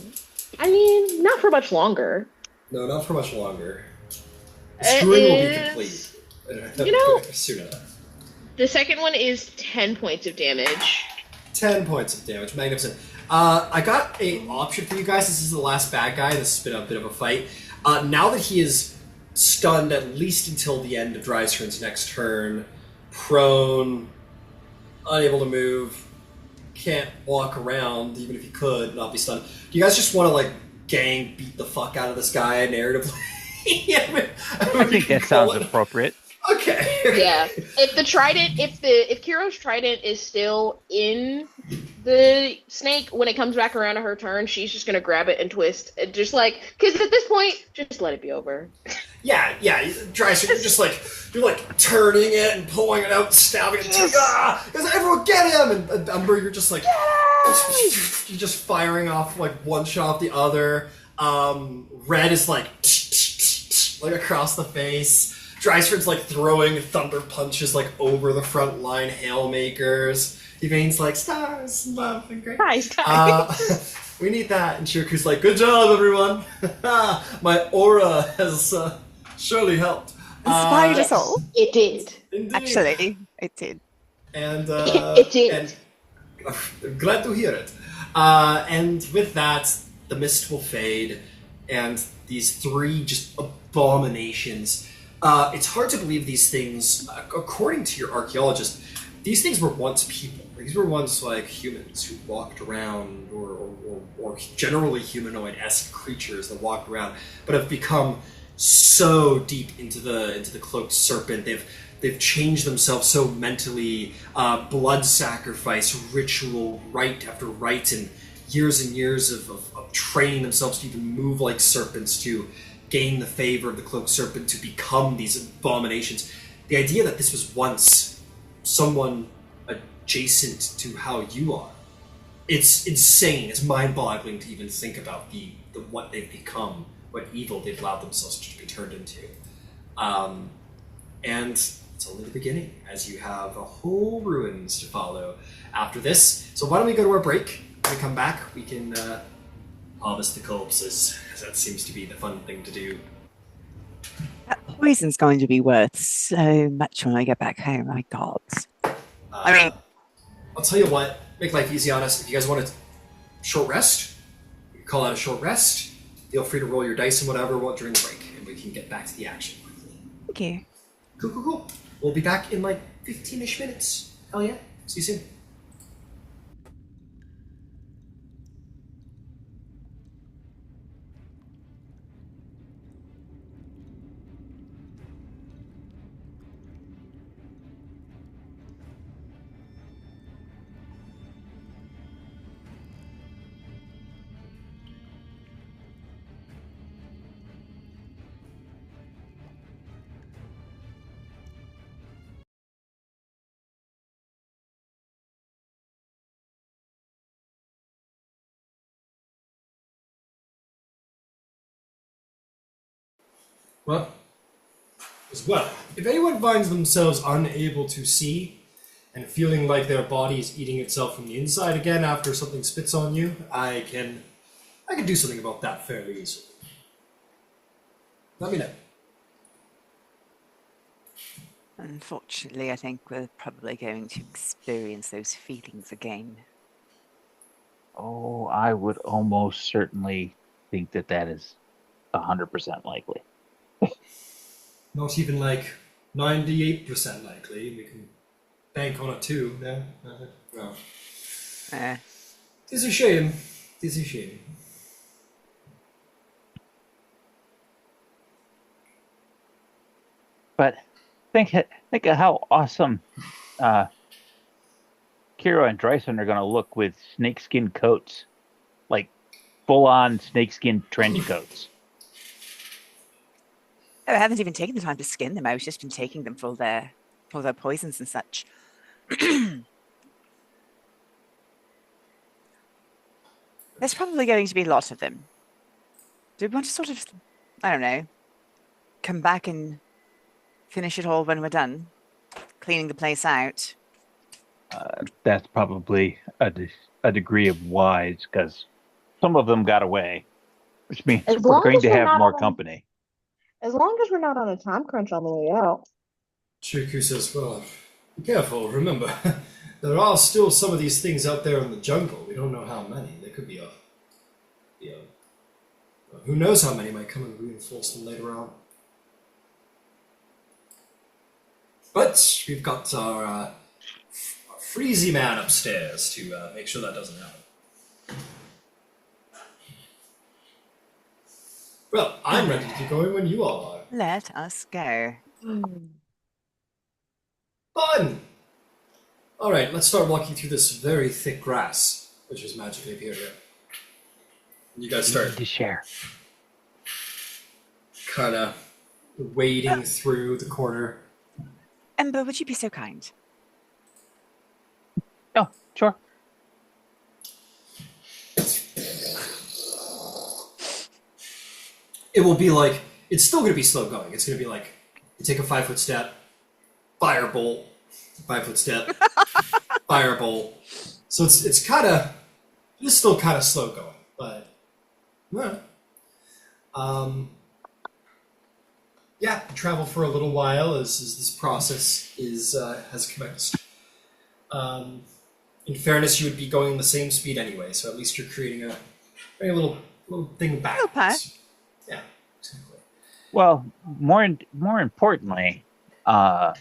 I mean, not for much longer. No, not for much longer. The It screwing will be is- complete. You know- soon enough. The second one is 10 points of damage. 10 points of damage. Magnificent. I got a option for you guys. This is the last bad guy. This has been a bit of a fight. Now that he is stunned at least until the end of Drystrand's next turn, prone, unable to move, can't walk around, even if he could, not be stunned. Do you guys just want to, like, gang beat the fuck out of this guy narratively? I think that sounds appropriate. Okay. Yeah. If the trident, if Kiro's trident is still in the snake when it comes back around to her turn, she's just gonna grab it and twist, and just like, because at this point, just let it be over. Yeah. Drystrand, you're like turning it and pulling it out, and stabbing it. Because everyone get him, and Ember, you're just like, you're just firing off like one shot off the other. Red is like across the face. Drystrand's like throwing thunder punches like over the front line Hailmakers. Yvain's like, stars, love, and great. Nice. We need that. And Shirku's like, good job, everyone. My aura has surely helped. Inspired us all. It did. Indeed. Actually, it did. And it did. And I'm glad to hear it. And with that, the mist will fade, and these three just abominations. It's hard to believe these things, according to your archaeologist, these things were once people. These were once like humans who walked around, or generally humanoid-esque creatures that walked around, but have become so deep into the cloaked serpent. They've changed themselves so mentally. Blood sacrifice, ritual, rite after rite, and years of training themselves to even move like serpents, to gain the favor of the cloaked serpent, to become these abominations. The idea that this was once someone adjacent to how you are, it's insane. It's mind-boggling to even think about the what they've become, what evil they've allowed themselves to be turned into. And it's only the beginning, as you have a whole ruins to follow after this. So why don't we go to our break? When we come back, we can harvest the corpses, as that seems to be the fun thing to do. That poison's going to be worth so much when I get back home, my God. I mean, I'll tell you what, make life easy on us. If you guys want a short rest, you can call out a short rest. Feel free to roll your dice and whatever during the break, and we can get back to the action quickly. thank you. Cool. We'll be back in like 15-ish minutes. Hell yeah. See you soon. Well, if anyone finds themselves unable to see and feeling like their body is eating itself from the inside again after something spits on you, I can do something about that fairly easily. Let me know. Unfortunately, I think we're probably going to experience those feelings again. Oh, I would almost certainly think that is 100% likely. Not even like 98% likely. We can bank on it too. No? Well. It's a shame. But think of how awesome Kira and Dryson are going to look with snakeskin coats, like full-on snakeskin trench coats. Oh, I haven't even taken the time to skin them. I've just been taking them for their poisons and such. There's probably going to be a lot of them. Do we want to sort of, I don't know, come back and finish it all when we're done? Cleaning the place out? That's probably a degree of wise, because some of them got away, which means we're going to have more company. As long as we're not on a time crunch on the way out. Shirku says, well, be careful. Remember, there are still some of these things out there in the jungle. We don't know how many. There could be who knows how many might come and reinforce them later on. but we've got our freezy man upstairs to make sure that doesn't happen. Well, I'm ready to keep going when you all are. Let us go. Fun! Alright, let's start walking through this very thick grass, which has magically appeared here. You guys start To share. kind of wading through the corner. Ember, would you be so kind? Oh, sure. It will be like, it's still going to be slow going. It's going to be like, you take a 5-foot step, firebolt, 5-foot step, firebolt. So it's kind of, it's still kind of slow going, but yeah. Yeah, travel for a little while as this process has commenced. In fairness, you would be going the same speed anyway, so at least you're creating a little thing backwards. Yeah, exactly. Well, more importantly, I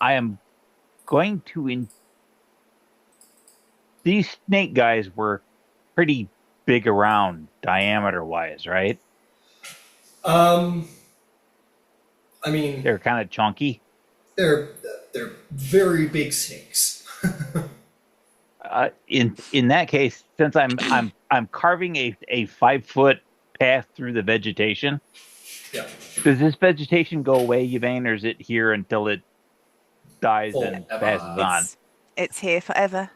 am going to. These snake guys were pretty big around diameter-wise, right? I mean, They're kind of chunky. they're very big snakes. In that case, since I'm carving a 5-foot path through the vegetation, Yeah. does this vegetation go away, Yvain, or is it here until it dies and Forever. passes on? It's here forever.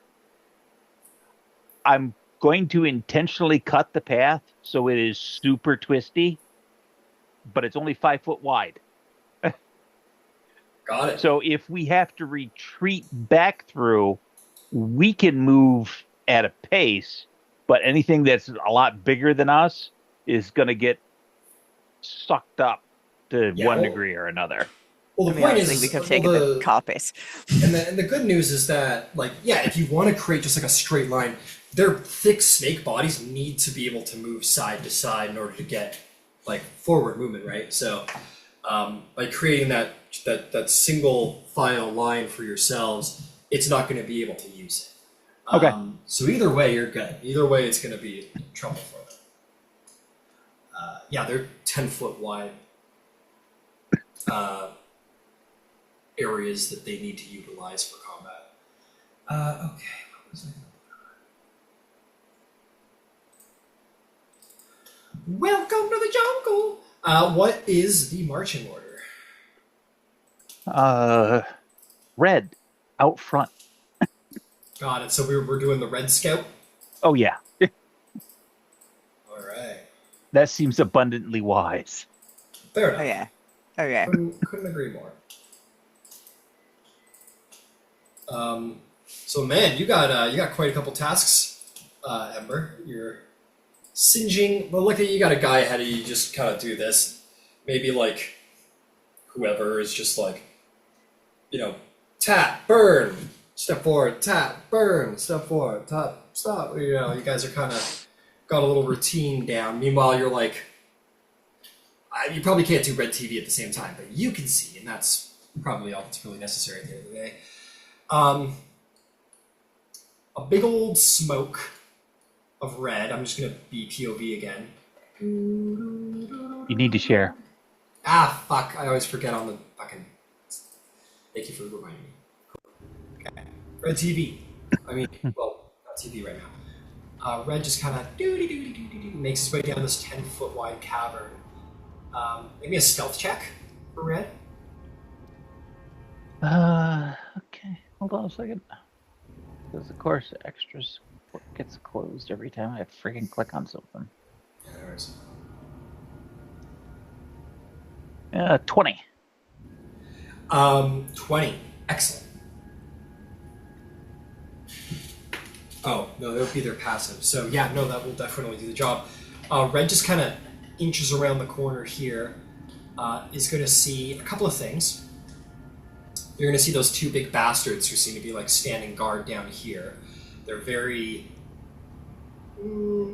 I'm going to intentionally cut the path so it is super twisty, but it's only 5 foot wide. Got it. So if we have to retreat back through, we can move at a pace, but anything that's a lot bigger than us is going to get sucked up to one degree or another. Well, I the mean, point honestly, is, we could have taken the carpet. and the good news is that, like, yeah, if you want to create just like a straight line, their thick snake bodies need to be able to move side to side in order to get like forward movement, right? So, by creating that single file line for yourselves, it's not going to be able to use it. Okay. So either way, you're good. Either way, it's going to be trouble for them. Yeah, they're 10-foot wide areas that they need to utilize for combat. Okay, what was I gonna put on? Welcome to the jungle! What is the marching order? Red out front. Got it. So we're doing the Red Scout? Oh, yeah. Alright. That seems abundantly wise. Fair Oh enough. yeah. Oh yeah. Couldn't agree more. So man, you got quite a couple tasks, Ember. You're singeing. Well, look at you got a guy ahead of you. Just kind of do this. Maybe like whoever is just like, tap, burn, step forward, tap, burn, step forward, tap, stop. You guys are kind of got a little routine down. Meanwhile, you're like, you probably can't do red TV at the same time, but you can see, and that's probably all that's really necessary at the end of the day. A big old smoke of red. I'm just gonna be POV again. You need to share. Ah, fuck! I always forget on the fucking. Thank you for reminding me. Okay, red TV. I mean, well, not TV right now. Red just kind of makes its way down this 10-foot wide cavern. Maybe a stealth check for red. Okay. Hold on a second. Because of course, extras gets closed every time I freaking click on something. Yeah, there is. 20. 20. Excellent. Oh, no, that would be their passive. So, yeah, no, that will definitely do the job. Red just kind of inches around the corner here. Is going to see a couple of things. You're going to see those two big bastards who seem to be, like, standing guard down here. They're very...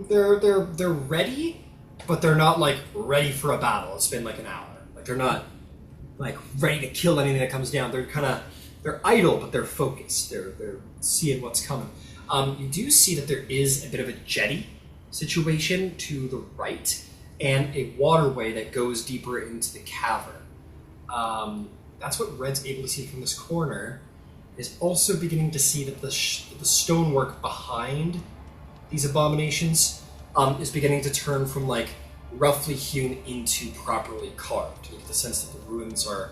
they're ready, but they're not, like, ready for a battle. It's been, like, an hour. Like, they're not like ready to kill anything that comes down. They're idle, but they're focused. They're seeing what's coming. You do see that there is a bit of a jetty situation to the right, and a waterway that goes deeper into the cavern. That's what Red's able to see from this corner. Is also beginning to see that the stonework behind these abominations is beginning to turn from like roughly hewn into properly carved. You get the sense that the ruins are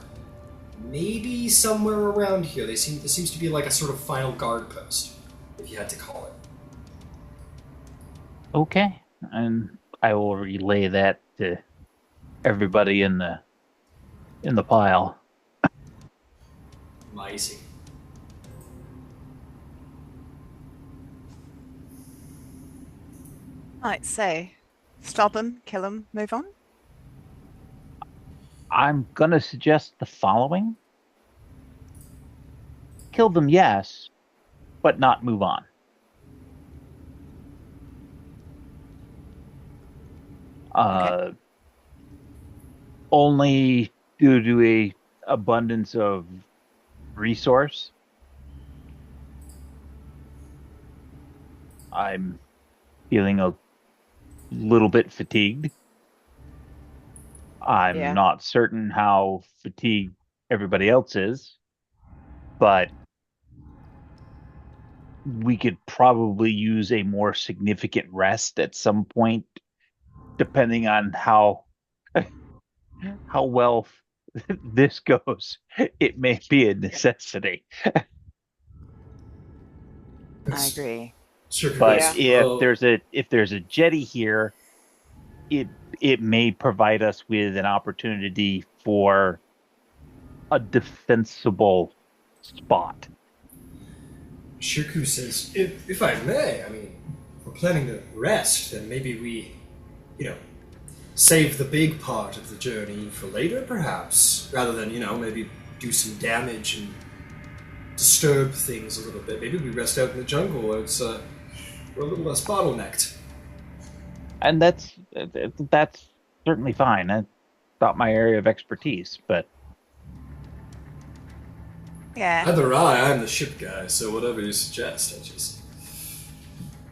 maybe somewhere around here. This seems to be like a sort of final guard post, if you had to call it. Okay, and I will relay that to everybody in the pile. Amazing. Right, so stop them, kill them, move on. I'm gonna suggest the following: kill them, yes, but not move on. Okay. Only due to a abundance of resource. I'm feeling a little bit fatigued. I'm Yeah. not certain how fatigued everybody else is, but we could probably use a more significant rest at some point, depending on how well this goes. It may be a necessity. I agree. Sure, But Yeah. if there's a jetty here, it may provide us with an opportunity for a defensible spot. Shirku says, if I may, I mean, if we're planning to rest, then maybe we, save the big part of the journey for later, perhaps, rather than, maybe do some damage and disturb things a little bit. Maybe we rest out in the jungle where we're a little less bottlenecked. And that's certainly fine. That's not my area of expertise, but Yeah. Either I'm the ship guy, so whatever you suggest,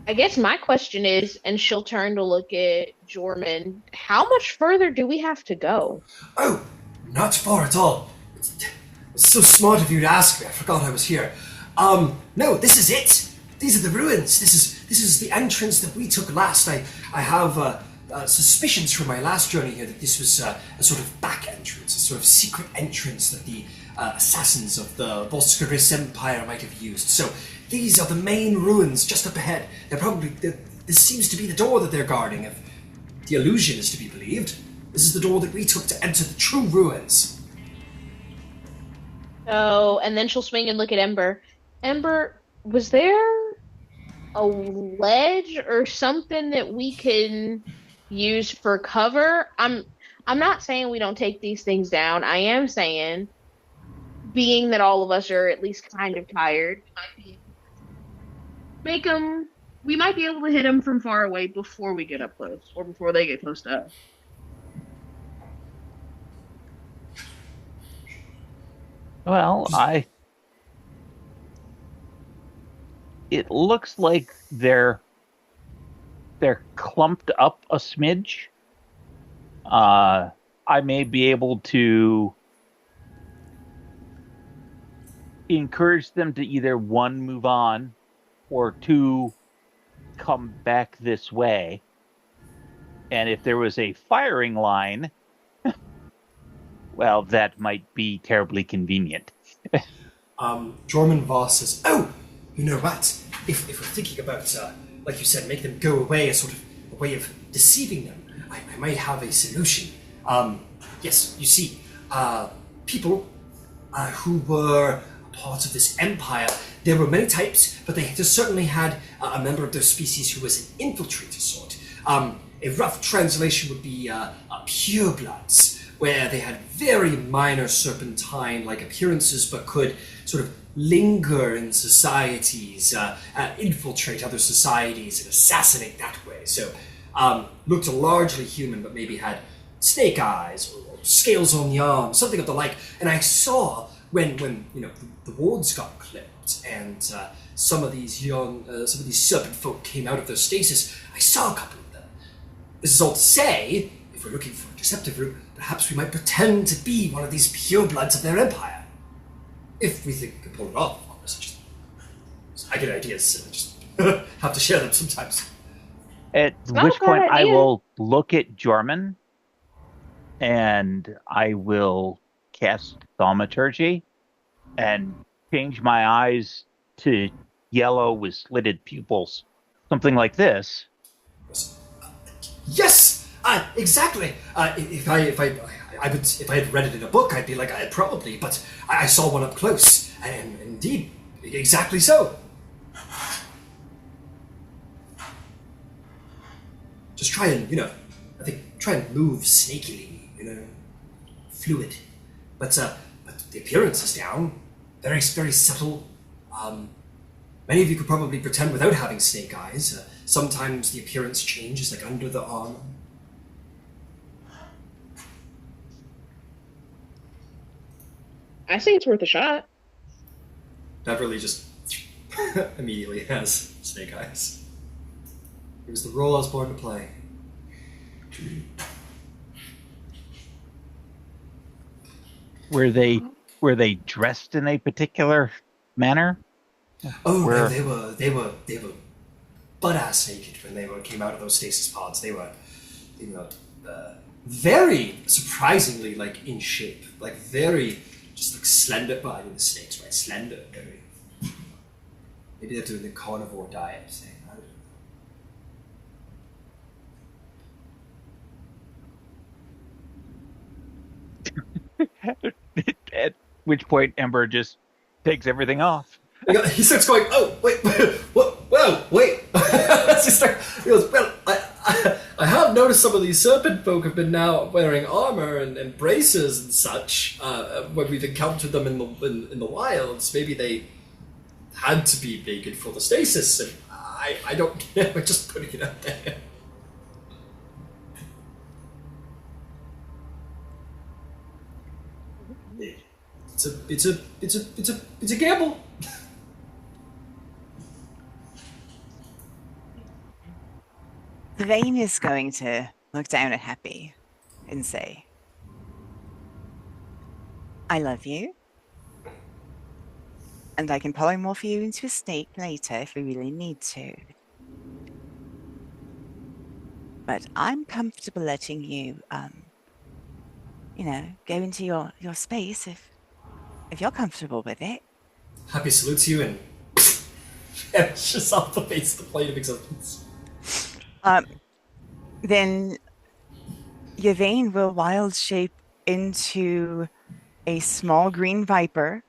I guess my question is, and she'll turn to look at Jorman, how much further do we have to go? Oh, not far at all. It's so smart of you to ask me. I forgot I was here. No, this is it. These are the ruins. This is the entrance that we took last. I have suspicions from my last journey here that this was a sort of back entrance, a sort of secret entrance that the assassins of the Volscaris Empire might have used. So these are the main ruins just up ahead. This seems to be the door that they're guarding, if the illusion is to be believed. This is the door that we took to enter the true ruins. Oh, and then she'll swing and look at Ember. Ember, was there a ledge or something that we can use for cover? I'm not saying we don't take these things down. I am saying, being that all of us are at least kind of tired, we might be able to hit them from far away before we get up close, or before they get close to us. well, it looks like they're clumped up a smidge. I may be able to encourage them to either one, move on, or two, come back this way. And if there was a firing line, well, that might be terribly convenient. Jorman Voss says, "Oh, you know what? If we're thinking about, like you said, make them go away, a sort of a way of deceiving them, I might have a solution. Yes, you see, people who were part of this empire, there were many types, but they just certainly had a member of their species who was an infiltrator sort. A rough translation would be purebloods, where they had very minor serpentine-like appearances, but could sort of linger in societies, infiltrate other societies, and assassinate that way. So, looked largely human, but maybe had snake eyes or scales on the arm, something of the like. And I saw when the wards got clipped and some of these serpent folk came out of their stasis. I saw a couple of them. This is all to say, if we're looking for a deceptive route, perhaps we might pretend to be one of these purebloods of their empire. If we think we can pull it off, of course. I get ideas, I just have to share them sometimes. At not which a bad point I idea. will look at Jorman and I will cast thaumaturgy and change my eyes to yellow with slitted pupils. Something like this. Yes, exactly. If I had read it in a book, I'd be like, I probably, but I saw one up close, and indeed, exactly so. Just try and, try and move snakily, fluid. But the appearance is down, very, very subtle. Many of you could probably pretend without having snake eyes. Sometimes the appearance changes, like under the arm. I say it's worth a shot. Beverly just immediately has snake eyes. It was the role I was born to play. Were they dressed in a particular manner? Oh Where- no, they were butt ass naked when they came out of those stasis pods. They were very surprisingly like in shape, like very just like slender. Well, I mean the snakes, right? Slender, very. Maybe they're doing the carnivore diet thing. I don't know. At which point Ember just takes everything off. He starts going, oh, wait, whoa, wait. He goes, well, I have noticed some of these serpent folk have been now wearing armor and braces and such when we've encountered them in the wilds. Maybe they had to be naked for the stasis, and I don't care, we're just putting it out there. It's a gamble. Vane is going to look down at Happy and say, I love you. And I can polymorph you into a snake later if we really need to. But I'm comfortable letting you, go into your space if you're comfortable with it. Happy salutes you and vanishes off the face of the plane of existence. Then Yvain will wild shape into a small green viper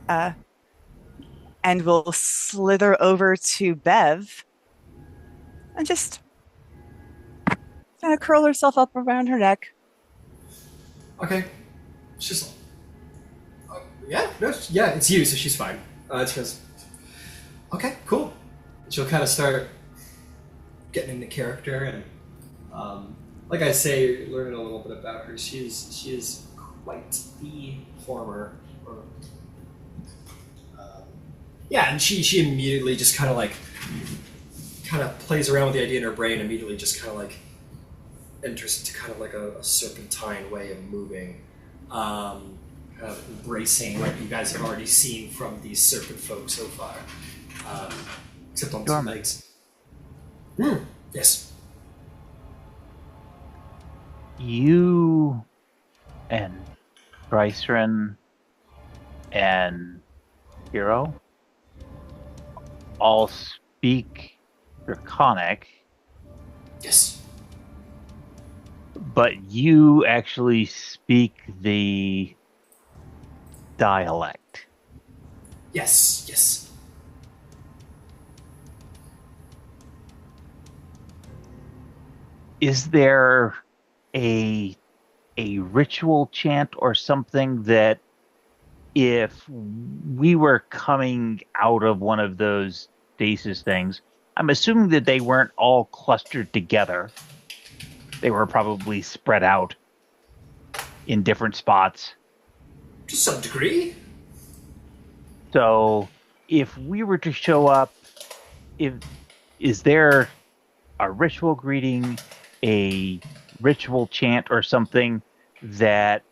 and will slither over to Bev and just kind of curl herself up around her neck. Okay. She's it's you, so she's fine. She goes, okay, cool. She'll kind of start getting into character, and like I say, learning a little bit about her. She is quite the former. And she immediately just kind of plays around with the idea in her brain. Immediately, just kind of like enters into kind of like a serpentine way of moving. Kind of embracing what you guys have already seen from these serpent folk so far. Except on two Dormant. legs. Yes. You and Brycerin and Hero all speak Draconic, Yes. but you actually speak the dialect. Yes. Yes. Is there a ritual chant or something that if we were coming out of one of those stasis things, I'm assuming that they weren't all clustered together, They were probably spread out in different spots. To some degree. So if we were to show up, is there a ritual greeting, a ritual chant or something that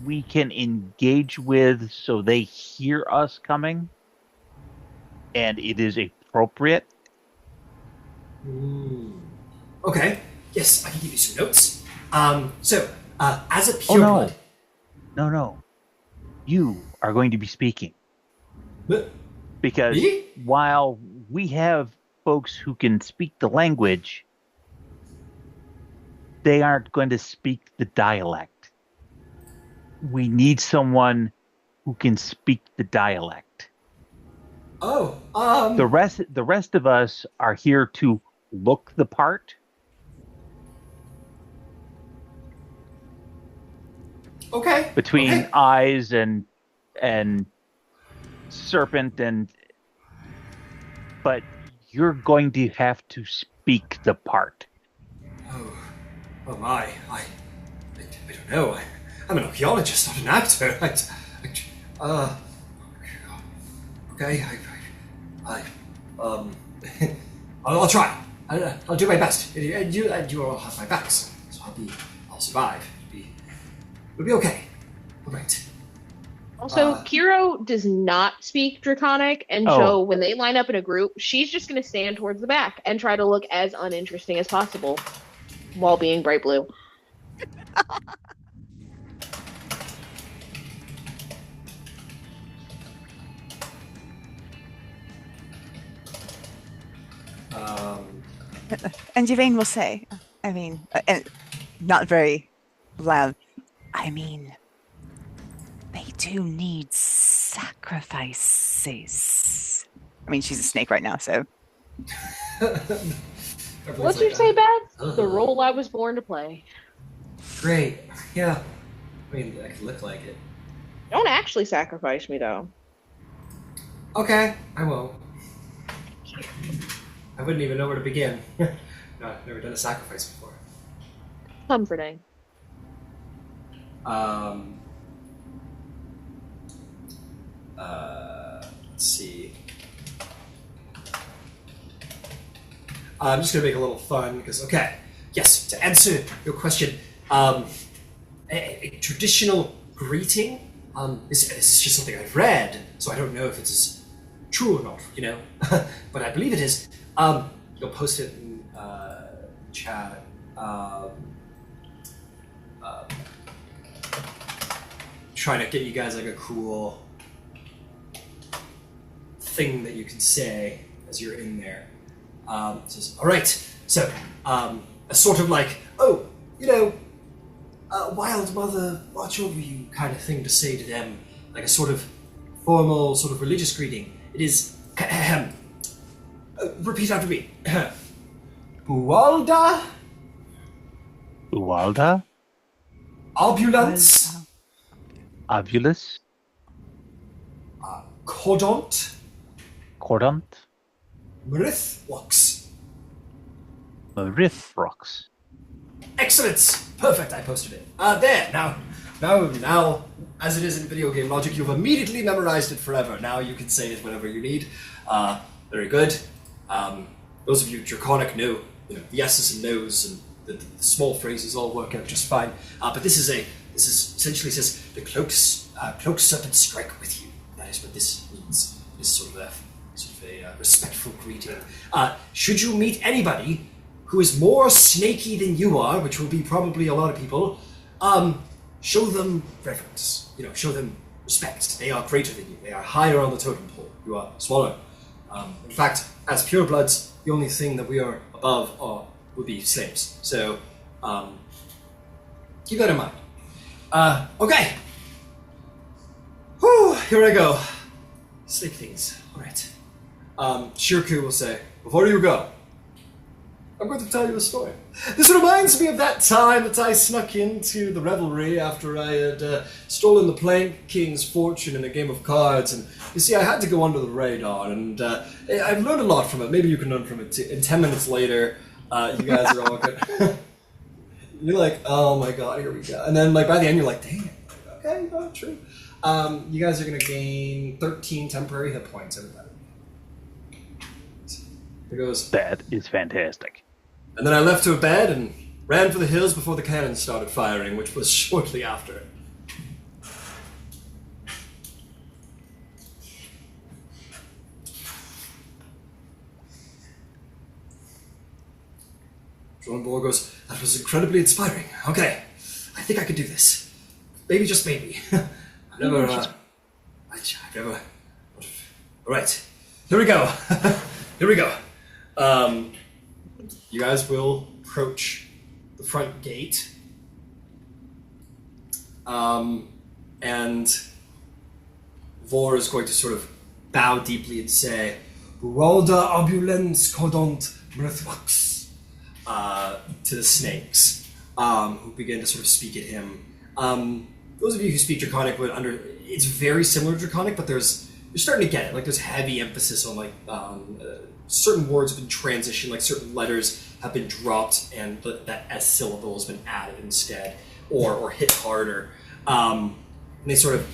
we can engage with so they hear us coming and it is appropriate? Okay. Yes, I can give you some notes. As a Oh, pure no. blood... No. You are going to be speaking. But- Because Me? while we have folks who can speak the language, they aren't going to speak the dialect. We need someone who can speak the dialect. Oh, The rest of us are here to look the part. okay. Between Okay. eyes and serpent but you're going to have to speak the part. Oh my. I don't know. I'm an archaeologist, not an actor. Okay. I'll try. I'll do my best. And you all have my backs, so I'll survive. It'll be okay. All right. Also, Kiro does not speak Draconic, and so when they line up in a group, she's just going to stand towards the back and try to look as uninteresting as possible while being bright blue. And Yvain will say, and not very loud, they do need sacrifices. She's a snake right now, so. What'd you say, Beth? The role I was born to play. Great. Yeah. I could look like it. Don't actually sacrifice me, though. Okay, I won't. I wouldn't even know where to begin. No, I've never done a sacrifice before. Comforting. Let's see. I'm just gonna make a little fun because, okay, yes, to answer your question, a traditional greeting is just something I've read, so I don't know if it's true or not, but I believe it is. You'll post it in chat. Trying to get you guys like a cool thing that you can say as you're in there. It says, all right, so a sort of like, wild mother, watch over you kind of thing to say to them, like a sort of formal, sort of religious greeting. It is, repeat after me. Bualda, Uwalda? Obulance, Ovulus? Cordont, Cordant? Mrithwox. Marithrox. Excellent! Perfect, I posted it. There, now, as it is in video game logic, you've immediately memorized it forever. Now you can say it whenever you need. Very good. Those of you Draconic know, the yeses and nos and the small phrases all work out just fine. But this is essentially says, the cloak serpent strike with you. That is what this means. This sort of a respectful greeting. Should you meet anybody who is more snaky than you are, which will be probably a lot of people, show them reverence. Show them respect. They are greater than you. They are higher on the totem pole. You are smaller. In fact, as purebloods, the only thing that we are above would be slaves. So, keep that in mind. Okay. Whew, here I go. Sleep things. All right. Shirku will say, before you go, I'm going to tell you a story. This reminds me of that time that I snuck into the revelry after I had stolen the Plank King's fortune in a game of cards. And you see, I had to go under the radar, and I've learned a lot from it. Maybe you can learn from it too. And 10 minutes later, You guys are all good. You're like, oh my god, here we go. And then like by the end, you're like, dang it. Okay, true. You guys are going to gain 13 temporary hit points, everybody. It goes. That is fantastic. And then I left to a bed and ran for the hills before the cannons started firing, which was shortly after. John Bohr goes, that was incredibly inspiring. Okay, I think I could do this. Maybe just maybe. I've never... Alright, here we go. Here we go. You guys will approach the front gate. And Vor is going to sort of bow deeply and say, Rualda ambulance codont mrthwax. To the snakes, who begin to sort of speak at him. Those of you who speak Draconic would it's very similar to Draconic, but you're starting to get it. Like there's heavy emphasis on like certain words have been transitioned, like certain letters have been dropped, and that S syllable has been added instead, or hit harder. And they sort of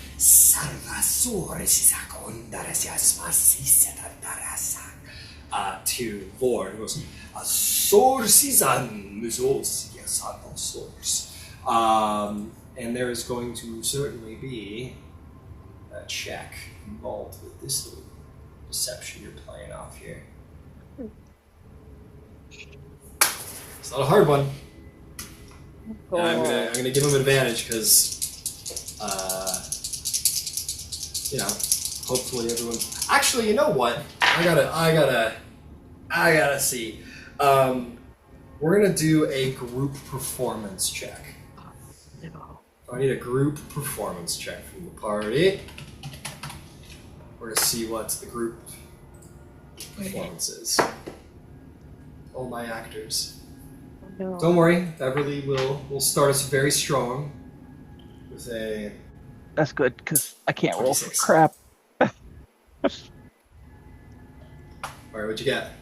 to Vor, who goes, and there is going to certainly be a check involved with this little deception you're playing off here. It's not a hard one. And I'm gonna give him advantage because, hopefully everyone. Actually, you know what? I gotta see. We're gonna do a group performance check. I need a group performance check from the party. We're gonna see what the group performance is. All my actors. No. Don't worry, Beverly will start us very strong with a. That's good, because I can't roll for 26. crap. Alright, what'd you get?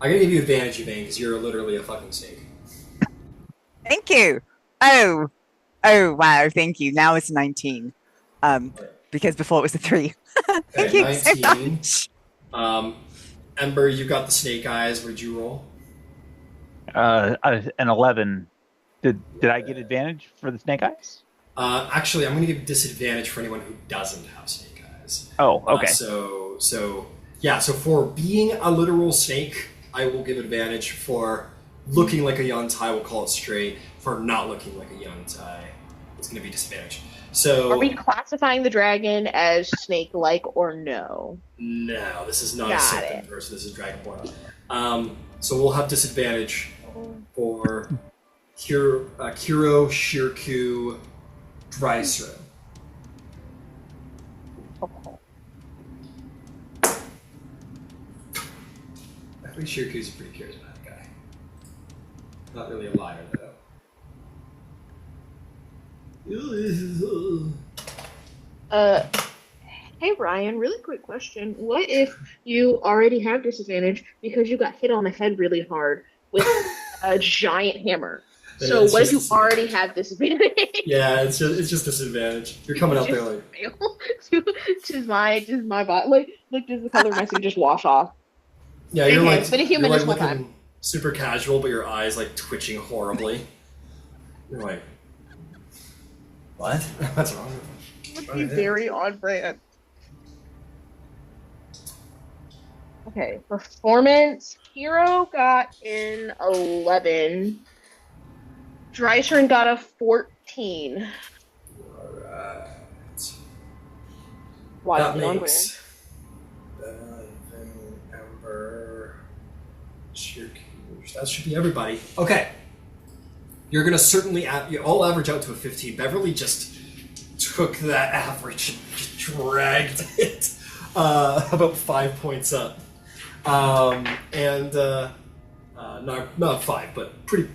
I'm gonna give you advantage, Yvain, because you're literally a fucking snake. Thank you. Oh, wow. Thank you. Now it's 19. Because before it was a 3. Thank you 19. so much. Ember, you got the snake eyes. What did you roll? An 11. Did I get advantage for the snake eyes? Actually, I'm going to give disadvantage for anyone who doesn't have snake eyes. Oh, okay. So for being a literal snake, I will give advantage. For looking like a yuntai, we'll call it straight. For not looking like a yuntai, it's going to be disadvantage. So, Are we classifying the dragon as snake-like or no? No, this is not a Got serpent it. person. This is Dragonborn. So we'll have disadvantage for Kiro, Shirku, Dreiser. I think Shirku's a pretty charismatic guy. Not really a liar, though. Hey Ryan, really quick question. What if you already have disadvantage because you got hit on the head really hard with a giant hammer? Yeah, So it's what if just you already have disadvantage? Yeah, it's just disadvantage. You're coming out there like. Just my body. Like, does the color message just wash off? Yeah, you're Okay, like it's been a human you're this like whole looking time. super casual, but your eyes like twitching horribly. You're like, what? What's wrong with Would me? be very on brand. Okay, performance. Hero got an 11. Dreiser got a 14. Alright. Why That is it on makes Ember, Shirku. That should be everybody. Okay. You're gonna certainly you all average out to a 15. Beverly just took that average and just dragged it about 5 points up. Not 5, but pretty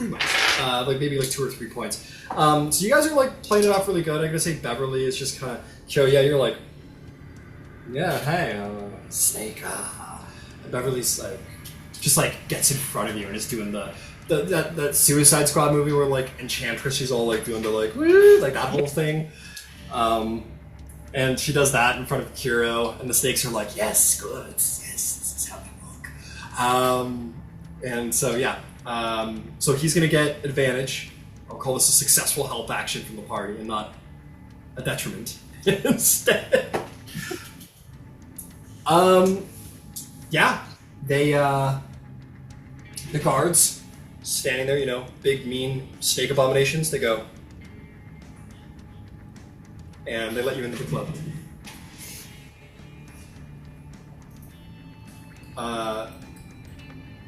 much. Like maybe like 2 or 3 points. So you guys are like playing it off really good. I'm gonna say Beverly is just kind of, yeah, you're like, yeah, hey, snake, And Beverly's like, just like gets in front of you and is doing that Suicide Squad movie where like Enchantress, she's all like doing the like woo, like that whole thing. And she does that in front of Kiro, and the snakes are like, yes, good, yes, this is how they look. And so yeah, so he's gonna get advantage. I'll call this a successful help action from the party and not a detriment instead. Yeah, they the guards standing there, you know, big mean snake abominations. They go, and they let you into the club.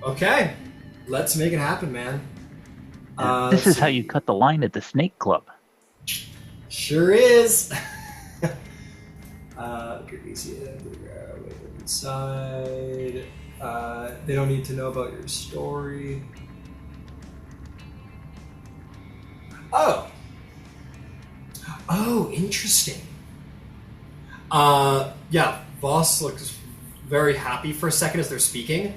Okay, let's make it happen, man. This is how you cut the line at the snake club. Sure is. Inside. They don't need to know about your story. Oh, interesting. Yeah, Voss looks very happy for a second as they're speaking.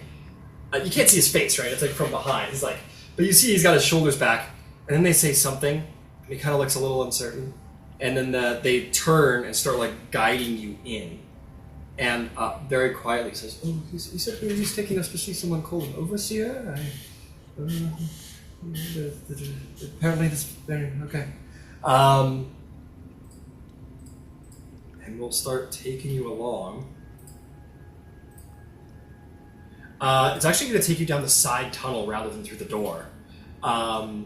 You can't see his face, right? It's like from behind. He's like, but you see he's got his shoulders back, and then they say something, and he kind of looks a little uncertain, and then they turn and start like guiding you in, and very quietly says, "Oh, he said he's taking us to see someone called an overseer. Apparently this okay." And we'll start taking you along. It's actually going to take you down the side tunnel rather than through the door. The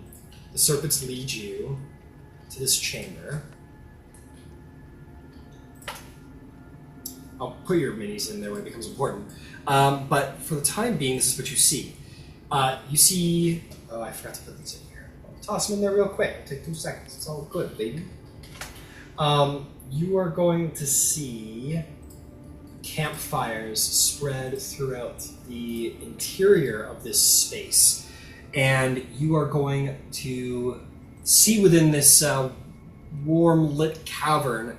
serpents lead you to this chamber. I'll put your minis in there when it becomes important. But for the time being, this is what you see. You see... Oh, I forgot to put these in here. I'll toss them in there real quick. It'll take 2 seconds. It's all good, baby. You are going to see campfires spread throughout the interior of this space. And you are going to see within this warm lit cavern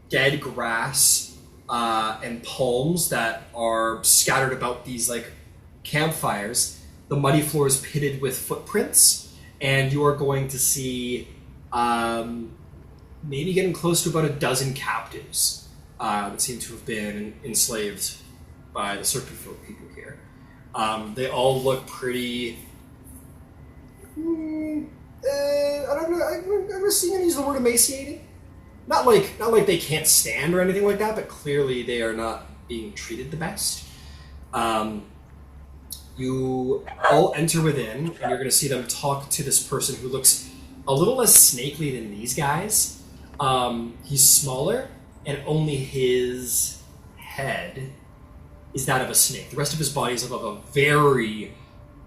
dead grass and palms that are scattered about these like campfires. The muddy floor is pitted with footprints, and you are going to see maybe getting close to about a dozen captives that seem to have been enslaved by the serpent folk people here. They all look pretty... I don't know. I've never seen them use the word emaciated. Not like they can't stand or anything like that, but clearly they are not being treated the best. You all enter within, and you're going to see them talk to this person who looks a little less snakely than these guys. He's smaller, and only his head is that of a snake. The rest of his body is of a very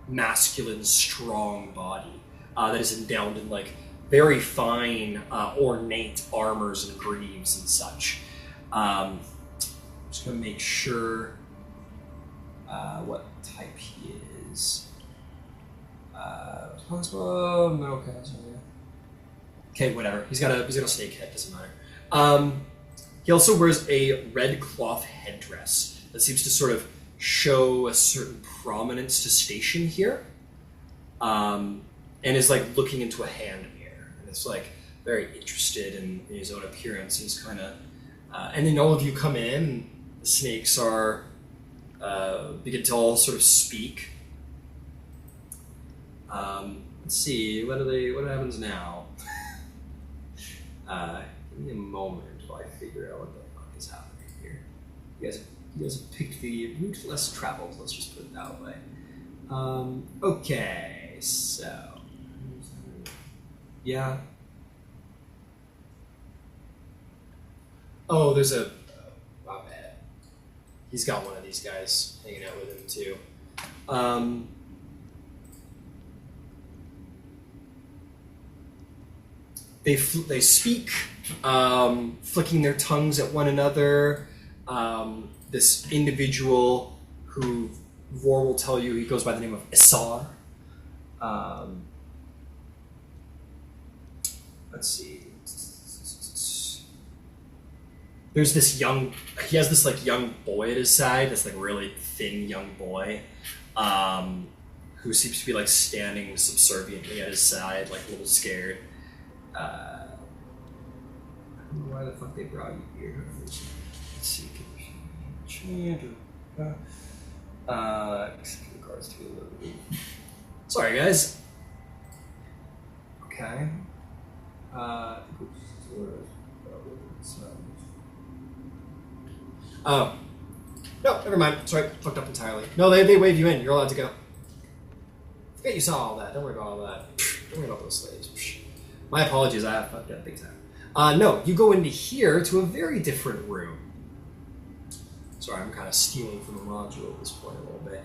masculine, strong body that is endowed in like very fine, ornate armors and greaves and such. Just gonna make sure what type he is. Okay, whatever. He's got a snake head. Doesn't matter. He also wears a red cloth headdress that seems to sort of show a certain prominence to station here, and is like looking into a hand mirror, and it's like very interested in his own appearance. He's kind of, and then all of you come in. And the snakes are begin to all sort of speak. Let's see, what happens now? Give me a moment while I figure out what the fuck is happening here. You guys have picked the route less traveled, let's just put it that way. Okay, so... Yeah. Oh, there's a... my bad. He's got one of these guys hanging out with him, too. They speak, flicking their tongues at one another. This individual who Vor will tell you he goes by the name of Isar. Let's see. there's this young. He has this like young boy at his side. This like really thin young boy, who seems to be like standing subserviently at his side, like a little scared. I don't know why the fuck they brought you here. Let's see. Cards to be a little bit. Sorry, guys. Okay. Oh. No, never mind. Sorry, fucked up entirely. No, they wave you in. You're allowed to go. Forget you saw all that. Don't worry about all that. Don't worry about those slaves. My apologies, I have fucked up big time. No, you go into here to a very different room. Sorry, I'm kind of stealing from the module at this point a little bit.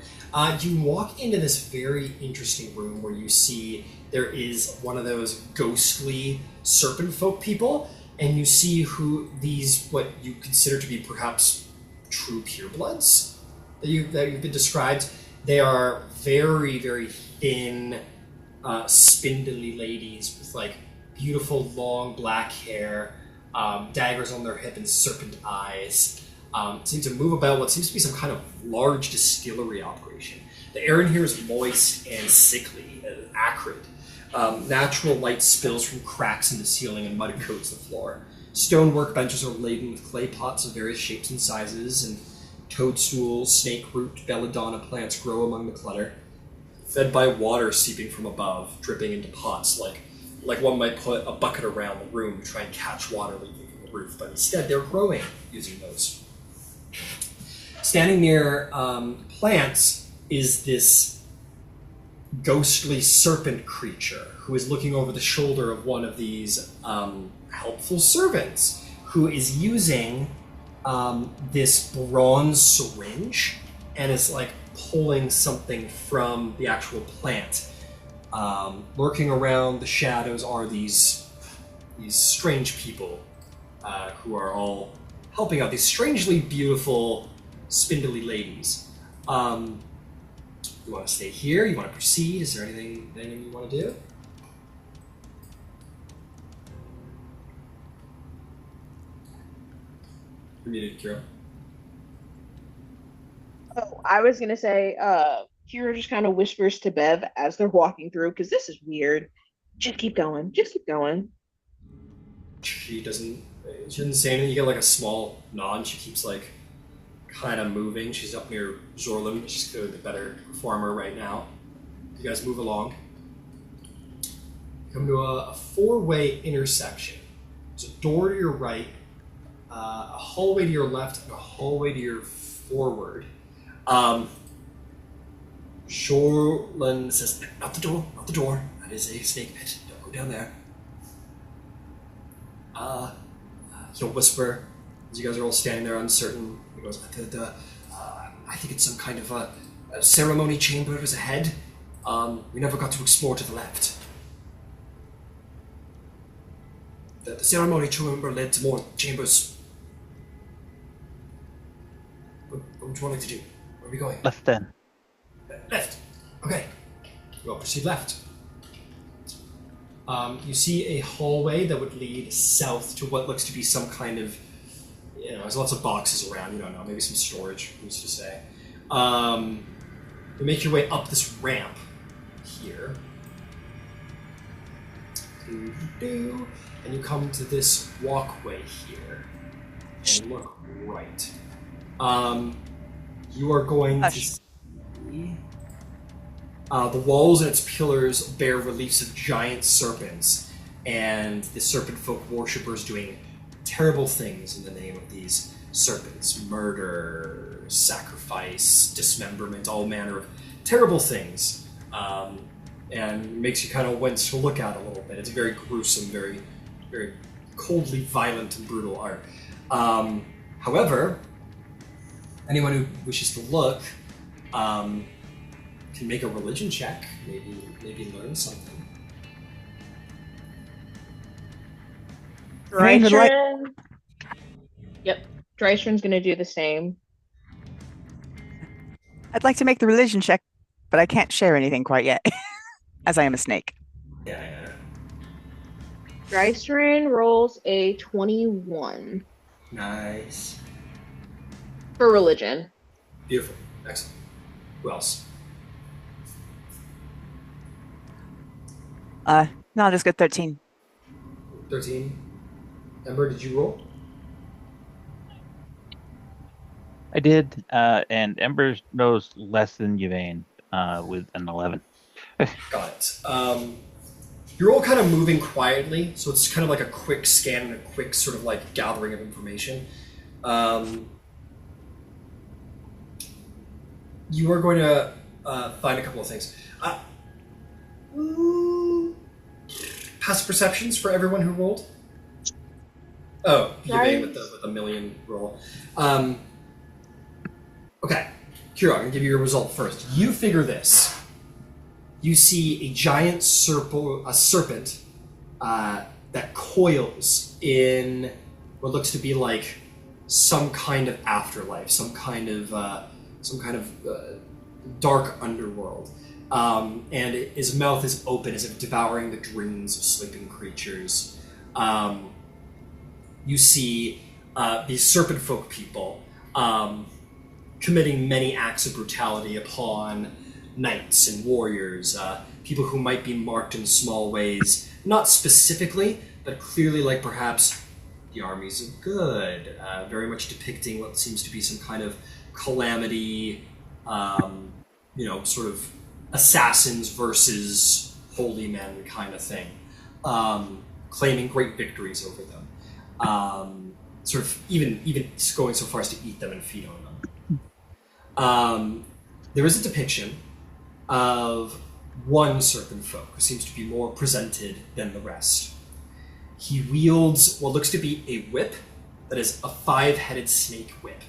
You walk into this very interesting room where you see there is one of those ghostly serpent folk people, and you see who these, what you consider to be perhaps true purebloods that you've been described. They are very, very thin, spindly ladies with like beautiful long black hair, daggers on their hip and serpent eyes. Seem to move about what seems to be some kind of large distillery operation. The air in here is moist and sickly and acrid. Natural light spills from cracks in the ceiling and mud coats the floor. Stone workbenches are laden with clay pots of various shapes and sizes, and toadstools, snake root, belladonna plants grow among the clutter, fed by water seeping from above, dripping into pots like one might put a bucket around the room to try and catch water leaking from the roof, but instead they're growing using those. Standing near plants is this ghostly serpent creature who is looking over the shoulder of one of these helpful servants, who is using this bronze syringe and is like pulling something from the actual plant. Lurking around the shadows are these strange people who are all helping out, these strangely beautiful, spindly ladies. You want to stay here? You want to proceed? Is there anything you want to do? You're muted, Kira. Oh, I was gonna say, Kira just kind of whispers to Bev as they're walking through, because this is weird. Just keep going. Just keep going. She doesn't say anything. You get like a small nod. She keeps like kind of moving. She's up near Zorlum. She's clearly the better performer right now. You guys move along. You come to a four-way intersection. There's a door to your right, a hallway to your left, and a hallway to your forward. Zorlum says, not the door. That is a snake pit. Don't go down there. He'll whisper as you guys are all standing there uncertain. He goes, I think it's some kind of a ceremony chamber is ahead. We never got to explore to the left. The ceremony chamber led to more chambers. What would you like to do? Where are we going? Left then. Left. Okay. We'll proceed left. You see a hallway that would lead south to what looks to be some kind of, there's lots of boxes around, you don't know, maybe some storage, who's to say. You make your way up this ramp here. And you come to this walkway here. And look right. You are going to see the walls and its pillars bear reliefs of giant serpents, and the serpent folk worshippers doing terrible things in the name of these serpents. Murder, sacrifice, dismemberment, all manner of terrible things. And makes you kind of wince to look at a little bit. It's very gruesome, very, very coldly violent and brutal art. However, anyone who wishes to look can make a religion check, maybe learn something. Drystron. Yep, Drystron's gonna do the same. I'd like to make the religion check, but I can't share anything quite yet, as I am a snake. Yeah. Drystron rolls a 21. Nice. For religion. Beautiful. Excellent. Who else? No, I'll just go 13. 13. Ember, did you roll? I did, and Ember knows less than Yvain, with an 11. Got it. You're all kind of moving quietly, so it's kind of like a quick scan and a quick sort of like gathering of information. You are going to find a couple of things. Passive perceptions for everyone who rolled. Oh, Yvain with the million roll. Okay, Kira, I'm going to give you your result first. You figure this. You see a giant serpent that coils in what looks to be like some kind of afterlife, some kind of dark underworld. And his mouth is open as if devouring the dreams of sleeping creatures. You see these serpent folk people committing many acts of brutality upon knights and warriors, people who might be marked in small ways, not specifically, but clearly like perhaps the armies of good, very much depicting what seems to be some kind of calamity, sort of assassins versus holy men kind of thing, claiming great victories over them, sort of even going so far as to eat them and feed on them. There is a depiction of one serpent folk who seems to be more presented than the rest. He wields what looks to be a whip that is a 5-headed snake whip,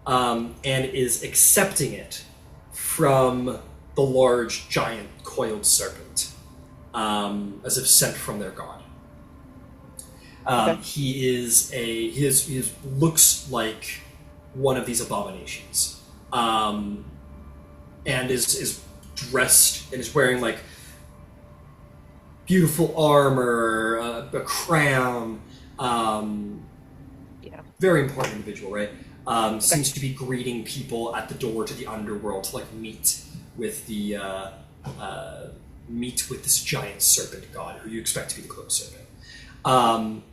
and is accepting it from the large, giant, coiled serpent, as if sent from their god. Okay. He looks like one of these abominations, and is dressed and is wearing like beautiful armor, a crown. Very important individual, right? Seems to be greeting people at the door to the underworld to like meet with this giant serpent god who you expect to be the cloaked serpent.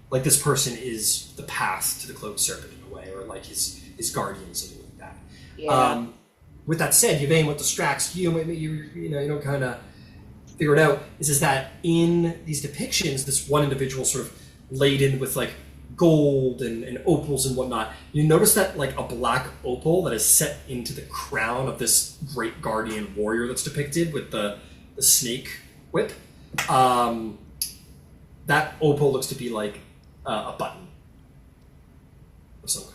Like this person is the path to the cloaked serpent in a way, or like his guardian, something like that. Yeah. With that said, Yvain, what distracts you, you don't kind of figure it out, is that in these depictions, this one individual sort of laden with like gold and opals and whatnot, you notice that like a black opal that is set into the crown of this great guardian warrior that's depicted with the snake whip. That opal looks to be like a button of some kind.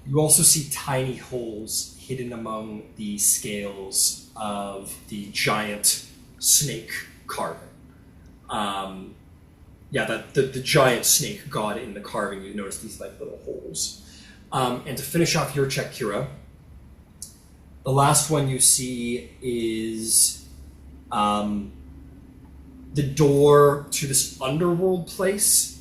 You also see tiny holes hidden among the scales of the giant snake carving. The giant snake god in the carving, you notice these like little holes. And to finish off your check, Kira, the last one you see is the door to this underworld place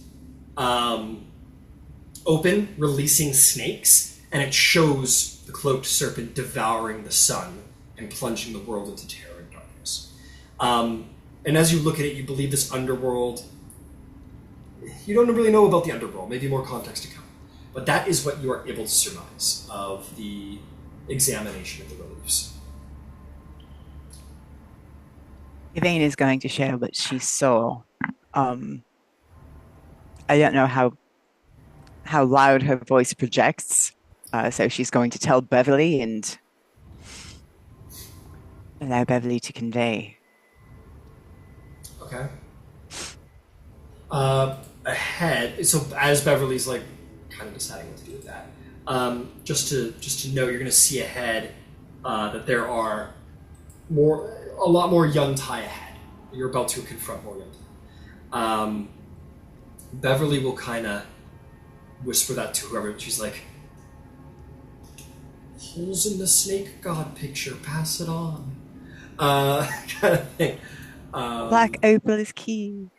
open, releasing snakes, and it shows the cloaked serpent devouring the sun and plunging the world into terror and darkness. And as you look at it, you believe this underworld... You don't really know about the underworld, maybe more context to come. But that is what you are able to surmise of the examination of the reliefs. Yvain is going to share what she saw. I don't know how loud her voice projects, so she's going to tell Beverly and allow Beverly to convey. Okay. Ahead, so as Beverly's like kind of deciding what to do with that, just to know, you're going to see ahead that there are a lot more young Tai ahead. You're about to confront more young Tai. Beverly will kind of whisper that to whoever. She's like, "Holes in the snake god picture. Pass it on." Kind of thing. Black opal is key.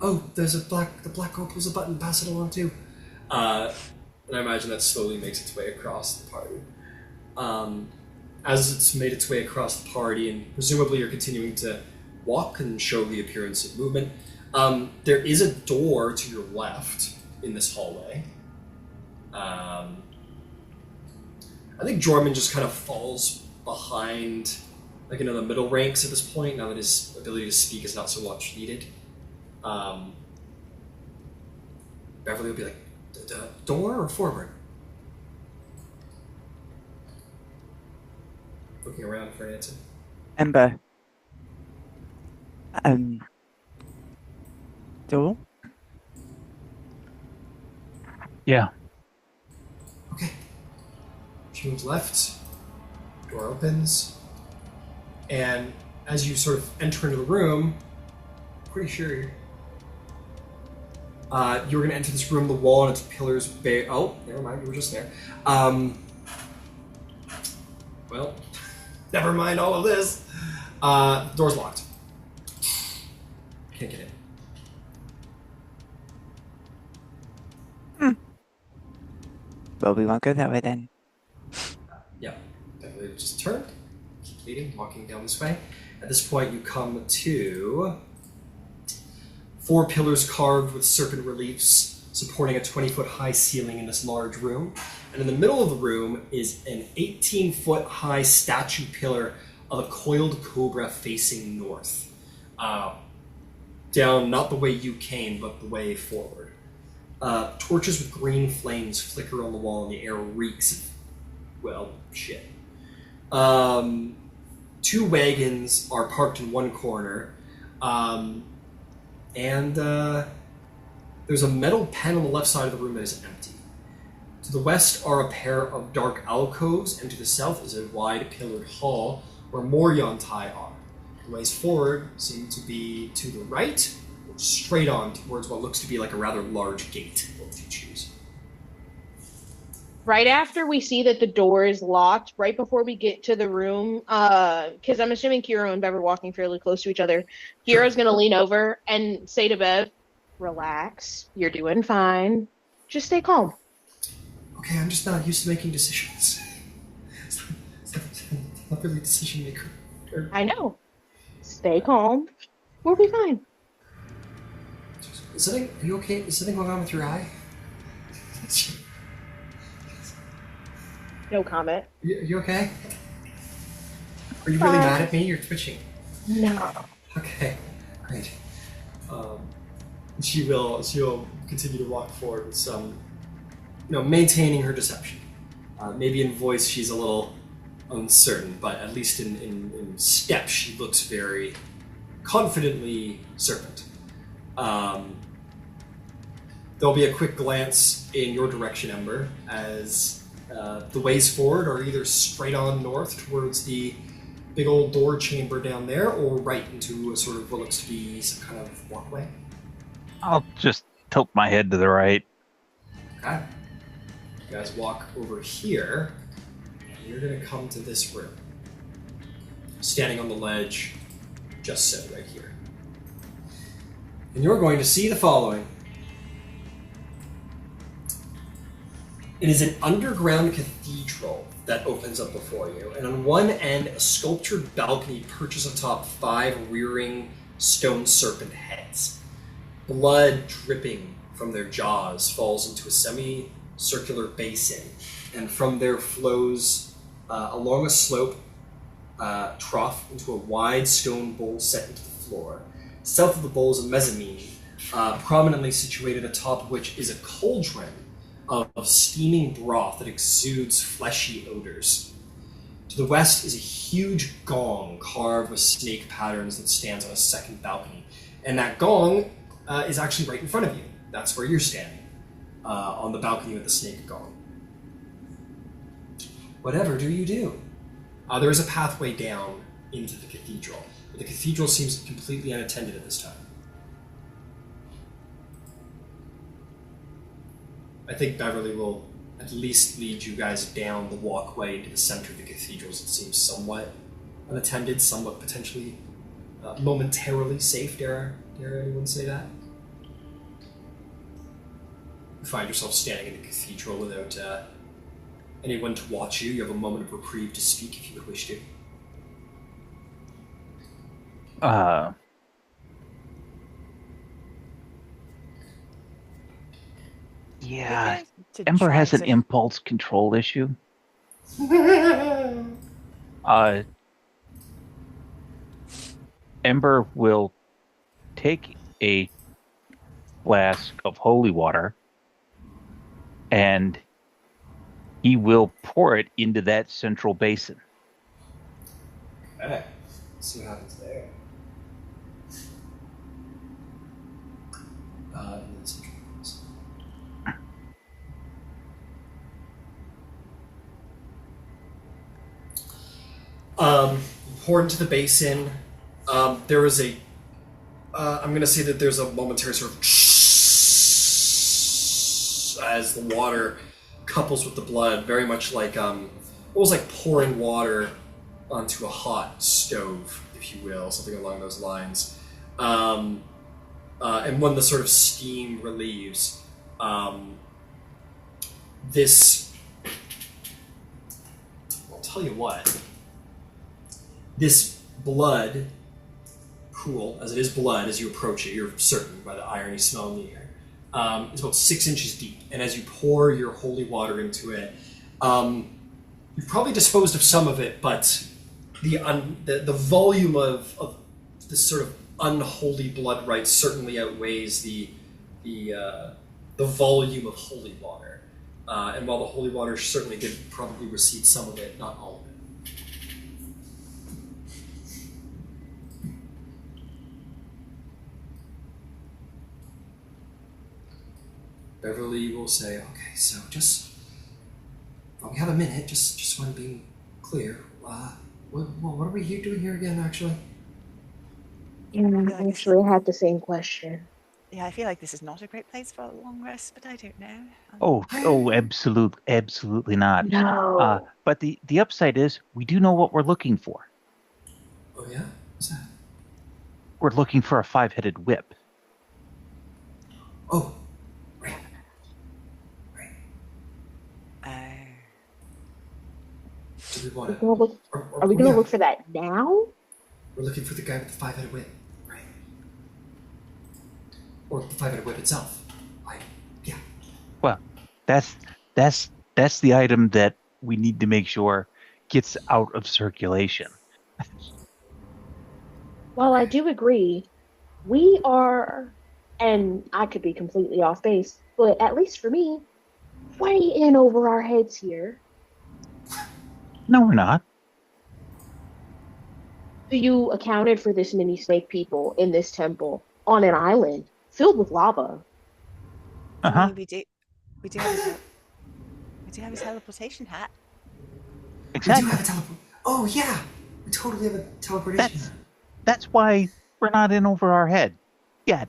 Oh, the black opal's a button. Pass it along too. And I imagine that slowly makes its way across the party. As it's made its way across the party, and presumably you're continuing to walk and show the appearance of movement, there is a door to your left in this hallway. I think Jorman just kind of falls behind, like, the middle ranks at this point, now that his ability to speak is not so much needed. Beverly will be like, door or forward? Looking around for an answer. Ember. Door? Yeah. Okay. She moves left. Door opens. And as you sort of enter into the room, pretty sure you're going to enter this room. The wall and its pillars bear... Oh, never mind. You were just there. Well, never mind all of this. The door's locked. Can't get in. Well, we won't go that way then. Yeah, definitely just turn. Keep leading, walking down this way. At this point, you come to 4 pillars carved with serpent reliefs supporting a 20-foot high ceiling in this large room. And in the middle of the room is an 18-foot high statue pillar of a coiled cobra facing north. Down not the way you came, but the way forward. Torches with green flames flicker on the wall, and the air reeks of, well, shit. 2 wagons are parked in one corner, and there's a metal pen on the left side of the room that is empty. To the west are a pair of dark alcoves, and to the south is a wide pillared hall where more Yontai are. The ways forward seem to be to the right, or straight on towards what looks to be like a rather large gate. What would you choose? Right after we see that the door is locked, right before we get to the room, because I'm assuming Kira and Bev are walking fairly close to each other, Kira's going to lean over and say to Bev, relax, you're doing fine. Just stay calm. Okay, I'm just not used to making decisions. It's not really a decision maker. I know. Stay calm. We'll be fine. Are you okay? Is something going on with your eye? No comment. You okay? Are you really mad at me? You're twitching. No. Okay, great. She'll continue to walk forward with some, maintaining her deception. Maybe in voice she's a little uncertain, but at least in step she looks very confidently serpent. There'll be a quick glance in your direction, Ember, as the ways forward are either straight on north towards the big old door chamber down there, or right into a sort of what looks to be some kind of walkway. I'll just tilt my head to the right. Okay. You guys walk over here, and you're going to come to this room. Standing on the ledge, just so right here. And you're going to see the following. It is an underground cathedral that opens up before you, and on one end, a sculptured balcony perches atop 5 rearing stone serpent heads. Blood dripping from their jaws falls into a semicircular basin, and from there flows along a slope trough into a wide stone bowl set into the floor. South of the bowl is a mezzanine, prominently situated atop of which is a cauldron of steaming broth that exudes fleshy odors. To the west is a huge gong carved with snake patterns that stands on a second balcony. And that gong is actually right in front of you. That's where you're standing, on the balcony with the snake gong. Whatever do you do? There is a pathway down into the cathedral, but the cathedral seems completely unattended at this time. I think Beverly will at least lead you guys down the walkway into the center of the cathedral. It seems somewhat unattended, somewhat potentially momentarily safe. Dare anyone say that? You find yourself standing in the cathedral without anyone to watch you. You have a moment of reprieve to speak if you would wish to. Yeah, To Ember try has an to- impulse control issue. Ember will take a flask of holy water and he will pour it into that central basin. Okay. Let's see what happens there. And then central basin. Pour into the basin. There is a. I'm going to say that there's a momentary sort of as the water couples with the blood, very much like almost like pouring water onto a hot stove, if you will, something along those lines. And when the sort of steam relieves, this. I'll tell you what. This blood pool, as it is blood, as you approach it, you're certain by the irony smell in the air. It's about 6 inches deep, and as you pour your holy water into it, you've probably disposed of some of it, but the volume of this sort of unholy blood rite certainly outweighs the volume of holy water. And while the holy water certainly did probably receive some of it, not all of it. Beverly will say, okay, so just, well, we have a minute, just want to be clear. What are we here doing here again, actually? I actually had the same question. Yeah, I feel like this is not a great place for a long rest, but I don't know. Absolutely not. No. But the upside is we do know what we're looking for. Oh yeah? What's that? We're looking for a 5-headed whip. Oh, right. Do we want to... Are we going to look for that now? We're looking for the guy with the 5-headed whip, right? Or the 5-headed whip itself. Yeah. Well, that's the item that we need to make sure gets out of circulation. While I do agree, we are, and I could be completely off base, but at least for me, way in over our heads here. No, we're not. So you accounted for this many snake people in this temple on an island filled with lava. Uh-huh. We do have a teleportation hat. Exactly. We do have a teleport. Oh yeah, we totally have a teleportation. That's why we're not in over our head yet.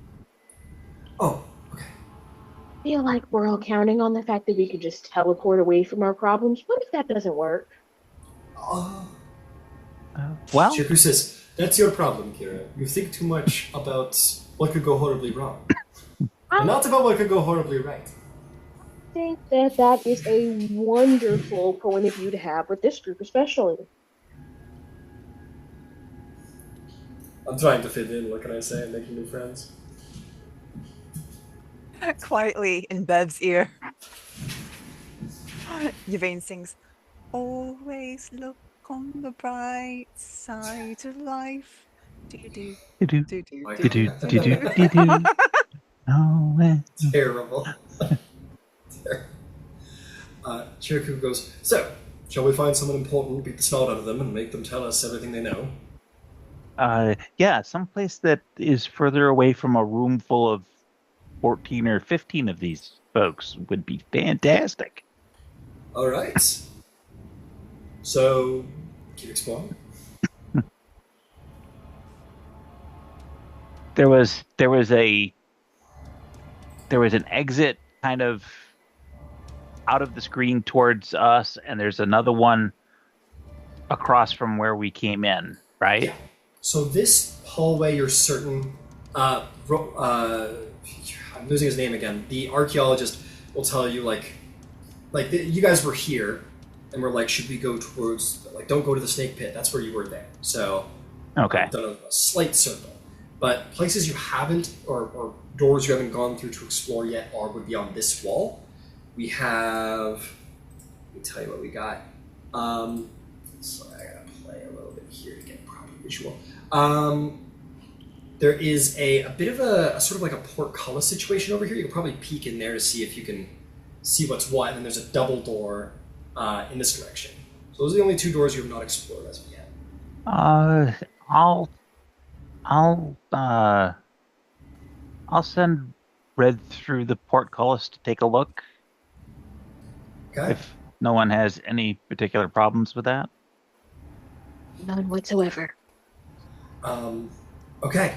Oh, okay. I feel like we're all counting on the fact that we could just teleport away from our problems. What if that doesn't work? Well, Chiku says, that's your problem, Kira. You think too much about what could go horribly wrong. And not about what could go horribly right. I think that is a wonderful point of view to have with this group, especially. I'm trying to fit in, what can I say? I'm making new friends. Quietly in Bev's ear. Yvain sings, always look on the bright side of life. Do-do, do-do, do-do, do-do, do-do. do-do, do-do. Oh, man. Terrible. Chiriku goes, so, shall we find someone important, beat the snot out of them, and make them tell us everything they know? Yeah, someplace that is further away from a room full of 14 or 15 of these folks would be fantastic. Alright. So, keep exploring. There was an exit kind of out of the screen towards us, and there's another one across from where we came in, right? Yeah. So this hallway, you're certain, I'm losing his name again, the archaeologist will tell you you guys were here, and we're like, should we go towards don't go to the snake pit? That's where you were there. So Okay. I've done a slight circle, but places you haven't or doors you haven't gone through to explore yet would be on this wall. We have. Let me tell you what we got. Sorry, I gotta play a little bit here to get proper visual. There is a bit of a sort of like a portcullis situation over here. You can probably peek in there to see if you can see what's what. And then there's a double door in this direction. So those are the only two doors you have not explored as of yet. I'll send Red through the portcullis to take a look. Okay. If no one has any particular problems with that. None whatsoever. Okay.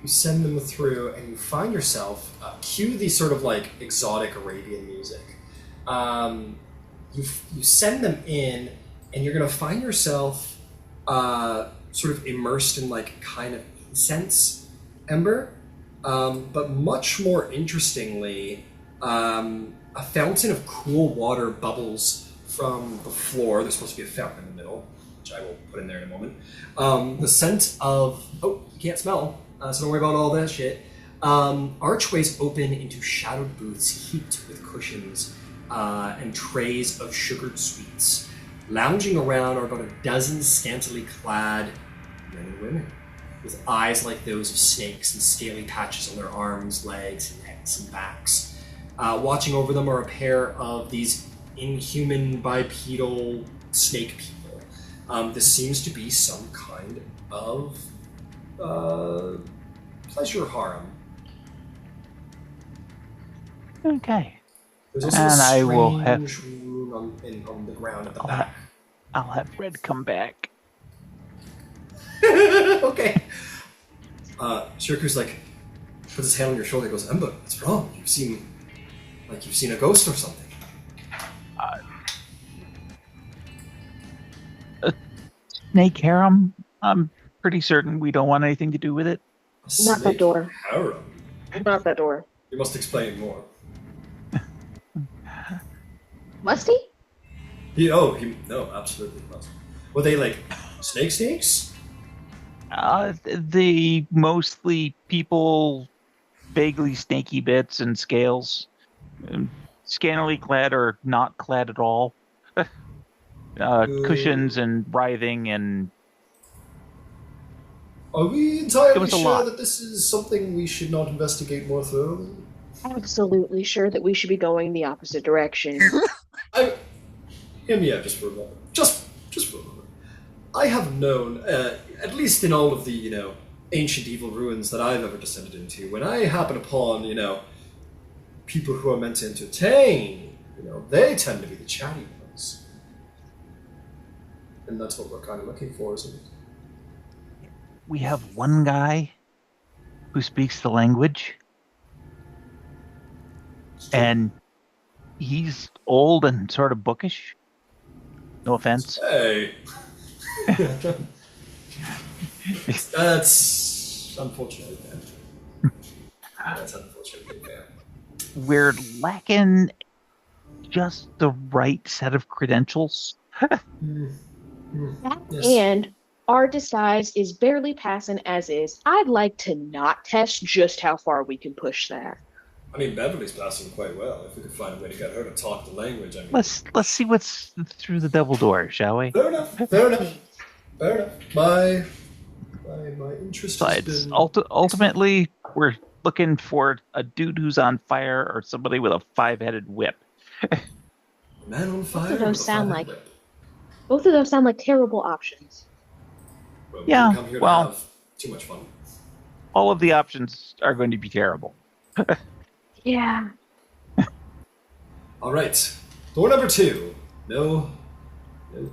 You send them through, and you find yourself. Cue the sort of like exotic Arabian music. You send them in, and you're gonna find yourself sort of immersed in like kind of incense, Ember, but much more interestingly, a fountain of cool water bubbles from the floor. There's supposed to be a fountain in the middle, which I will put in there in a moment. The scent of... Oh, you can't smell, so don't worry about all that shit. Archways open into shadowed booths heaped with cushions and trays of sugared sweets. Lounging around are about a dozen scantily clad men and women, with eyes like those of snakes and scaly patches on their arms, legs, and necks and backs. Watching over them are a pair of these inhuman bipedal snake people. This seems to be some kind of pleasure harem. Okay. There's also And a I will strange have- rune on the ground at the I'll back. I'll have Red come back. Okay. Shirku's like, puts his hand on your shoulder and goes, Ember, what's wrong? You've seen a ghost or something. Snake harem? I'm pretty certain we don't want anything to do with it. Not that Snake door. harem. Not that door. You must explain more. Must he? No, absolutely must. Were they like snakes? The mostly people, vaguely snaky bits and scales, scantily clad or not clad at all. Cushions and writhing and Are we It entirely was a sure lot. that this is something we should not investigate more thoroughly? Absolutely sure that we should be going the opposite direction. Hear me out just for a moment. Just for a moment. I have known, at least in all of the, ancient evil ruins that I've ever descended into, when I happen upon, people who are meant to entertain, they tend to be the chatty ones. And that's what we're kind of looking for, isn't it? we have one guy who speaks the language, and he's old and sort of bookish. No offense. Hey! That's unfortunately fair. That's unfortunately fair. We're lacking just the right set of credentials. Yes. And our disguise is barely passing as is. I'd like to not test just how far we can push that. I mean, Beverly's passing quite well. If we could find a way to get her to talk the language, I mean... Let's see what's through the double door, shall we? Fair enough. My interest has Besides, been... ultimately, we're looking for a dude who's on fire or somebody with a 5-headed whip. Man on fire. Both of those with a sound fire like- whip. Both of those sound like terrible options. Well, Yeah, we come here well- to have too much fun. All of the options are going to be terrible. Yeah. All right. Door number 2. No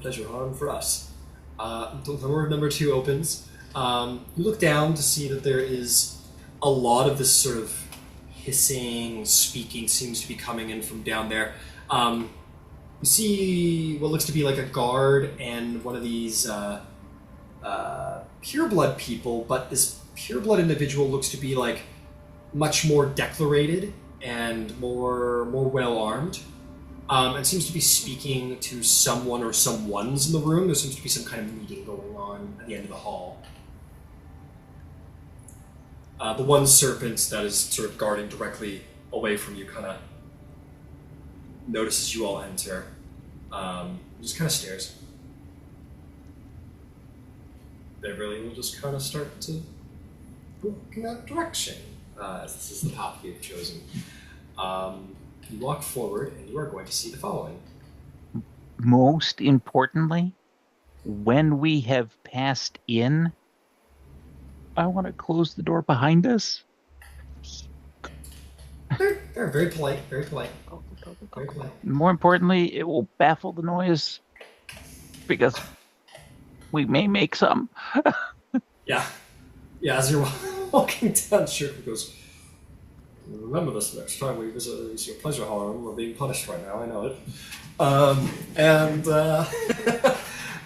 pleasure harm for us. Door number 2 opens. You look down to see that there is a lot of this sort of hissing, speaking seems to be coming in from down there. You see what looks to be like a guard and one of these pureblood people, but this pureblood individual looks to be like much more declarated and more well armed. It seems to be speaking to someone or someones in the room. There seems to be some kind of meeting going on at the end of the hall. The one serpent that is sort of guarding directly away from you kind of notices you all enter. Just kind of stares. Beverly will just kind of start to walk in that direction, as this is the path we have chosen. You walk forward, and you are going to see the following. Most importantly, when we have passed in, I want to close the door behind us. They're very polite, very polite. Very polite. More importantly, it will baffle the noise because we may make some. Yeah. Yeah, as you're walking down, Shirk goes, remember this next time we visit your pleasure home. We're being punished right now, I know it.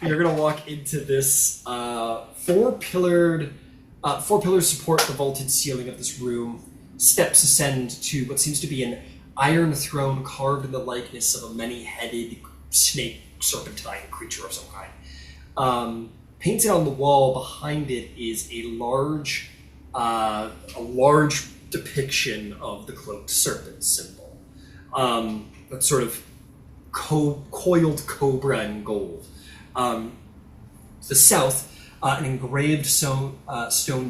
You're going to walk into this four pillars support the vaulted ceiling of this room. Steps ascend to what seems to be an iron throne carved in the likeness of a many-headed snake serpentine creature of some kind. Painted on the wall behind it is a large depiction of the cloaked serpent symbol. That sort of coiled cobra in gold. To the south, an engraved stone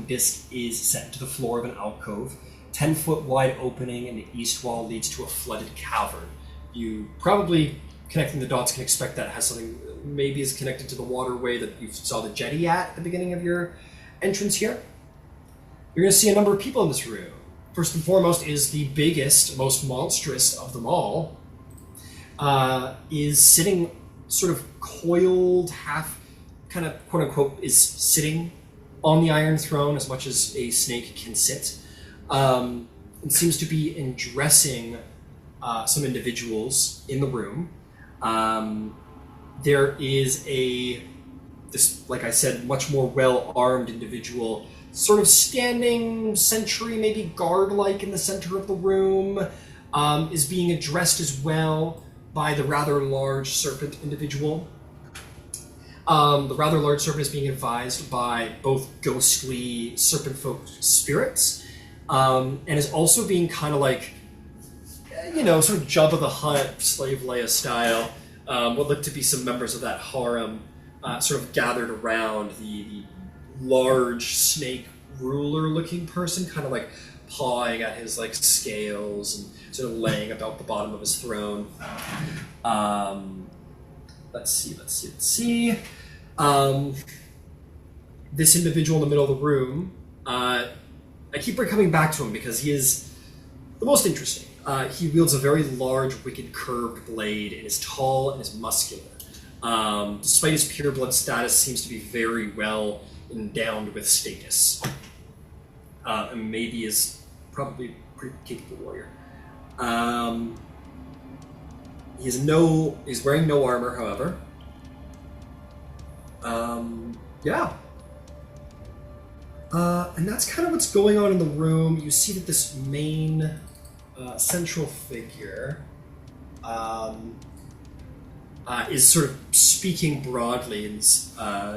disc is set into the floor of an alcove. 10-foot wide opening in the east wall leads to a flooded cavern. You probably, connecting the dots, can expect that has something, maybe is connected to the waterway that you saw the jetty at the beginning of your entrance here. You're going to see a number of people in this room. First and foremost is the biggest, most monstrous of them all, is sitting sort of coiled, half, kind of, quote-unquote, is sitting on the Iron Throne as much as a snake can sit. It seems to be undressing some individuals in the room. There is this, like I said, much more well-armed individual sort of standing sentry, maybe guard-like in the center of the room, is being addressed as well by the rather large serpent individual. The rather large serpent is being advised by both ghostly serpent folk spirits, and is also being kind of like, sort of Jabba the Hutt, Slave Leia style, what look to be some members of that harem sort of gathered around the large snake ruler-looking person, kind of like pawing at his like scales and sort of laying about the bottom of his throne. Let's see. This individual in the middle of the room, I keep coming back to him because he is the most interesting. He wields a very large, wicked, curved blade and is tall and is muscular. Despite his pureblood status, seems to be very well endowed with status. And maybe is probably a pretty capable warrior. He's wearing no armor, however. And that's kind of what's going on in the room. You see that this main central figure is sort of speaking broadly, and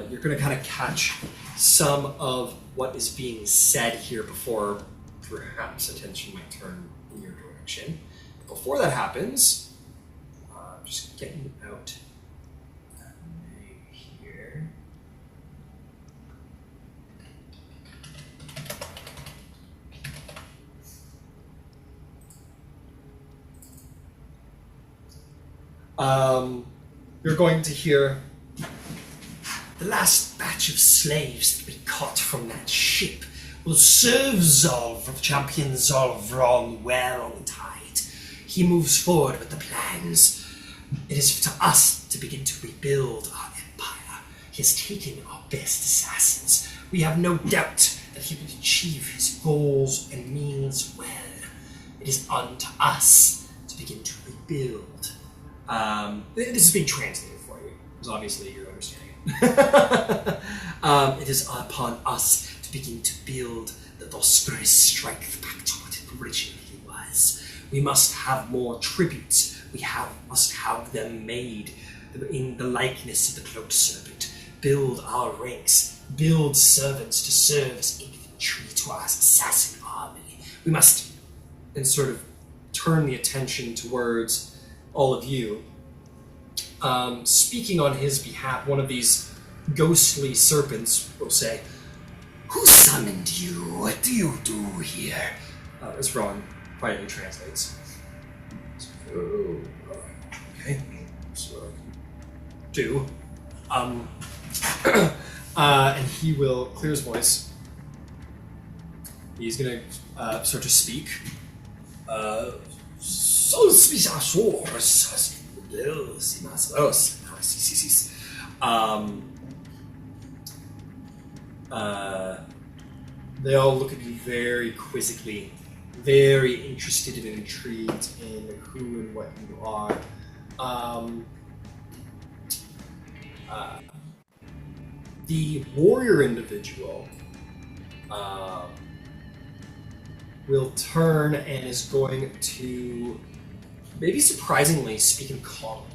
you're going to kind of catch some of what is being said here before perhaps attention might turn in your direction. But before that happens, just getting out here. You're going to hear the last batch of slaves that we caught from that ship will serve Zolv, champion Zolv Ron, well on the tide. He moves forward with the plans. It is to us to begin to rebuild our empire. He has taken our best assassins. We have no doubt that he will achieve his goals and means well. It is unto us to begin to rebuild. This is being translated for you, because obviously you're understanding it. It is upon us to begin to build the Doskris strength back to what it originally was. We must have more tributes. Must have them made in the likeness of the cloaked serpent. Build our ranks. Build servants to serve as infantry to our assassin army. We must, and sort of turn the attention towards all of you. Speaking on his behalf, one of these ghostly serpents will say, "Who summoned you? What do you do here?" As Ron quietly translates. Oh, okay. So I can do. And he will clear his voice. He's gonna start to speak. They all look at you very quizzically, very interested and intrigued in who and what you are. The warrior individual will turn and is going to, maybe surprisingly, speak in common.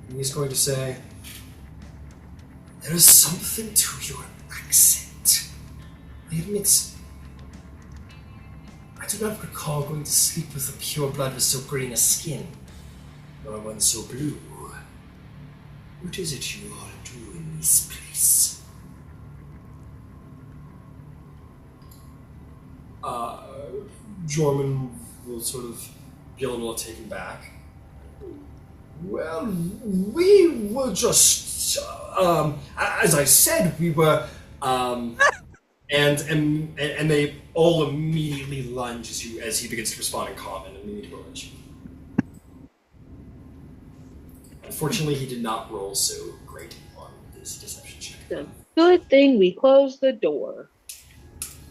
And he's going to say, "There is something to your accent. I admit, I do not recall going to sleep with a pure blood with so green a skin, nor one so blue. What is it you all do in this place?" Jorman will sort of be a little taken back. "Well, we were just, as I said, we were, and they all immediately lunge as he begins to respond in common, and immediately lunge. Unfortunately, he did not roll so great on this deception check. The good thing we closed the door.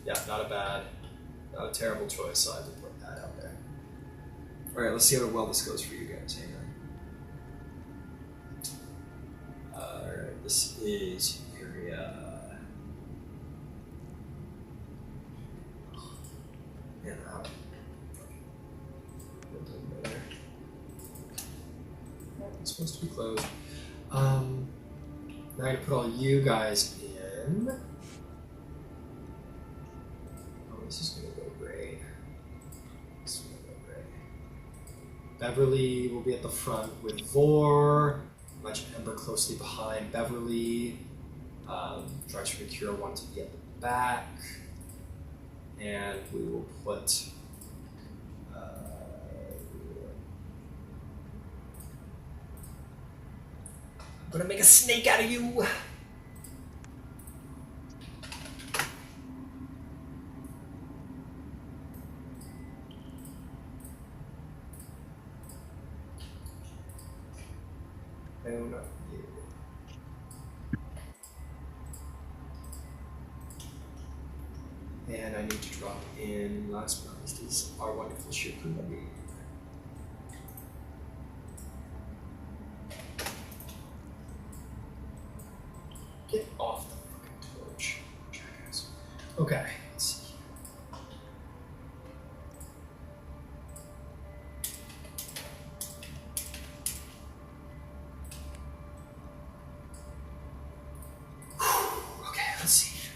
Yeah, not a terrible choice. So I have to put that out there. All right, let's see how well this goes for you guys. Hang on. All right, this is area. Yeah, it's supposed to be closed. Now I'm gonna put all you guys in. Oh, this is gonna go great. This is gonna go great. Beverly will be at the front with Vor. Much Ember closely behind Beverly. Tries for Cure one to be at the back. And we will put I'm gonna make a snake out of you. No, not you. And I need to drop in, last but not least, is our wonderful Shikunabi. Get off the fucking torch, jackass. Okay, let's see. Okay, let's see.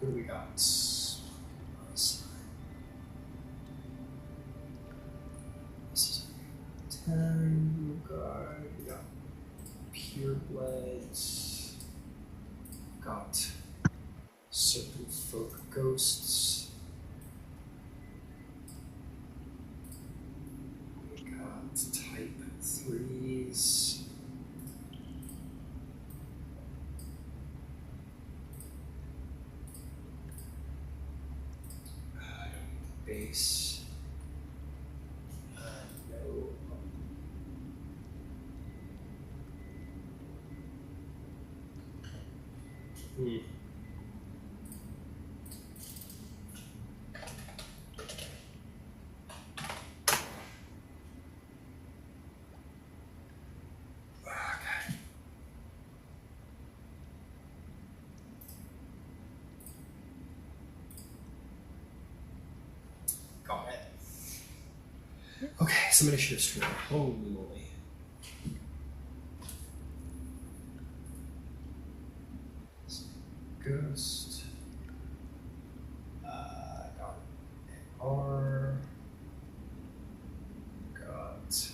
What do we got? This is 10 guard. We got pure bloods. Got serpent folk ghosts. We got type 3s. Base. No. Okay. Got it. Okay, some initiative score. Holy moly. Ghost. Got R. Got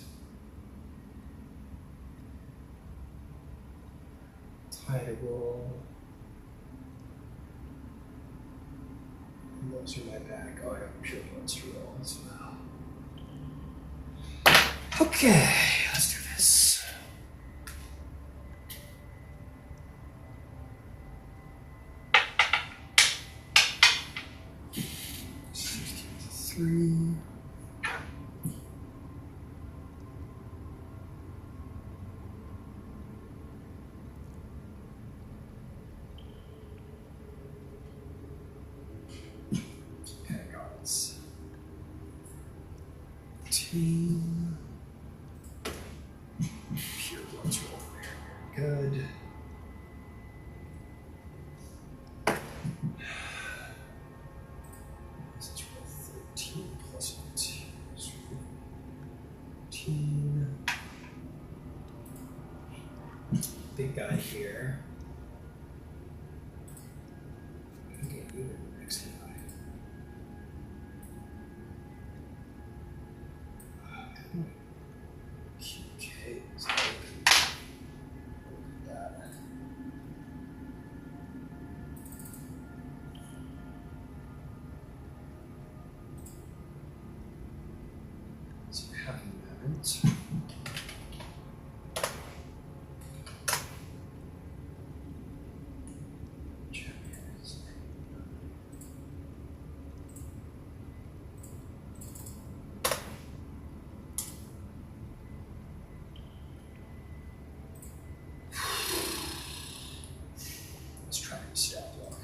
Tidal. And those are my back. Oh, I got pure monster roll as well. Okay, let's do this. Three. Okay, guys. Team. Pure blood's roll. Very good. Let's roll 13 plus 2 is 14. Big guy here. Okay, you the next guy. Okay, so look at that. So we have a moment. Champions. Let's try and stab block.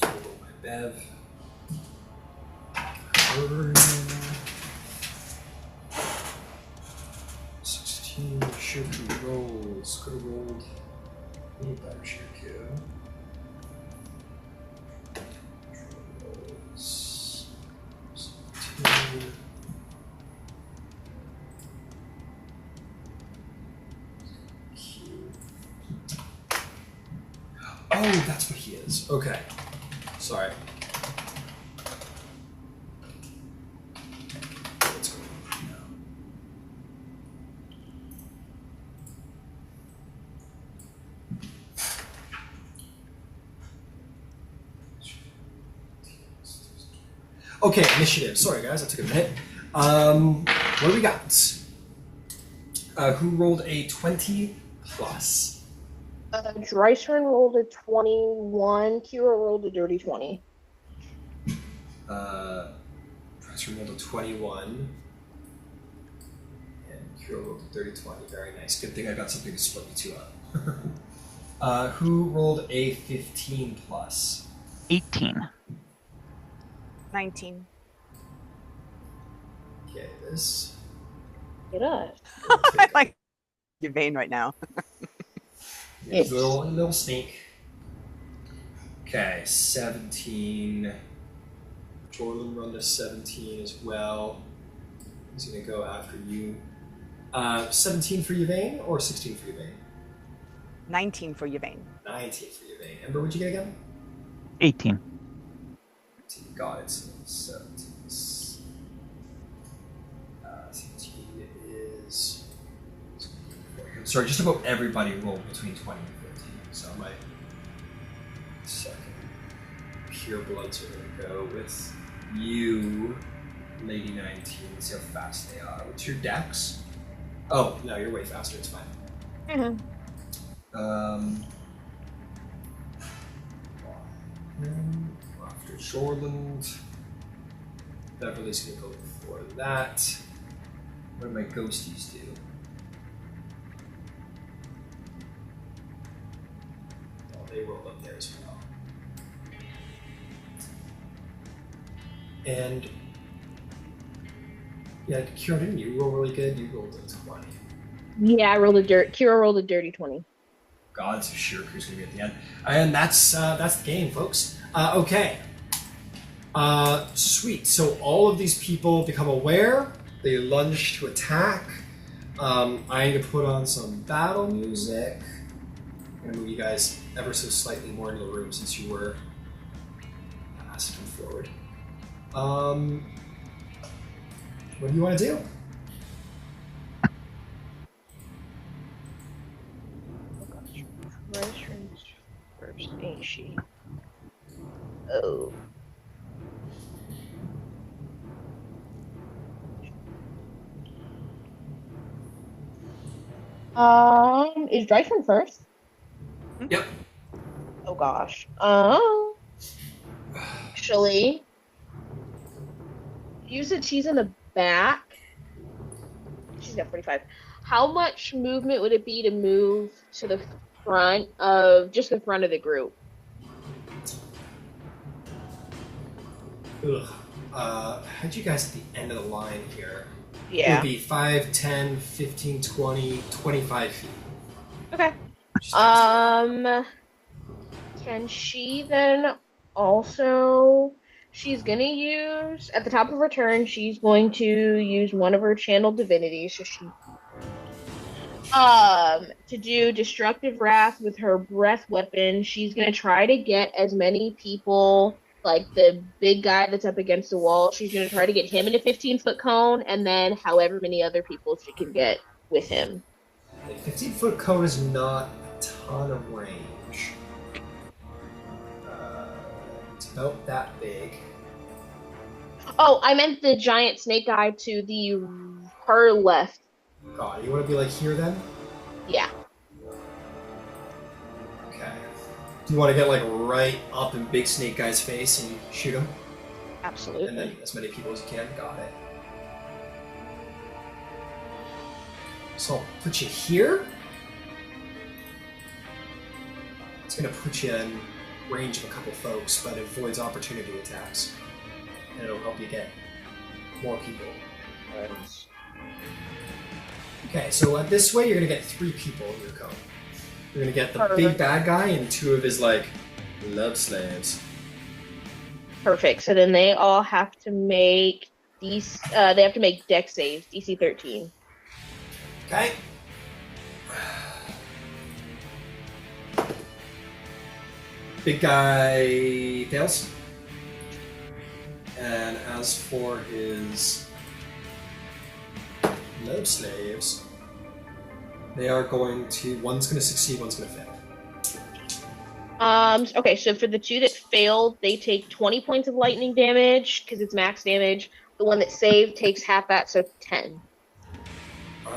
Roll my bev. Burn. 16 Shirku rolls. Could have rolled a little better Shirku. Rolls. 17. Oh, that's what he is. Okay. Sorry. What's going on now? Okay, initiative. Sorry, guys, that took a minute. What do we got? Who rolled a 20 plus? Dreisrin rolled a 21. Kira rolled a dirty 20. Professor rolled a 21. And Kira rolled a 30-20. Very nice. Good thing I got something to split you two up. Who rolled a 15 plus? 18. 19. Okay, this. Get us. I like your vein right now. Yeah, little sneak. Okay, 17. Jordan run to 17 as well. He's gonna go after you. 17 for Yvain or 16 for Yvain? 19 for your vein. 19 for Yvain. Ember, what'd you get again? 18. Got it. So 17. 17 is. Sorry, just about everybody rolled between 20 and 15. So my second pure bloods are going to go with you, Lady 19. Let's see how fast they are. What's your dex? Oh, no, you're way faster. It's fine. After Shoreland. Beverly's going to go before that. What do my ghosties do? They rolled up there as well. And yeah, Kira, didn't you roll really good? You rolled a 20. Yeah, I rolled a Kira rolled a dirty 20. God's sure who's gonna be at the end. And that's the game, folks. Okay. Sweet. So all of these people become aware. They lunge to attack. I need to put on some battle music. I'm going to move you guys ever so slightly more into the room since you were asked to come forward. What do you want to do? Restrooms first, ain't she? Oh. Is Dryson first? Yep. Oh gosh. Actually, use that she's in the back. She's got 45. How much movement would it be to move to the front of just the front of the group? Ugh. Had you guys at the end of the line here? It Yeah. would be 5, 10, 15, 20, 25 feet. Okay. Just nice. Can she then also? She's gonna use at the top of her turn. She's going to use one of her channeled divinities. So she, to do destructive wrath with her breath weapon. She's gonna try to get as many people, like the big guy that's up against the wall. She's gonna try to get him in a 15-foot cone, and then however many other people she can get with him. A 15-foot cone is not a ton of range. It's about that big. Oh, I meant the giant snake guy to her left. God, you want to be like here then? Yeah. Okay. Do you want to get like right up in Big Snake Guy's face and shoot him? Absolutely. And then as many people as you can? Got it. So I'll put you here. It's going to put you in range of a couple folks, but it avoids opportunity attacks. And it'll help you get more people. Okay, so this way you're going to get 3 people in your cone. You're going to get the big bad guy and 2 of his, like, love slaves. Perfect. So then they all have to make these. They have to make dex saves, DC 13. Okay. Big guy fails. And as for his love slaves, they are going to. One's going to succeed, one's going to fail. Okay, so for the 2 that failed, they take 20 points of lightning damage because it's max damage. The one that saved takes half that, so 10.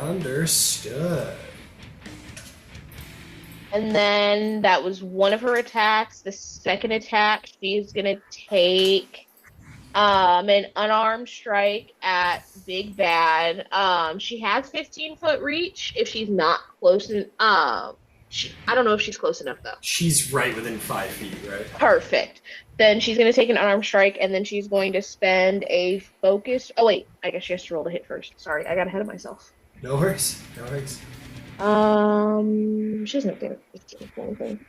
Understood. And then that was one of her attacks. The second attack, she's gonna take an unarmed strike at Big Bad. She has 15-foot reach if she's not close. I don't know if she's close enough though. She's right within 5 feet, right? Perfect. Then she's gonna take an unarmed strike, and then she's going to spend a focus. Oh wait, I guess she has to roll to hit first. Sorry, I got ahead of myself. No worries. No worries. She doesn't have anything.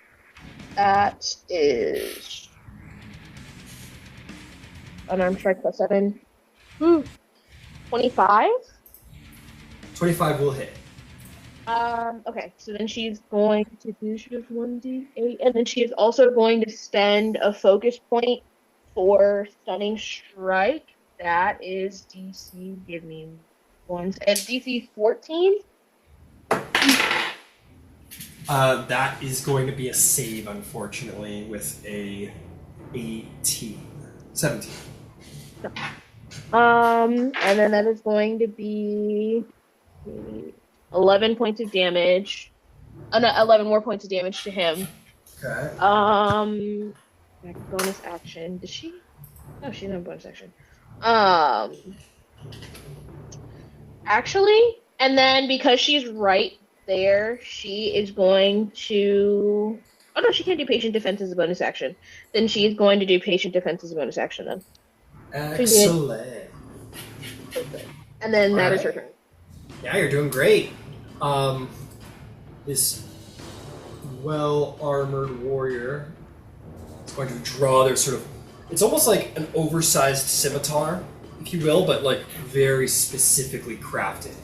That is unarmed strike plus 7. 25? 25 will hit. Okay, so then she's going to do, she does 1d8, and then she is also going to spend a focus point for stunning strike. That is DC, give me one, and DC 14? That is going to be a save, unfortunately, with a 17. And then that is going to be 11 points of damage. Oh no, 11 more points of damage to him. Okay. Bonus action. Did she? No, she didn't have a bonus action. Actually, and then because she's right there, she is going to. Oh no, she can't do patient defense as a bonus action. Then she's going to do patient defense as a bonus action then. Excellent. And then that is her turn. Yeah, you're doing great. This well-armored warrior is going to draw their sort of It's almost like an oversized scimitar, if you will, but like very specifically crafted.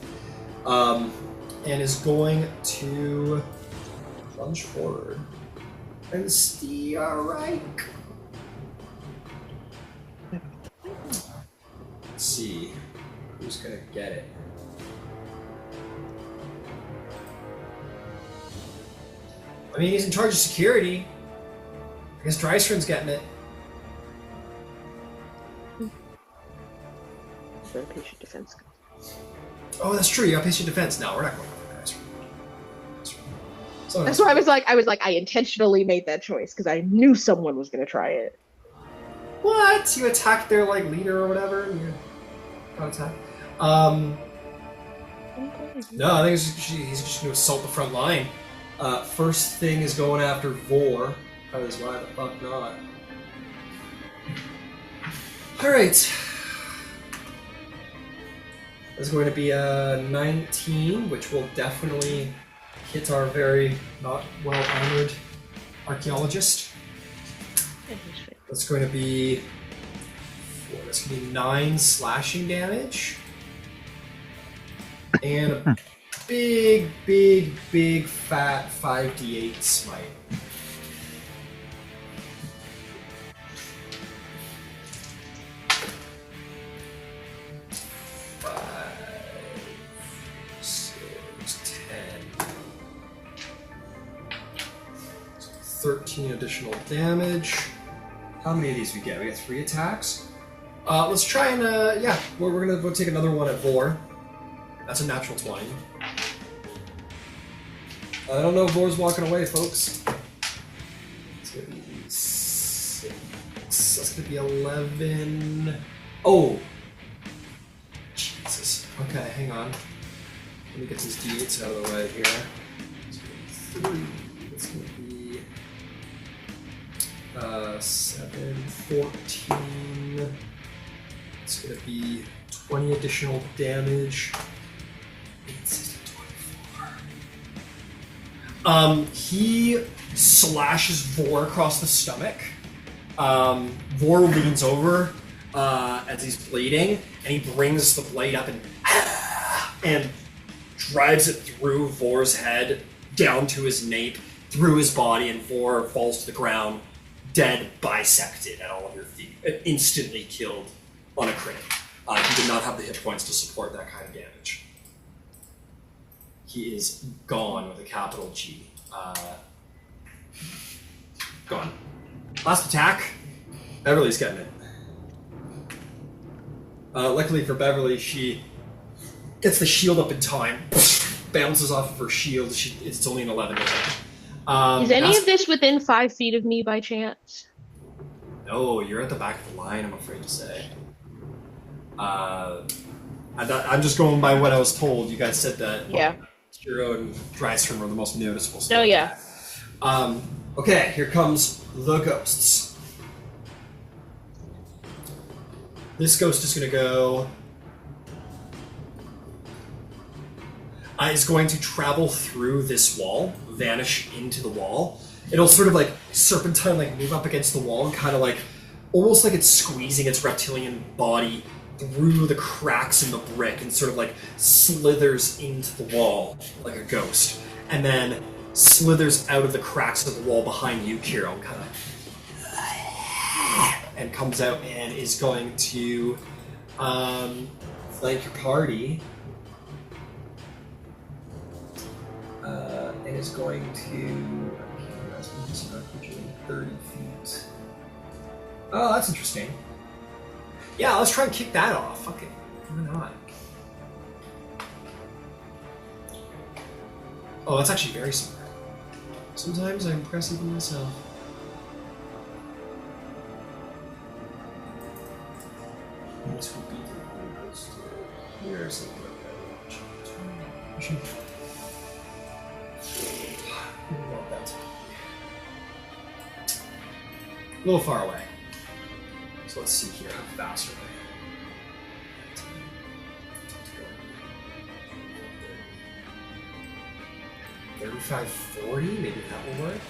And is going to plunge forward and strike. Let's see who's gonna get it. I mean, he's in charge of security. I guess Drystron's getting it. So patient defense. Oh, that's true. You got patient defense. No, we're not going for Drystron. That's why I was like, I intentionally made that choice because I knew someone was gonna try it. What? You attacked their like leader or whatever? And you got attacked. No, I think he's just gonna assault the front line. First thing is going after Vor. Because why the fuck not? Alright. That's going to be a 19, which will definitely hit our very not well-armored archaeologist. That's going to be 4. That's going to be 9 slashing damage. And a big fat 5d8 smite. So 13 additional damage. How many of these we get? We got 3 attacks. Let's try and yeah, we're gonna go take another one at Vor. That's a natural 20. I don't know if Vor's walking away, folks. It's gonna be 6. That's gonna be 11. Oh! Jesus. Okay, hang on. Let me get these d8s out of the way here. It's gonna be 3. It's gonna be 7, 14. It's gonna be 20 additional damage. 8, 16, 24. He slashes Vor across the stomach. Vor leans over as he's bleeding, and he brings the blade up and drives it through Vor's head, down to his nape, through his body, and Vor falls to the ground, dead, bisected at all of your feet, instantly killed on a crit. He did not have the hit points to support that kind of damage. He is gone with a capital G. Gone. Last attack. Beverly's getting it. Luckily for Beverly, she gets the shield up in time, bounces off of her shield. It's only an 11 to hit. Is any of this within 5 feet of me by chance? No, you're at the back of the line, I'm afraid to say. I'm just going by what I was told. You guys said that Hero and Drystrom were the most noticeable. Oh, yeah. Okay, here comes the ghosts. This ghost is going to go... is going to travel through this wall, vanish into the wall. It'll sort of like serpentine, like move up against the wall and kind of like, almost like it's squeezing its reptilian body through the cracks in the brick and sort of like slithers into the wall like a ghost. And then slithers out of the cracks of the wall behind you, Kiro, kind of, and comes out and is going to flank your party. And is going to 30 feet. Oh, that's interesting. Yeah, let's try and kick that off. Fuck it. Why not? Oh, that's actually very smart. Sometimes I impress even myself. This would be here or something like that. A little far away. So let's see here how fast are they? 35, 40, maybe that will work.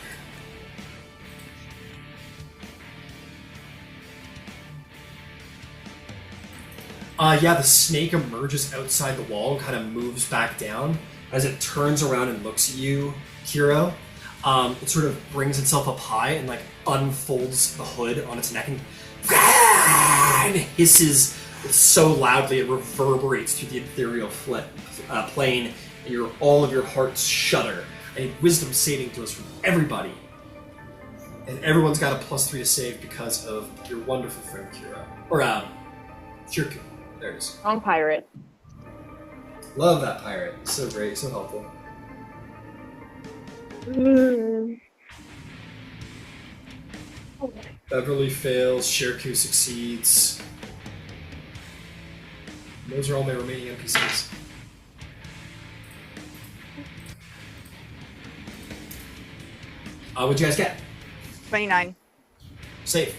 Yeah, the snake emerges outside the wall and kind of moves back down. As it turns around and looks at you, Kiro, it sort of brings itself up high and like unfolds the hood on its neck and hisses so loudly it reverberates through the ethereal plane, and all of your hearts shudder. A wisdom saving throws from everybody. And everyone's got a +3 to save because of your wonderful friend Kira. Or, Shirku. There it is. Wrong pirate. Love that pirate. So great, so helpful. Beverly fails, Shirku succeeds. Those are all my remaining NPCs. What'd you guys get? 29. Safe.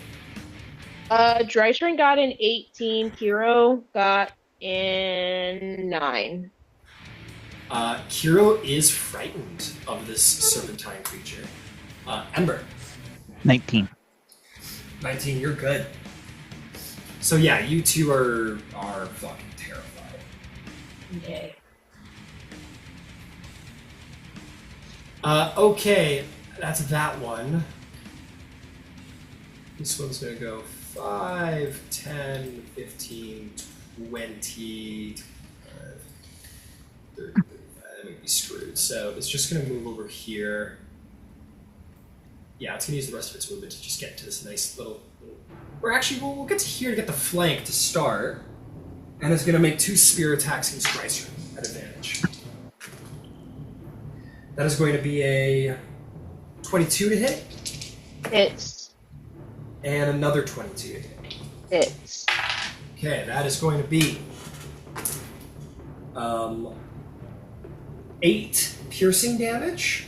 Drystring got an 18. Kiro got in 9. Kiro is frightened of this serpentine creature. Ember. 19. 19, you're good. So yeah, you two are fucking terrified. Okay. Okay, that's that one. This one's gonna go 5, 10, 15, 20, 30, 35. That would be screwed. So it's just gonna move over here. Yeah, it's gonna use the rest of its movement to just get to this nice little... Or actually, we'll get to here to get the flank to start. And it's gonna make 2 spear attacks against Dreiser at advantage. That is going to be a 22 to hit. Hits. And another 22 to hit. Hits. Okay, that is going to be 8 piercing damage.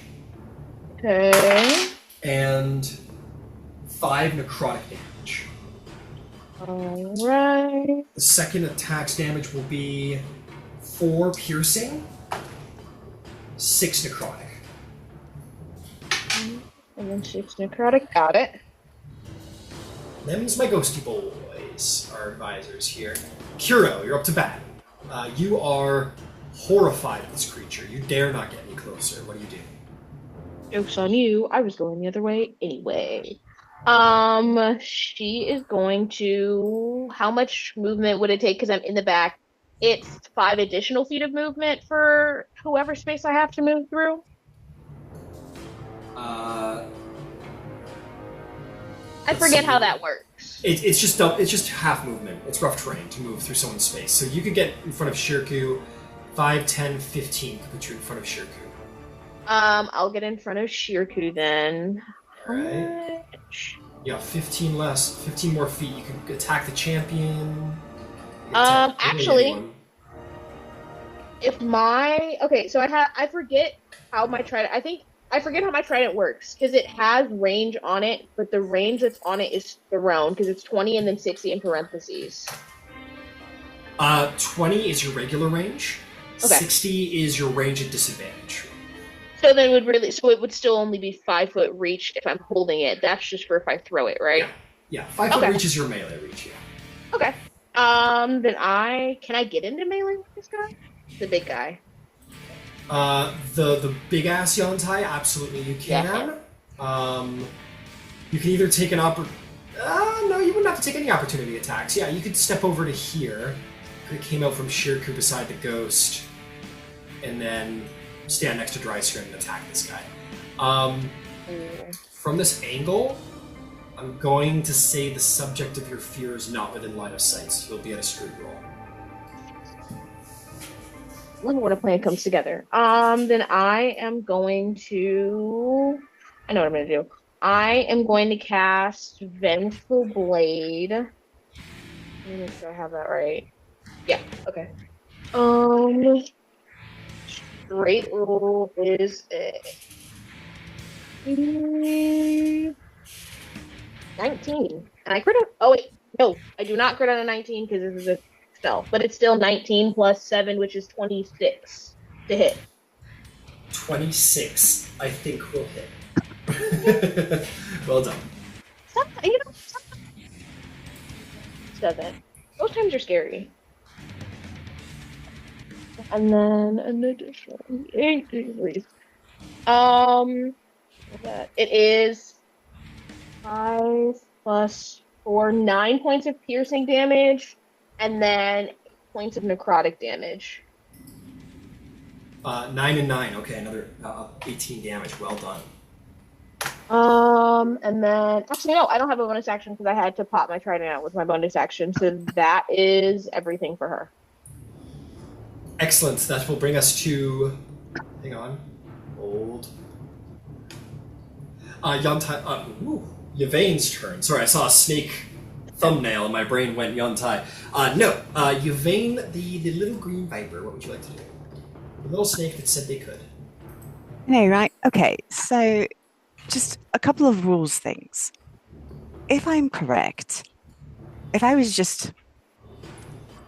Okay. And 5 necrotic damage. Alright. The second attack's damage will be 4 piercing, 6 necrotic. And then 6 necrotic. Got it. Them's my ghosty boys, our advisors here. Kuro, you're up to bat. You are horrified of this creature. You dare not get any closer. What do you do? Joke's on you. I was going the other way anyway. She is going to... How much movement would it take? Because I'm in the back. It's 5 additional feet of movement for whoever space I have to move through. I forget how that works. It's just half movement. It's rough terrain to move through someone's space. So you could get in front of Shirku. 5, 10, 15 could put you in front of Shirku. I'll get in front of Shirku then. Alright. Yeah, 15 less. 15 more feet. You can attack the champion. Actually, if my... Okay, so I forget how my trident... I forget how my trident works, because it has range on it, but the range that's on it is thrown, because it's 20 and then 60 in parentheses. 20 is your regular range. Okay. 60 is your range at disadvantage. So then it would still only be 5 foot reach if I'm holding it. That's just for if I throw it, right? Yeah, 5 foot reach is your melee reach, yeah. Okay. Then can I get into melee with this guy? The big guy. The big ass Yontai, absolutely you can. Yeah. You can either take an no, you wouldn't have to take any opportunity attacks. Yeah, you could step over to here. It came out from Shirku beside the ghost, and then stand next to Dreiser and attack this guy. From this angle, I'm going to say the subject of your fear is not within line of sight, so you'll be at a screwed roll. Love it when a plan comes together. Then I am going to... I know what I'm going to do. I am going to cast Vengeful Blade. Let me make sure I have that right. Yeah, okay. Straight roll is a 19. And I crit on... Oh, wait. No, I do not crit on a 19 because this is a spell. But it's still 19 plus 7, which is 26 to hit. 26, I think, will hit. Well done. Sometimes. Doesn't. Most times are scary. And then an additional 8 degrees. It is 5 plus 4, 9 points of piercing damage, and then 8 points of necrotic damage. 9 and 9. Okay, another 18 damage. Well done. And then actually no, I don't have a bonus action because I had to pop my trident out with my bonus action, so that is everything for her. Excellent. That will bring us to. Hang on. Hold. Yvain's turn. Sorry, I saw a snake thumbnail and my brain went Yuntai. No, Yvain, the little green viper. What would you like to do? The little snake that said they could. No, right. Okay, so just a couple of rules things. If I'm correct, if I was just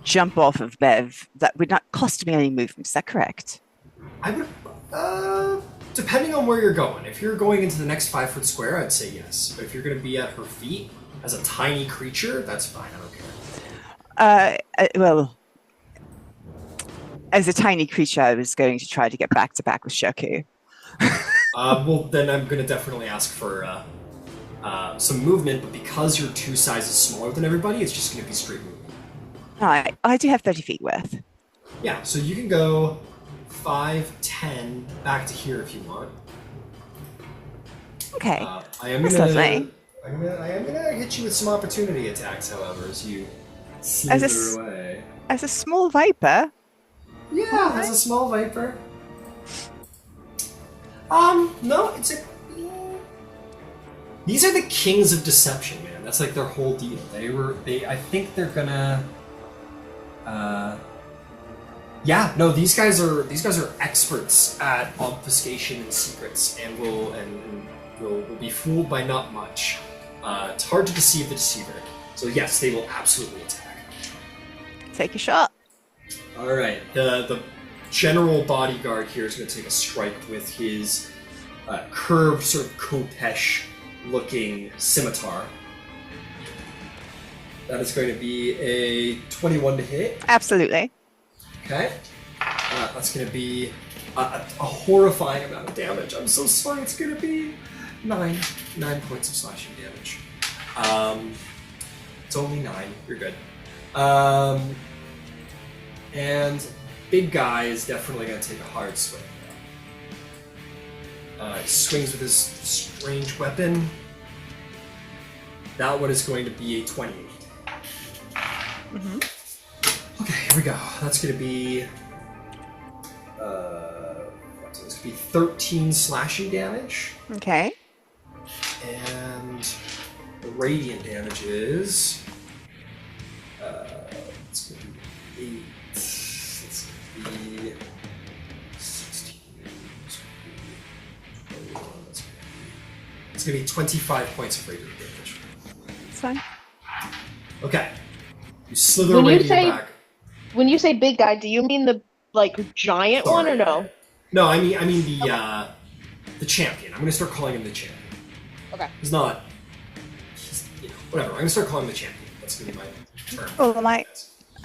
jump off of Bev, that would not cost me any movement. Is that correct? I would, depending on where you're going. If you're going into the next 5-foot square, I'd say yes. But if you're going to be at her feet as a tiny creature, that's fine. I don't care. Well, as a tiny creature, I was going to try to get back to back with Shoku. Well, then I'm going to definitely ask for some movement, but because you're 2 sizes smaller than everybody, it's just going to be straight movement. All right, I do have 30 feet worth. Yeah, so you can go 5, 10 back to here if you want. Okay, I am that's gonna, lovely. I am gonna hit you with some opportunity attacks, however, as you As a slither away. As a small viper, Yeah, as a small viper. No, it's a. These are the kings of deception, man. That's like their whole deal. I think they're gonna. Yeah, no, these guys are experts at obfuscation and secrets, and will be fooled by not much. It's hard to deceive the deceiver. So yes, they will absolutely attack. take a shot. All right, the general bodyguard here is going to take a strike with his curved, sort of Kopesh-looking scimitar. That is going to be a 21 to hit. Absolutely. Okay. That's going to be a horrifying amount of damage. I'm so sorry. It's going to be 9 points of slashing damage. It's only 9. You're good. And big guy is definitely going to take a hard swing. He swings with his strange weapon. That one is going to be a 28. Mm-hmm. Okay, here we go. That's going to be... it's going to be 13 slashing damage. Okay. And the radiant damage is... it's going to be 8. It's going to be 16. It's going to be 25 points of radiant damage. It's fine. Okay. You slither away to your back. When you say big guy, do you mean the giant one or no? No, I mean the champion. I'm gonna start calling him the champion. Okay. He's not. Whatever. I'm gonna start calling him the champion. That's gonna be my term. Oh,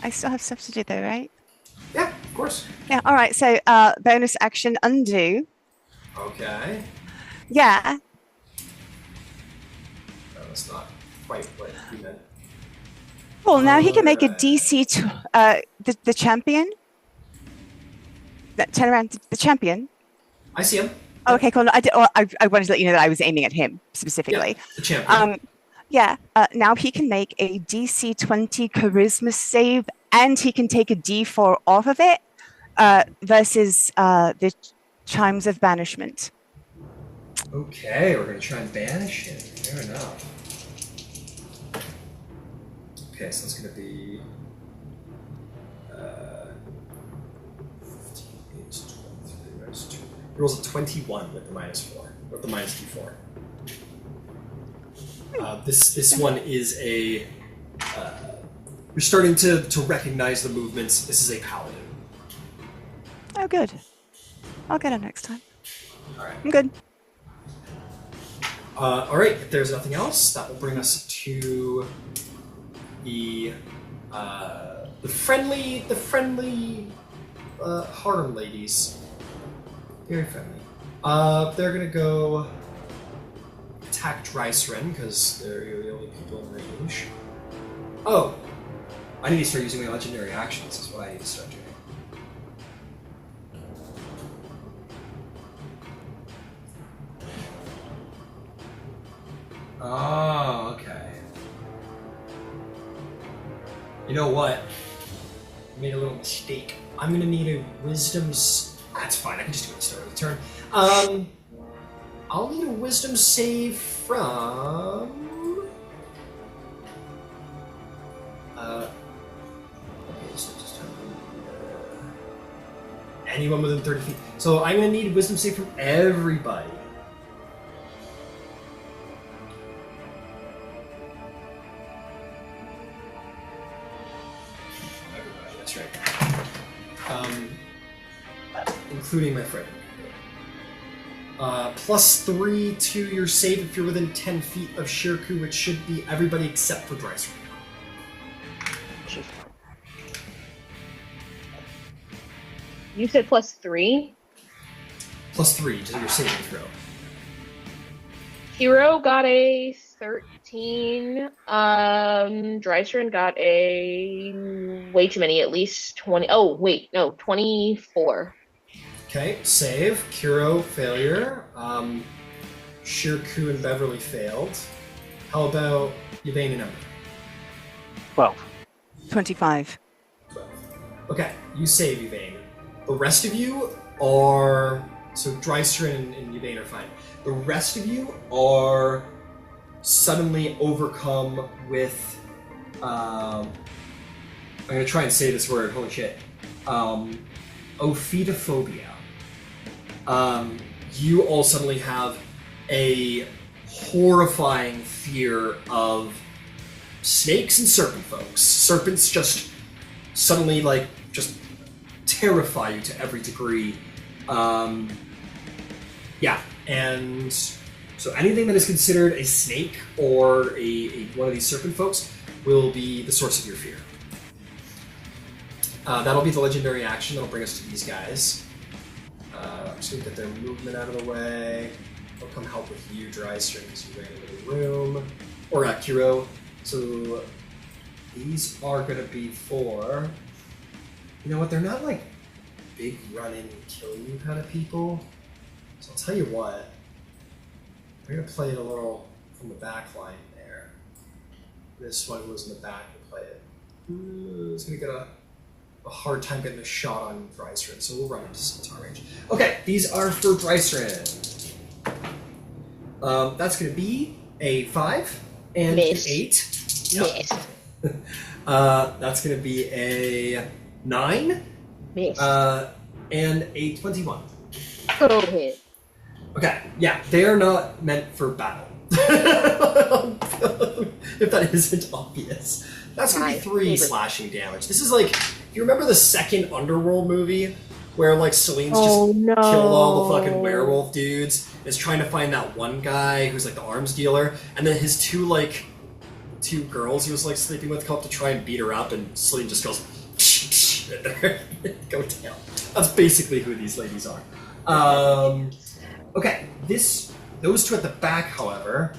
I still have stuff to do though, right? Yeah, of course. Yeah. All right. So, bonus action undo. Okay. Yeah. No, that's not quite what we meant. Well, now he can make a Alright. DC to the champion. That turn around the champion. I see him. Oh, okay, cool. I wanted to let you know that I was aiming at him specifically. Yeah, the champion. Now he can make a DC 20 charisma save, and he can take a D4 off of it versus the chimes of banishment. Okay, we're gonna try and banish him. Fair enough. Okay, so it's gonna be 15, 8, 23, minus 2. He rolls a 21 with the -4, with the -d4. This one is a. You're starting to recognize the movements. This is a paladin. Oh, good. I'll get him next time. All right. I'm good. All right. If there's nothing else, that will bring us to the friendly harem ladies. Very friendly. They're gonna go attack Drycerin, because they're the only people in range. Oh! I need to start using my legendary actions, is what I need to start doing. Oh, okay. You know what? I made a little mistake. I'm gonna need a wisdom's... That's fine, I can just do it at the start of the turn. I'll need a wisdom save from... okay, so just anyone within 30 feet. So I'm gonna need a wisdom save from everybody. That's right. Including my friend. +3 to your save if you're within 10 feet of Shirku, which should be everybody except for Drycer. You said +3? +3 to your saving throw. Hero got a 13. Drycerin got a way too many, at least 20. Oh, wait, no, 24. Okay, save. Kuro, failure. Shirku and Beverly failed. How about Yvain and Ember? 12. 25. 12. Okay, you save Yvain. The rest of you are... So Drycer and Yvain are fine. The rest of you are suddenly overcome with... I'm going to try and say this word. Holy shit. Ophidiophobia. You all suddenly have a horrifying fear of snakes and serpent folks. Serpents just suddenly, like, just terrify you to every degree. Yeah, and so anything that is considered a snake or a one of these serpent folks will be the source of your fear. That'll be the legendary action that'll bring us to these guys. I'm just gonna get their movement out of the way. They'll come help with you, Dryster, because you ran into the room. Or Kiro. So these are gonna be for... You know what, they're not like big run-in and kill you kind of people. So I'll tell you what. We're gonna play it a little from the back line there. This one was in the back and play it. It's gonna get a hard time getting a shot on Drycerin, so we'll run into Centaur range. Okay, these are for Drycerin. That's going to be a 5 and Miss. an 8. Miss. That's going to be a 9 Miss. and a 21. Oh, hit. Okay, yeah, they are not meant for battle. If that isn't obvious. That's going to be 3 slashing damage. This is like... You remember the second Underworld movie where like Celine's just killed all the fucking werewolf dudes, is trying to find that one guy who's like the arms dealer, and then his two girls he was like sleeping with come up to try and beat her up, and Celine just goes go tail. That's basically who these ladies are. Okay, those two at the back, however,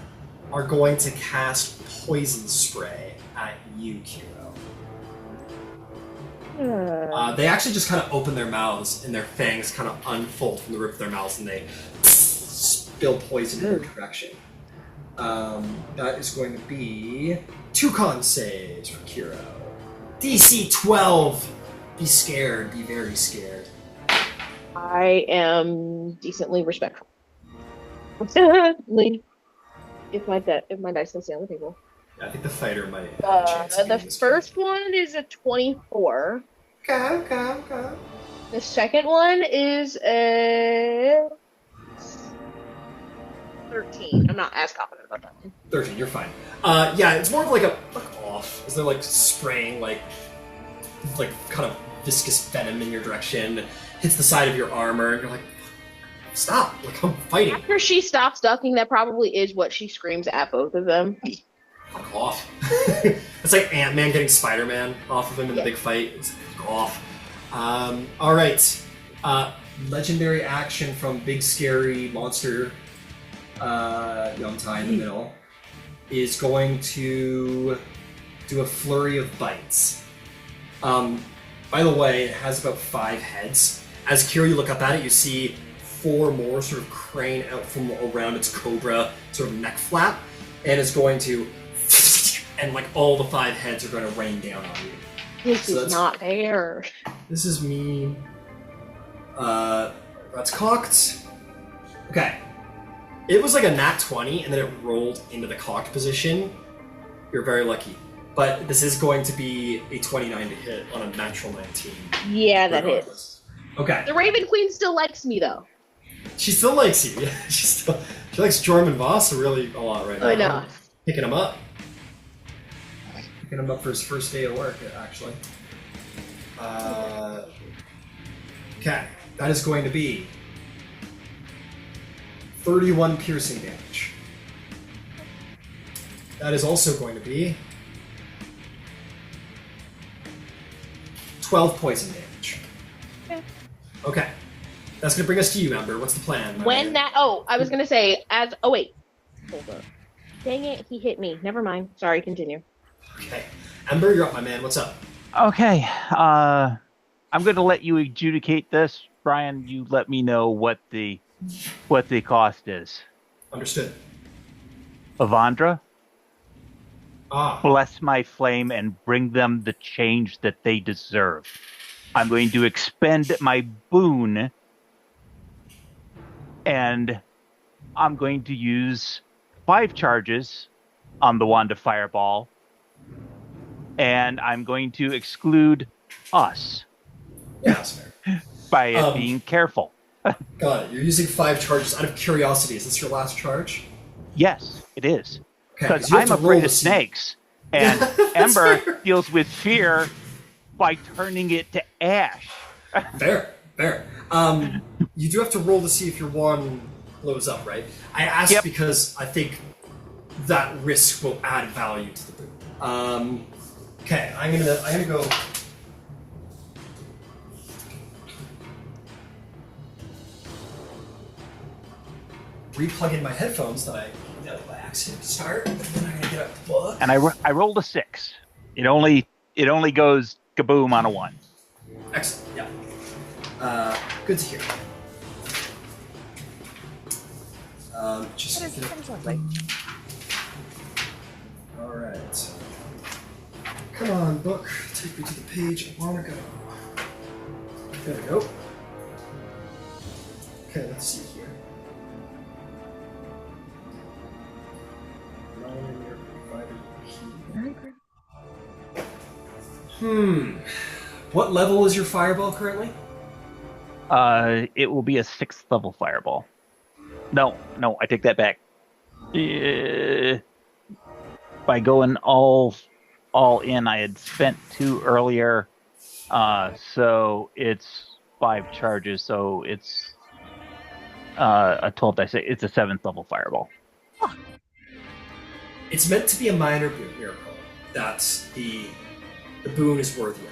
are going to cast poison spray at you, Kiro. They actually just kind of open their mouths and their fangs kind of unfold from the roof of their mouths and they spill poison in your direction. That is going to be 2 con saves for Kiro. DC 12! Be scared. Be very scared. I am decently respectful. If my dice can stay on the table. I think the fighter might have a chance. The first one is a 24. Okay. The second one is a 13. I'm not as confident about that one. 13, you're fine. Yeah, it's more of like a off. Is they're like spraying like kind of viscous venom in your direction, hits the side of your armor, and you're like, stop! Like I'm fighting. After she stops ducking, that probably is what she screams at both of them. Fuck off. It's like Ant-Man getting Spider-Man off of him in the big fight. It's like, fuck off. All right. Legendary action from big scary monster Yongtai in the middle is going to do a flurry of bites. By the way, it has about 5 heads. As Kira, you look up at it, you see 4 more sort of crane out from around its cobra sort of neck flap, and it's going to, and like all the 5 heads are going to rain down on you. This is not fair. This is mean. That's cocked. Okay. It was like a nat 20, and then it rolled into the cocked position. You're very lucky. But this is going to be a 29 to hit on a natural 19. Yeah, that regardless. hits. Okay. The Raven Queen still likes me, though. She still likes you. Yeah, she likes Jorman Voss really a lot right now. I know. Picking him up. Picking him up for his first day of work, actually. Okay. That is going to be 31 piercing damage. That is also going to be 12 poison damage. Okay. That's going to bring us to you, Ember. What's the plan? I was going to say, wait. Hold up. Dang it, he hit me. Never mind. Sorry, continue. Okay. Ember, you're up, my man. What's up? Okay. I'm going to let you adjudicate this. Brian, you let me know what the cost is. Understood. Avandra, Ah. bless my flame and bring them the change that they deserve. I'm going to expend my boon, and I'm going to use 5 charges on the wand of fireball, and I'm going to exclude us Yeah, that's fair. by it being careful. Got it. You're using 5 charges. Out of curiosity, is this your last charge? Yes, it is. Okay, Because you have I'm to roll afraid to of see- snakes, and That's Ember fair. deals with fear by turning it to ash. Fair. You do have to roll to see if your wand blows up, right? I asked Yep. because I think that risk will add value to the boon. Okay, I'm gonna go. Replug in my headphones that I by accident start, and then I'm gonna get a book. And I rolled a 6. It only goes kaboom on a 1. Excellent. Yeah. Good to hear. Just That is get sounds lovely. All right. Come on, book. Take me to the page I want to go. There we go. Okay, let's see here. What level is your fireball currently? It will be a 6th level fireball. No, I take that back. By going all in, I had spent 2 earlier, so it's 5 charges. So it's a 12 dice. It's a 7th level fireball. It's meant to be a minor boon miracle that the boon is worthy of.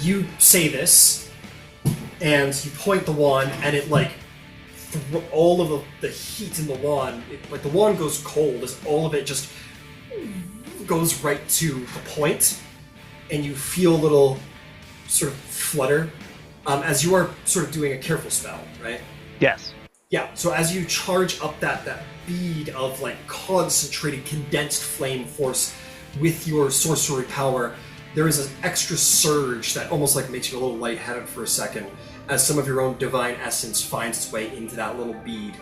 You say this, and you point the wand, and it all of the heat in the wand, the wand goes cold as all of it just goes right to the point, and you feel a little sort of flutter as you are sort of doing a careful spell, right? Yes. Yeah, so as you charge up that bead of concentrated condensed flame force with your sorcery power, there is an extra surge that almost makes you a little lightheaded for a second as some of your own divine essence finds its way into that little bead,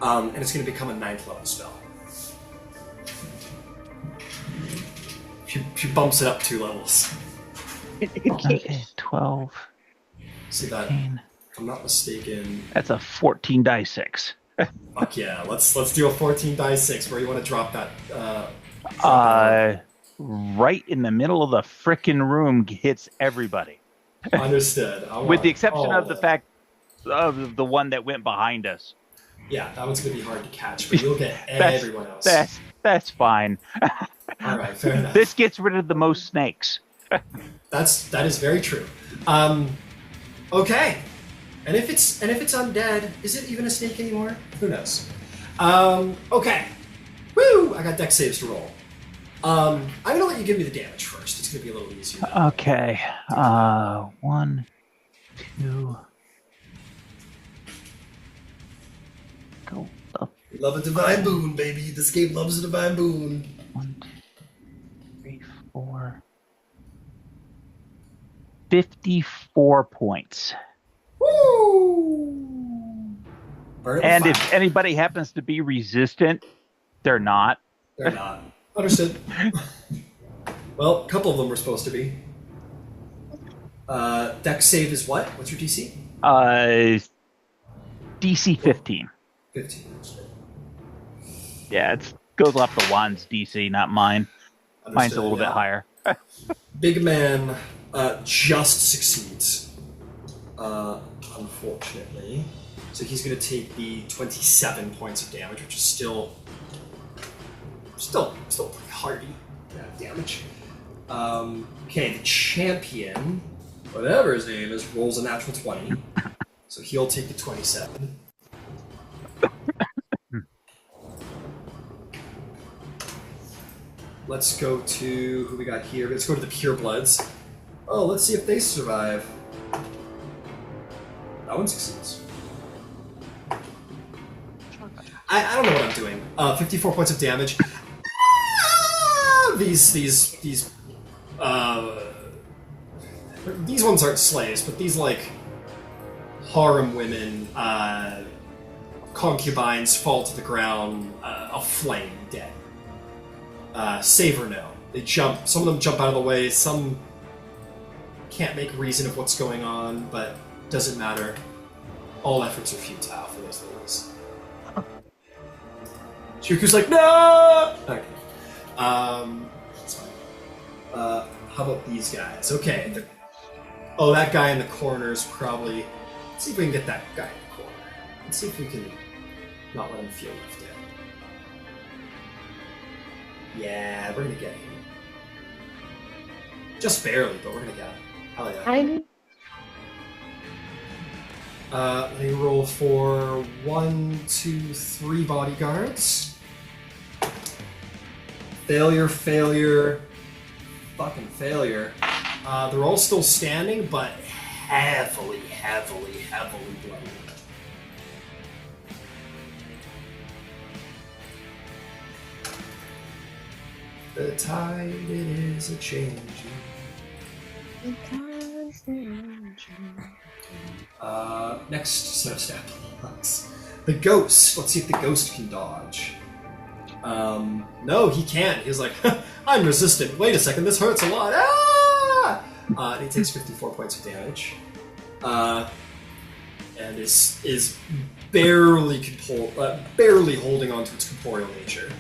and it's going to become a 9th level spell. She bumps it up 2 levels. Okay, 12. See that? 15. If I'm not mistaken. That's a 14 die 6. Fuck yeah! Let's do a 14 die 6. Where you want to drop that? Right in the middle of the frickin' room hits everybody. Understood. With the exception of the fact of the one that went behind us. Yeah, that one's gonna be hard to catch, but you'll get That's- everyone else. That's fine. All right, fair enough. This gets rid of the most snakes. That is very true. Okay. And if it's undead, is it even a snake anymore? Who knows? Okay. Woo! I got dex saves to roll. I'm gonna let you give me the damage first. It's gonna be a little easier. Okay. 1, 2. Go up. We love a divine boon, baby. This game loves a divine boon. 1, 2, 3, 4. 54 points. Woo! Burn And fire. if anybody happens to be resistant, they're not. They're not. Understood. Well, a couple of them were supposed to be. Dex save is what? What's your DC? DC 15. 15. Yeah, it goes off the wand's DC, not mine. Mine's a little bit higher. Big man just succeeds. Unfortunately. So he's going to take the 27 points of damage, which is still pretty hardy damage. Okay, the champion, whatever his name is, rolls a natural 20. So he'll take the 27. Let's go to who we got here. Let's go to the purebloods. Oh, let's see if they survive. That one succeeds. I don't know what I'm doing. 54 points of damage. These ones aren't slaves, but these like harem women, concubines fall to the ground, aflame, dead. Save or no. They jump. Some of them jump out of the way. Some can't make reason of what's going on, but doesn't matter. All efforts are futile for those ladies. Shuku's like, no! Okay. That's fine. How about these guys? Okay. Oh, that guy in the corner is probably... Let's see if we can get that guy in the corner. Let's see if we can not let him feel left out. Yeah, we're gonna get him. Just barely, but we're gonna get him. Hell yeah. Let me roll for 1, 2, 3 bodyguards. Failure, failure, fucking failure. They're all still standing, but heavily bloody. The tide, it is a changing. Next set of stat blocks. The ghost. Let's see if the ghost can dodge. No, he can't. He's like, I'm resistant. Wait a second, this hurts a lot. Ah! And he takes 54 points of damage. And is barely holding on to its corporeal nature.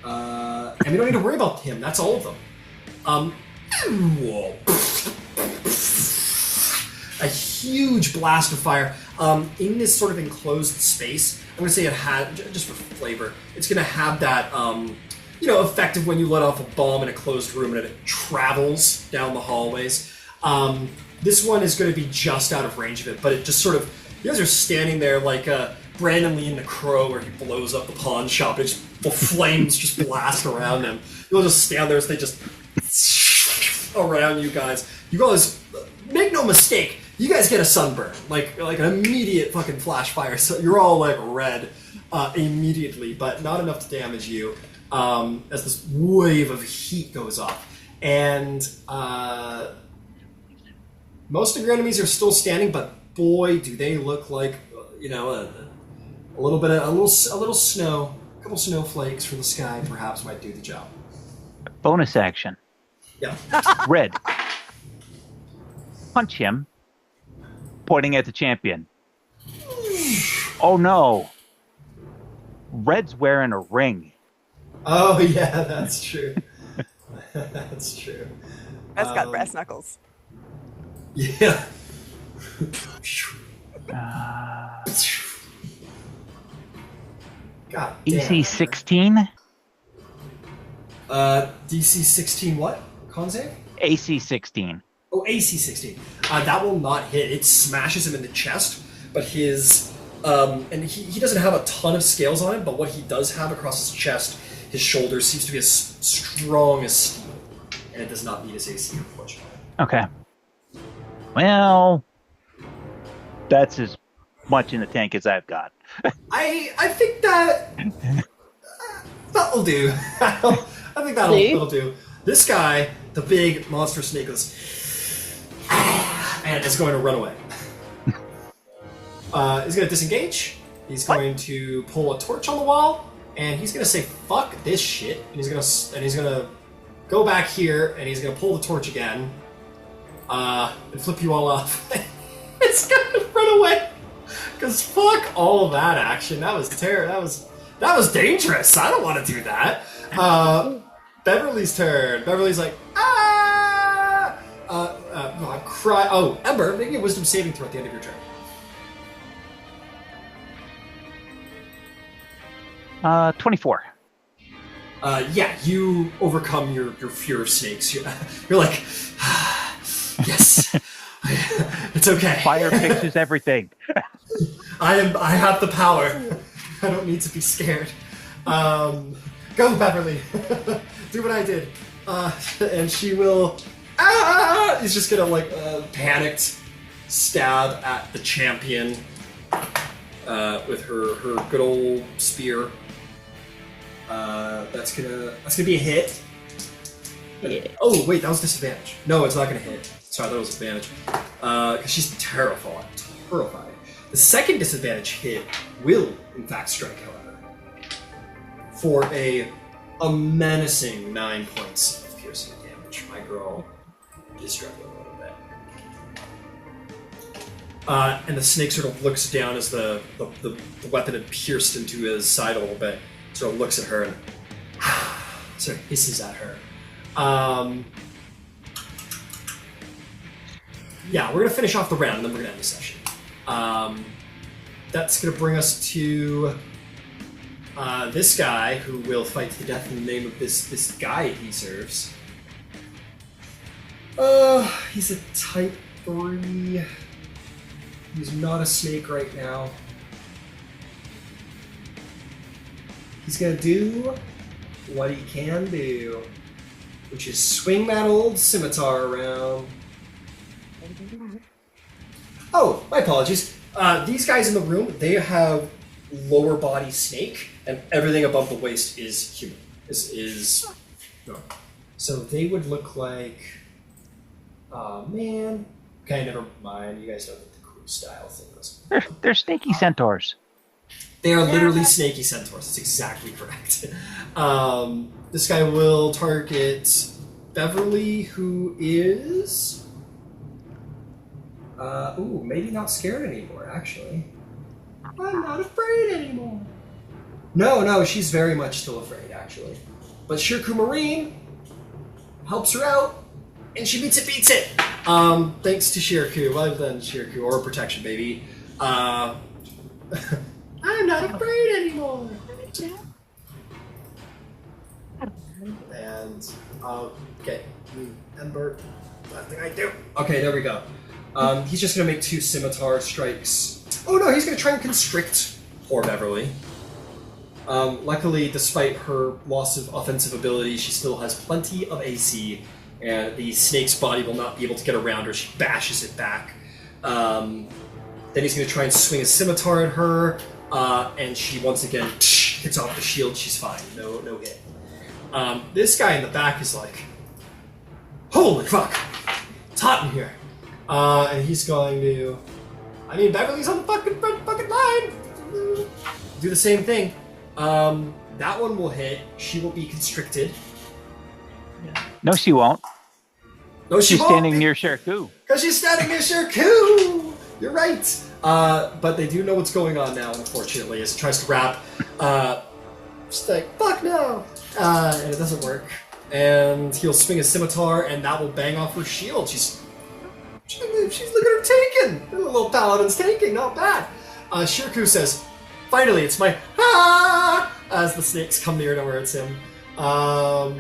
And we don't need to worry about him. That's all of them. Whoa. A huge blast of fire. In this sort of enclosed space, I'm going to say it had, just for flavor, it's going to have that, effect of when you let off a bomb in a closed room and it travels down the hallways. This one is going to be just out of range of it, but it just sort of, you guys are standing there like Brandon Lee in The Crow where he blows up the pawn shop and the flames just blast around him. You'll just stand there as they just around you guys. You guys, make no mistake, you guys get a sunburn, like an immediate fucking flash fire. So you're all like red immediately, but not enough to damage you as this wave of heat goes off. And most of your enemies are still standing, but boy, do they look like a little snow, a couple snowflakes from the sky, perhaps might do the job. Bonus action. Yeah. Red. Punch him, pointing at the champion. Oh no. Red's wearing a ring. Oh yeah, that's true. That's true. Red's got brass knuckles. Yeah. God damn. AC 16. DC 16 what? Con save? AC 16. Oh, AC 16. That will not hit. It smashes him in the chest, but his... and he doesn't have a ton of scales on him, but what he does have across his chest, his shoulders, seems to be as strong as steel. And it does not meet his AC, unfortunately. Okay. Well, that's as much in the tank as I've got. I think that'll do. I think that'll do. This guy, the big monster snake, goes and is going to run away. He's going to disengage. He's going to pull a torch on the wall, and he's going to say "fuck this shit," and he's going to go back here, and he's going to pull the torch again, and flip you all off. It's going to run away. Because fuck all of that action. That was terrible. That was dangerous. I don't want to do that. Beverly's turn. Beverly's like, ah! No, cry. Oh, Ember, make a wisdom saving throw at the end of your turn. 24. Yeah, you overcome your fear of snakes. You're like, yes, it's okay. Fire fixes everything. I have the power. I don't need to be scared. Go, Beverly. Do what I did. And she will... He's just gonna, like, panicked stab at the champion with her good old spear. That's gonna be a hit. Yeah. Oh, wait, that was disadvantage. No, it's not gonna hit. Sorry, that was advantage. Because she's terrified. The second disadvantage hit will, in fact, strike, however, for a menacing 9 points of piercing damage. My girl is struggling a little bit. And the snake sort of looks down as the weapon had pierced into his side a little bit. Sort of looks at her and sort of hisses at her. Yeah, we're gonna finish off the round and then we're gonna end the session. That's gonna bring us to this guy who will fight to the death in the name of this guy he serves. He's a type 3. He's not a snake right now. He's gonna do what he can do, which is swing that old scimitar around. Oh, my apologies. These guys in the room, they have lower body snake, and everything above the waist is human. No. So they would look like... Oh, man. Okay, never mind. You guys know what the crew style thing was. They're snaky centaurs. They are literally snaky centaurs. That's exactly correct. This guy will target Beverly, who is... maybe not scared anymore, actually. I'm not afraid anymore. No, she's very much still afraid, actually. But Shirku Marine helps her out, and she beats it. Thanks to Shirku. Well done, Shirku. Or protection, baby. I'm not afraid anymore. And, okay. Ember, last thing I do. Okay, there we go. He's just going to make 2 scimitar strikes. Oh no, he's going to try and constrict poor Beverly. Luckily, despite her loss of offensive ability, she still has plenty of AC, and the snake's body will not be able to get around her. She bashes it back. Then he's going to try and swing a scimitar at her, and she once again hits off the shield. She's fine. No hit. This guy in the back is like, holy fuck, it's hot in here. And he's going to... Beverly's on the fucking line! Do the same thing. That one will hit. She will be constricted. No, she won't. No, She's standing near Shirku. Because she's standing near Shirku! You're right. But they do know what's going on now, unfortunately, as he tries to wrap. She's like, fuck no! And it doesn't work. And he'll swing a scimitar, and that will bang off her shield. She's look at her taking! The little paladin's taking, not bad. Shirku says, finally, it's my as the snakes come near to where it's him. I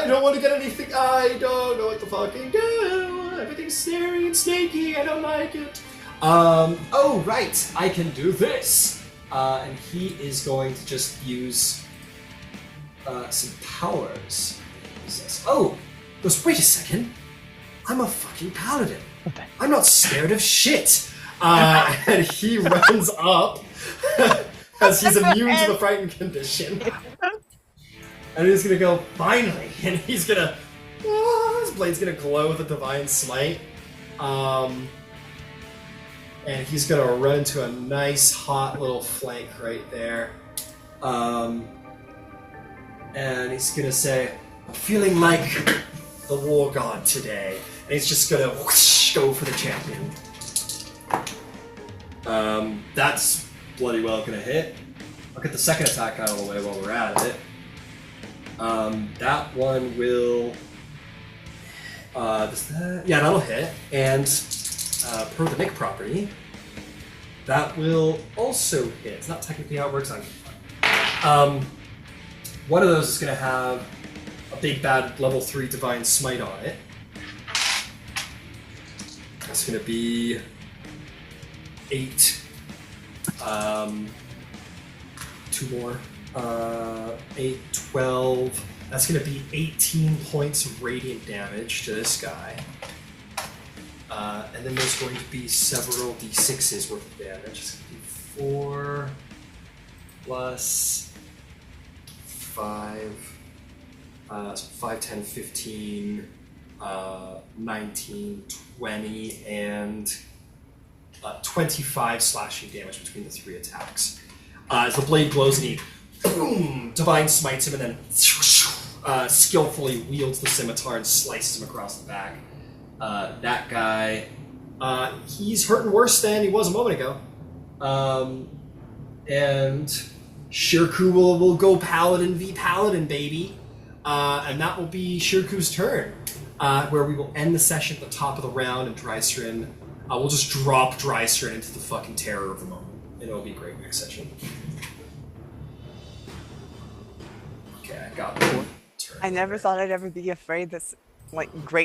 don't want to get anything. I don't know what to fucking do. Everything's scary and snaky. I don't like it. Oh, right. I can do this. And he is going to just use some powers. Oh, goes, wait a second. I'm a fucking paladin. Okay. I'm not scared of shit. And he runs up as he's immune to the frightened condition. And he's gonna go, finally! And he's gonna, his blade's gonna glow with a divine smite. And he's gonna run into a nice hot little flank right there. And he's gonna say, I'm feeling like the war god today. And he's just gonna whoosh, go for the champion. That's bloody well gonna hit. I'll get the second attack out of the way while we're at it. That one will... yeah, that'll hit. And per the Nick property, that will also hit. It's not technically how it works. One of those is going to have a big bad level 3 divine smite on it. That's going to be 8. 2 more. 8, 12. That's going to be 18 points of radiant damage to this guy. And then there's going to be several d6s worth of damage. It's going to be 4 plus 5. So 5, 10, 15, 19, 20, and 25 slashing damage between the 3 attacks. As the blade glows and he boom, divine smites him and then skillfully wields the scimitar and slices him across the back. That guy, he's hurting worse than he was a moment ago. And Shirku will go Paladin v Paladin, baby. And that will be Shirku's turn, where we will end the session at the top of the round and Drycerin. We'll just drop Drycerin into the fucking terror of the moment. And it'll be a great next session. Okay, I got one turn. I never thought I'd ever be afraid that's like great